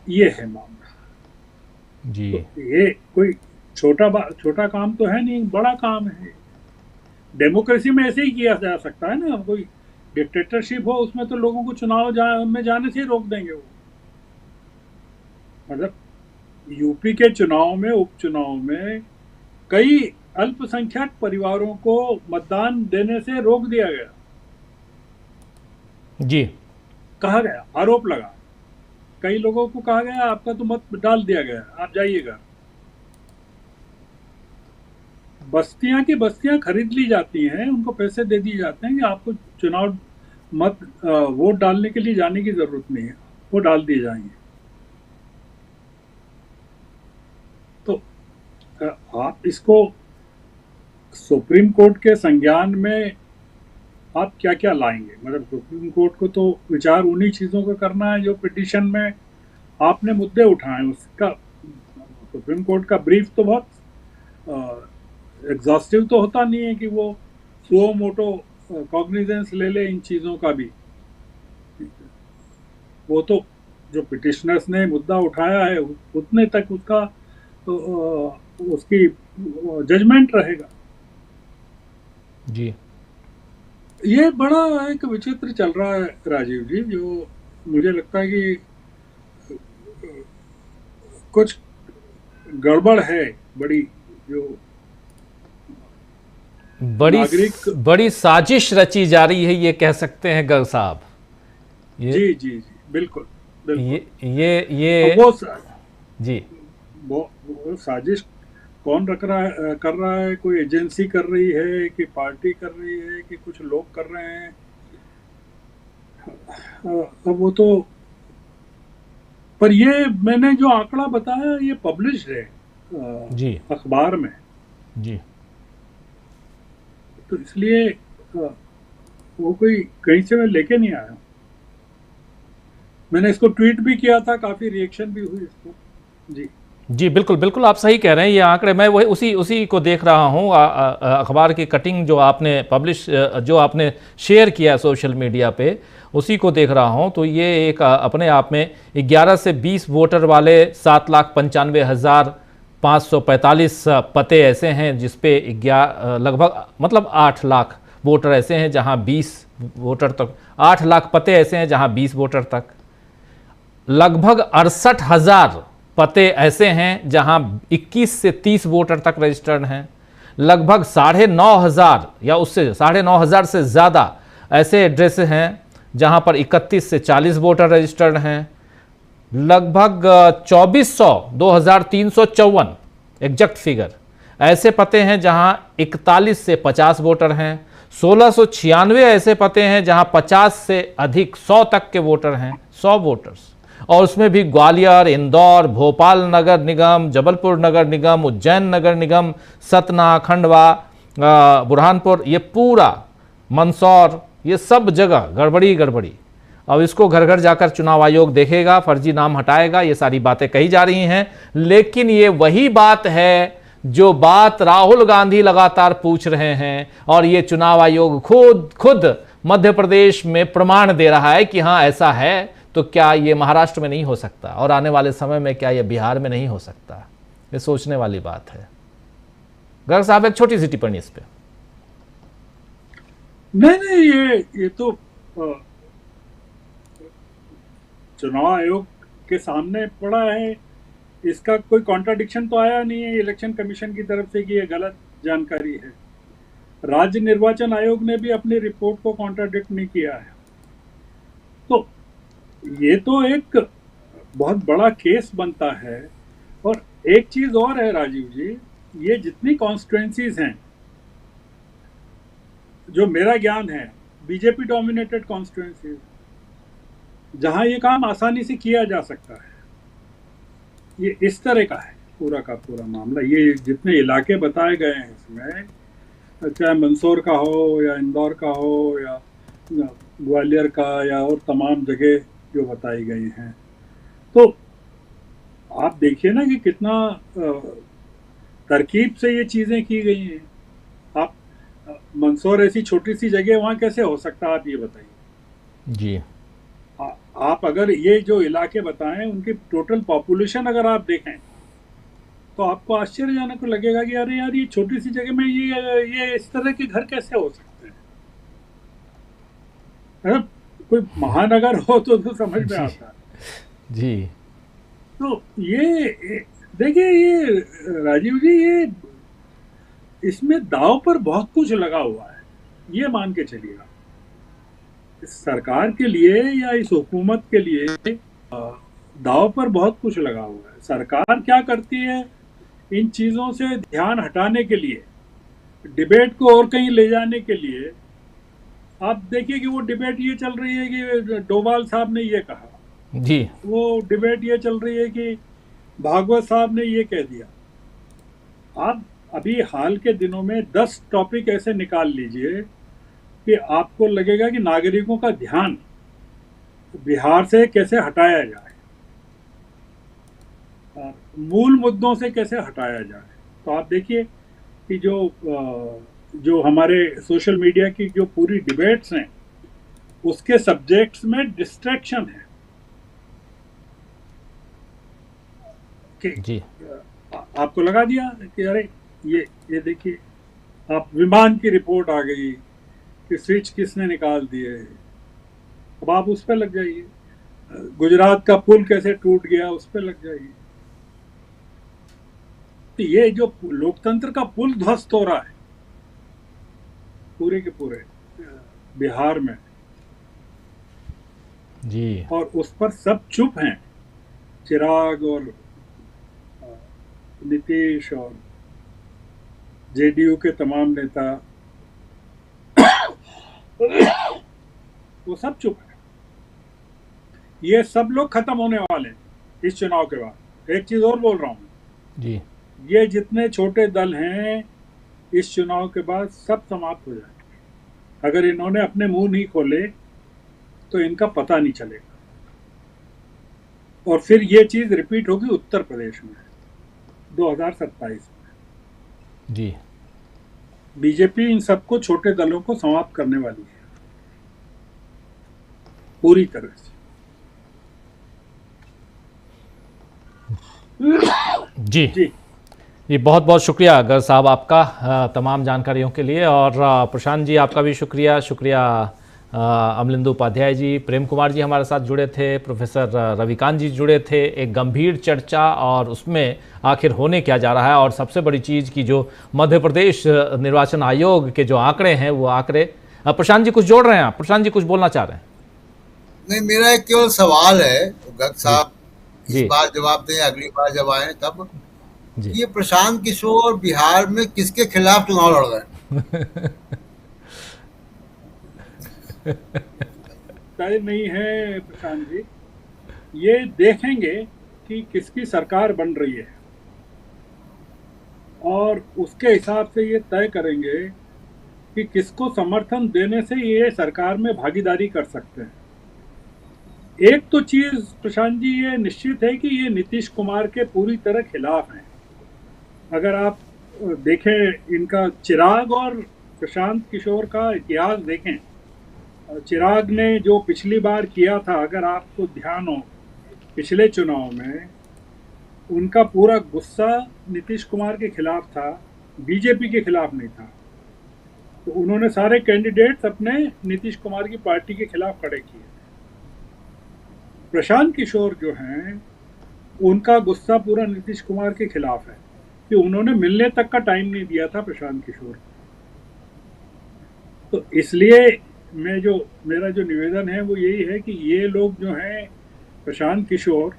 ये है मामला जी। तो ये कोई छोटा काम तो है नहीं, बड़ा काम है। डेमोक्रेसी में ऐसे ही किया जा सकता है ना। कोई डिक्टेटरशिप हो उसमें तो लोगों को चुनाव में जाने से ही रोक देंगे वो। मतलब यूपी के चुनाव में, उपचुनाव में कई अल्पसंख्यक परिवारों को मतदान देने से रोक दिया गया। जी, कहा गया, आरोप लगा, कई लोगों को कहा गया आपका तो मत डाल दिया गया, आप जाइएगा। बस्तियां की बस्तियां खरीद ली जाती हैं, उनको पैसे दे दिए जाते हैं कि आपको चुनाव वोट डालने के लिए जाने की जरूरत नहीं है, वो डाल दिए जाएंगे। तो आप इसको सुप्रीम कोर्ट के संज्ञान में आप क्या क्या लाएंगे? मतलब सुप्रीम कोर्ट को तो विचार उन्हीं चीज़ों का करना है जो पिटीशन में आपने मुद्दे उठाए। उसका सुप्रीम कोर्ट का ब्रीफ तो बहुत एग्जॉस्टिव तो होता नहीं है कि वो सुओ मोटो कॉग्निजेंस ले ले इन चीज़ों का भी। वो तो जो पिटिशनर्स ने मुद्दा उठाया है उतने तक उसका उसकी जजमेंट रहेगा। जी, ये बड़ा एक विचित्र चल रहा है राजीव जी, जो मुझे लगता है कि कुछ गड़बड़ है बड़ी, जो बड़ी साजिश रची जा रही है, ये कह सकते हैं गर्ग साहब। जी जी जी, बिल्कुल बिल्कुल। ये वो जी, वो साजिश कौन कर रहा है? कोई एजेंसी कर रही है कि पार्टी कर रही है कि कुछ लोग कर रहे हैं? अब वो तो, पर ये मैंने जो आंकड़ा बताया ये पब्लिश्ड है जी, अखबार में जी, तो इसलिए वो कोई कहीं से मैं लेके नहीं आया। मैंने इसको ट्वीट भी किया था, काफी रिएक्शन भी हुई इसको। जी जी, बिल्कुल बिल्कुल, आप सही कह रहे हैं। ये आंकड़े मैं वही उसी को देख रहा हूँ, अखबार की कटिंग जो आपने जो आपने शेयर किया सोशल मीडिया पे, उसी को देख रहा हूँ। तो ये एक अपने आप में 11 से 20 वोटर वाले 7,95,545 पते ऐसे हैं जिसपे लगभग मतलब 8 लाख वोटर ऐसे हैं जहाँ 20 वोटर तक, 8 लाख पते ऐसे हैं जहाँ 20 वोटर तक, लगभग 68,000 पते ऐसे हैं जहां 21 से 30 वोटर तक रजिस्टर्ड हैं, लगभग 9,500 या उससे 9,500 से ज़्यादा ऐसे एड्रेस हैं जहां पर 31 से 40 वोटर रजिस्टर्ड हैं, लगभग 2,354 एग्जैक्ट फिगर ऐसे पते हैं जहां 41 से 50 वोटर हैं, 1,696 ऐसे पते हैं जहां 50 से अधिक 100 तक के वोटर हैं, 100 वोटर्स। और उसमें भी ग्वालियर, इंदौर, भोपाल नगर निगम, जबलपुर नगर निगम, उज्जैन नगर निगम, सतना, खंडवा, बुरहानपुर, ये पूरा मंदसौर, ये सब जगह गड़बड़ी। अब इसको घर घर जाकर चुनाव आयोग देखेगा, फर्जी नाम हटाएगा, ये सारी बातें कही जा रही हैं। लेकिन ये वही बात है जो बात राहुल गांधी लगातार पूछ रहे हैं, और ये चुनाव आयोग खुद मध्य प्रदेश में प्रमाण दे रहा है कि हाँ ऐसा है। तो क्या ये महाराष्ट्र में नहीं हो सकता, और आने वाले समय में क्या ये बिहार में नहीं हो सकता? ये सोचने वाली बात है। गर्ग साहब, एक छोटी सी टिप्पणी इस पे। नहीं, ये तो चुनाव आयोग के सामने पड़ा है, इसका कोई कॉन्ट्राडिक्शन तो आया नहीं है इलेक्शन कमीशन की तरफ से कि ये गलत जानकारी है। राज्य निर्वाचन आयोग ने भी अपनी रिपोर्ट को कॉन्ट्राडिक्ट नहीं किया है। तो ये तो एक बहुत बड़ा केस बनता है। और एक चीज और है राजीव जी, ये जितनी कॉन्स्टिट्यूएंसीज हैं, जो मेरा ज्ञान है, बीजेपी डोमिनेटेड कॉन्स्टिट्यूएंसीज, जहां ये काम आसानी से किया जा सकता है। ये इस तरह का है पूरा का पूरा मामला। ये जितने इलाके बताए गए हैं इसमें, चाहे मंदसौर का हो या इंदौर का हो या ग्वालियर का या और तमाम जगह जो बताई गई हैं, तो आप देखिए ना कि कितना तरकीब से ये चीज़ें की गई हैं। आप मंदसौर ऐसी छोटी सी जगह, वहाँ कैसे हो सकता है, आप ये बताइए जी। आप अगर ये जो इलाके बताएं उनकी टोटल पॉपुलेशन अगर आप देखें तो आपको आश्चर्यजनक लगेगा कि अरे यार, ये छोटी सी जगह में ये इस तरह के घर कैसे हो सकते हैं। है ना? कोई महानगर हो तो समझ में आता है जी। तो ये देखिए, ये राजीव जी, ये इसमें दाव पर बहुत कुछ लगा हुआ है, ये मान के चलिएगा। इस सरकार के लिए या इस हुकूमत के लिए दाव पर बहुत कुछ लगा हुआ है। सरकार क्या करती है, इन चीज़ों से ध्यान हटाने के लिए, डिबेट को और कहीं ले जाने के लिए, आप देखिए कि वो डिबेट ये चल रही है कि डोभाल साहब ने ये कहा जी, वो डिबेट ये चल रही है कि भागवत साहब ने ये कह दिया। आप अभी हाल के दिनों में 10 टॉपिक ऐसे निकाल लीजिए कि आपको लगेगा कि नागरिकों का ध्यान बिहार से कैसे हटाया जाए, मूल मुद्दों से कैसे हटाया जाए। तो आप देखिए कि जो हमारे सोशल मीडिया की जो पूरी डिबेट्स हैं, उसके सब्जेक्ट्स में डिस्ट्रैक्शन है कि जी, आपको लगा दिया कि अरे ये देखिए, आप विमान की रिपोर्ट आ गई कि स्विच किसने निकाल दिए, अब आप उस पर लग जाइए। गुजरात का पुल कैसे टूट गया, उस पर लग जाइए। तो ये जो लोकतंत्र का पुल ध्वस्त हो रहा है पूरे के पूरे बिहार में जी, और उस पर सब चुप हैं, चिराग और नीतीश और जेडीयू के तमाम नेता, वो सब चुप है। ये सब लोग खत्म होने वाले हैं इस चुनाव के बाद। एक चीज और बोल रहा हूं जी, ये जितने छोटे दल हैं इस चुनाव के बाद सब समाप्त हो जाएंगे। अगर इन्होंने अपने मुंह नहीं खोले तो इनका पता नहीं चलेगा, और फिर ये चीज रिपीट होगी उत्तर प्रदेश में 2027 में। जी, बीजेपी इन सबको, छोटे दलों को समाप्त करने वाली है पूरी तरह से। जी, जी, ये बहुत बहुत शुक्रिया अगर साहब आपका तमाम जानकारियों के लिए। और प्रशांत जी आपका भी शुक्रिया। अमलिंदु उपाध्याय जी, प्रेम कुमार जी हमारे साथ जुड़े थे, प्रोफेसर रविकांत जी जुड़े थे। एक गंभीर चर्चा और उसमें आखिर होने क्या जा रहा है, और सबसे बड़ी चीज़ की जो मध्य प्रदेश निर्वाचन आयोग के जो आंकड़े हैं वो आंकड़े। प्रशांत जी कुछ जोड़ रहे हैं आप? प्रशांत जी कुछ बोलना चाह रहे हैं? नहीं, मेरा एक केवल सवाल है, गर्ग साहब जी। इस बार जवाब दें, अगली बार जब आए तब। जी। ये प्रशांत किशोर बिहार में किसके खिलाफ चुनाव लड़ रहे हैं? तय नहीं है प्रशांत जी, ये देखेंगे कि किसकी सरकार बन रही है और उसके हिसाब से ये तय करेंगे कि किसको समर्थन देने से ये सरकार में भागीदारी कर सकते हैं। एक तो चीज प्रशांत जी ये निश्चित है कि ये नीतीश कुमार के पूरी तरह खिलाफ हैं। अगर आप देखें इनका, चिराग और प्रशांत किशोर का इतिहास देखें, चिराग ने जो पिछली बार किया था, अगर आपको ध्यान हो पिछले चुनाव में, उनका पूरा गुस्सा नीतीश कुमार के खिलाफ था, बीजेपी के खिलाफ नहीं था। तो उन्होंने सारे कैंडिडेट्स अपने नीतीश कुमार की पार्टी के खिलाफ खड़े किए। प्रशांत किशोर जो हैं, उनका गुस्सा पूरा नीतीश कुमार के खिलाफ है कि उन्होंने मिलने तक का टाइम नहीं दिया था प्रशांत किशोर। तो इसलिए मेरा जो निवेदन है वो यही है कि ये लोग जो हैं, प्रशांत किशोर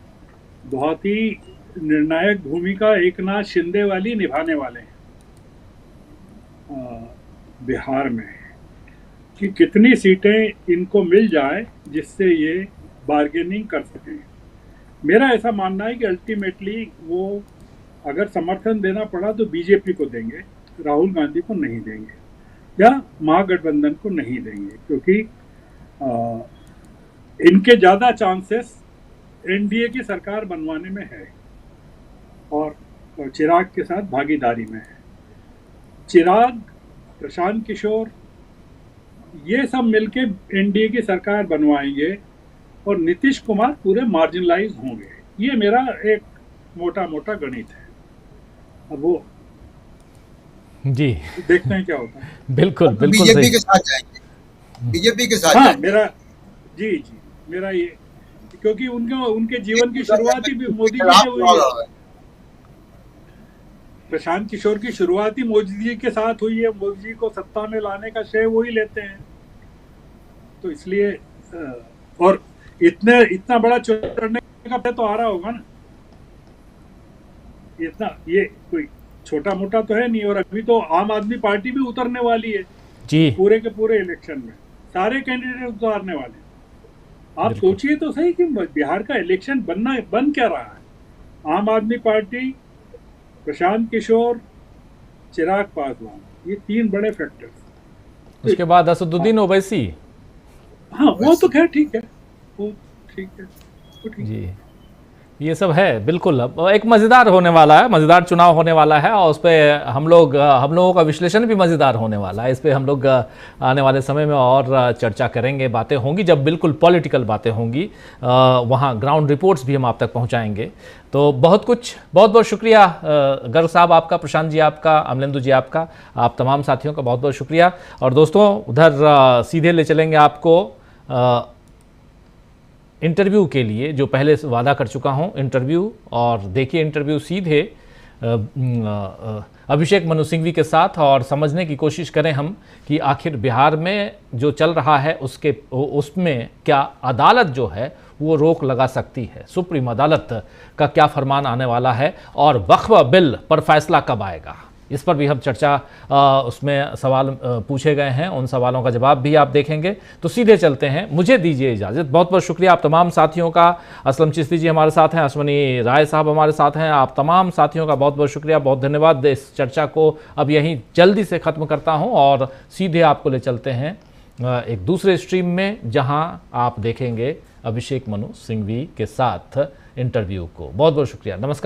बहुत ही निर्णायक भूमिका एकनाथ शिंदे वाली निभाने वाले हैं बिहार में, कि कितनी सीटें इनको मिल जाए जिससे ये बार्गेनिंग कर सकें। मेरा ऐसा मानना है कि अल्टीमेटली वो अगर समर्थन देना पड़ा तो बीजेपी को देंगे, राहुल गांधी को नहीं देंगे या महागठबंधन को नहीं देंगे, क्योंकि इनके ज़्यादा चांसेस एनडीए की सरकार बनवाने में है और चिराग के साथ भागीदारी में है। चिराग, प्रशांत किशोर, ये सब मिलके एनडीए की सरकार बनवाएंगे और नीतीश कुमार पूरे मार्जिनलाइज होंगे। ये मेरा एक मोटा मोटा गणित है। अब वो जी देखते हैं क्या होता है। बिल्कुल बिल्कुल बीजेपी सही। के साथ जाएंगे, बीजेपी के साथ हाँ जाएंगे। जी मेरा ये, क्योंकि उनके जीवन की शुरुआत ही मोदी जी खिलाफ से हुई चुनाव है। लड़ रहे हैं। प्रशांत किशोर की शुरुआत ही मोदी जी के साथ हुई है। मोदी जी को सत्ता में लाने का श्रेय वो ही लेते हैं। तो इसलिए और इतना बड़ा चुनाव लड़ने का तो आ रहा होगा ना, इतना ये कोई छोटा मोटा तो है नहीं। और अभी तो आम आदमी पार्टी भी उतरने वाली है जी पूरे के पूरे इलेक्शन में, सारे कैंडिडेट उतारने वाले हैं। आप सोचिए तो सही कि बिहार का इलेक्शन बन क्या रहा है। आम आदमी पार्टी, प्रशांत किशोर, चिराग पासवान, ये 3 बड़े फैक्टर्स। उसके बाद असदुद्दीन ओवैसी। हाँ वो तो खैर ठीक है, वो ठीक है, वो ठीक है। जी ये सब है बिल्कुल। अब एक मज़ेदार होने वाला है, मज़ेदार चुनाव होने वाला है और उस पर हम लोगों का विश्लेषण भी मज़ेदार होने वाला है। इस पर हम लोग आने वाले समय में और चर्चा करेंगे, बातें होंगी जब बिल्कुल पॉलिटिकल बातें होंगी, वहाँ ग्राउंड रिपोर्ट्स भी हम आप तक पहुँचाएंगे। तो बहुत बहुत शुक्रिया गर्ग साहब आपका, प्रशांत जी आपका, अमलेंदु जी आपका, आप तमाम साथियों का बहुत बहुत शुक्रिया। और दोस्तों उधर सीधे ले चलेंगे आपको इंटरव्यू के लिए, जो पहले वादा कर चुका हूं इंटरव्यू। और देखिए इंटरव्यू सीधे अभिषेक मनु सिंघवी के साथ, और समझने की कोशिश करें हम कि आखिर बिहार में जो चल रहा है उसमें क्या अदालत जो है वो रोक लगा सकती है, सुप्रीम अदालत का क्या फरमान आने वाला है, और वक्फ बिल पर फैसला कब आएगा, इस पर भी हम चर्चा उसमें सवाल पूछे गए हैं, उन सवालों का जवाब भी आप देखेंगे। तो सीधे चलते हैं, मुझे दीजिए इजाज़त। बहुत बहुत शुक्रिया आप तमाम साथियों का। असलम चिश्ती जी हमारे साथ हैं, अश्वनी राय साहब हमारे साथ हैं, आप तमाम साथियों का बहुत बहुत शुक्रिया, बहुत धन्यवाद। इस चर्चा को अब यहीं जल्दी से ख़त्म करता हूँ और सीधे आपको ले चलते हैं एक दूसरे स्ट्रीम में, जहाँ आप देखेंगे अभिषेक मनु सिंघवी के साथ इंटरव्यू को। बहुत बहुत शुक्रिया, नमस्कार।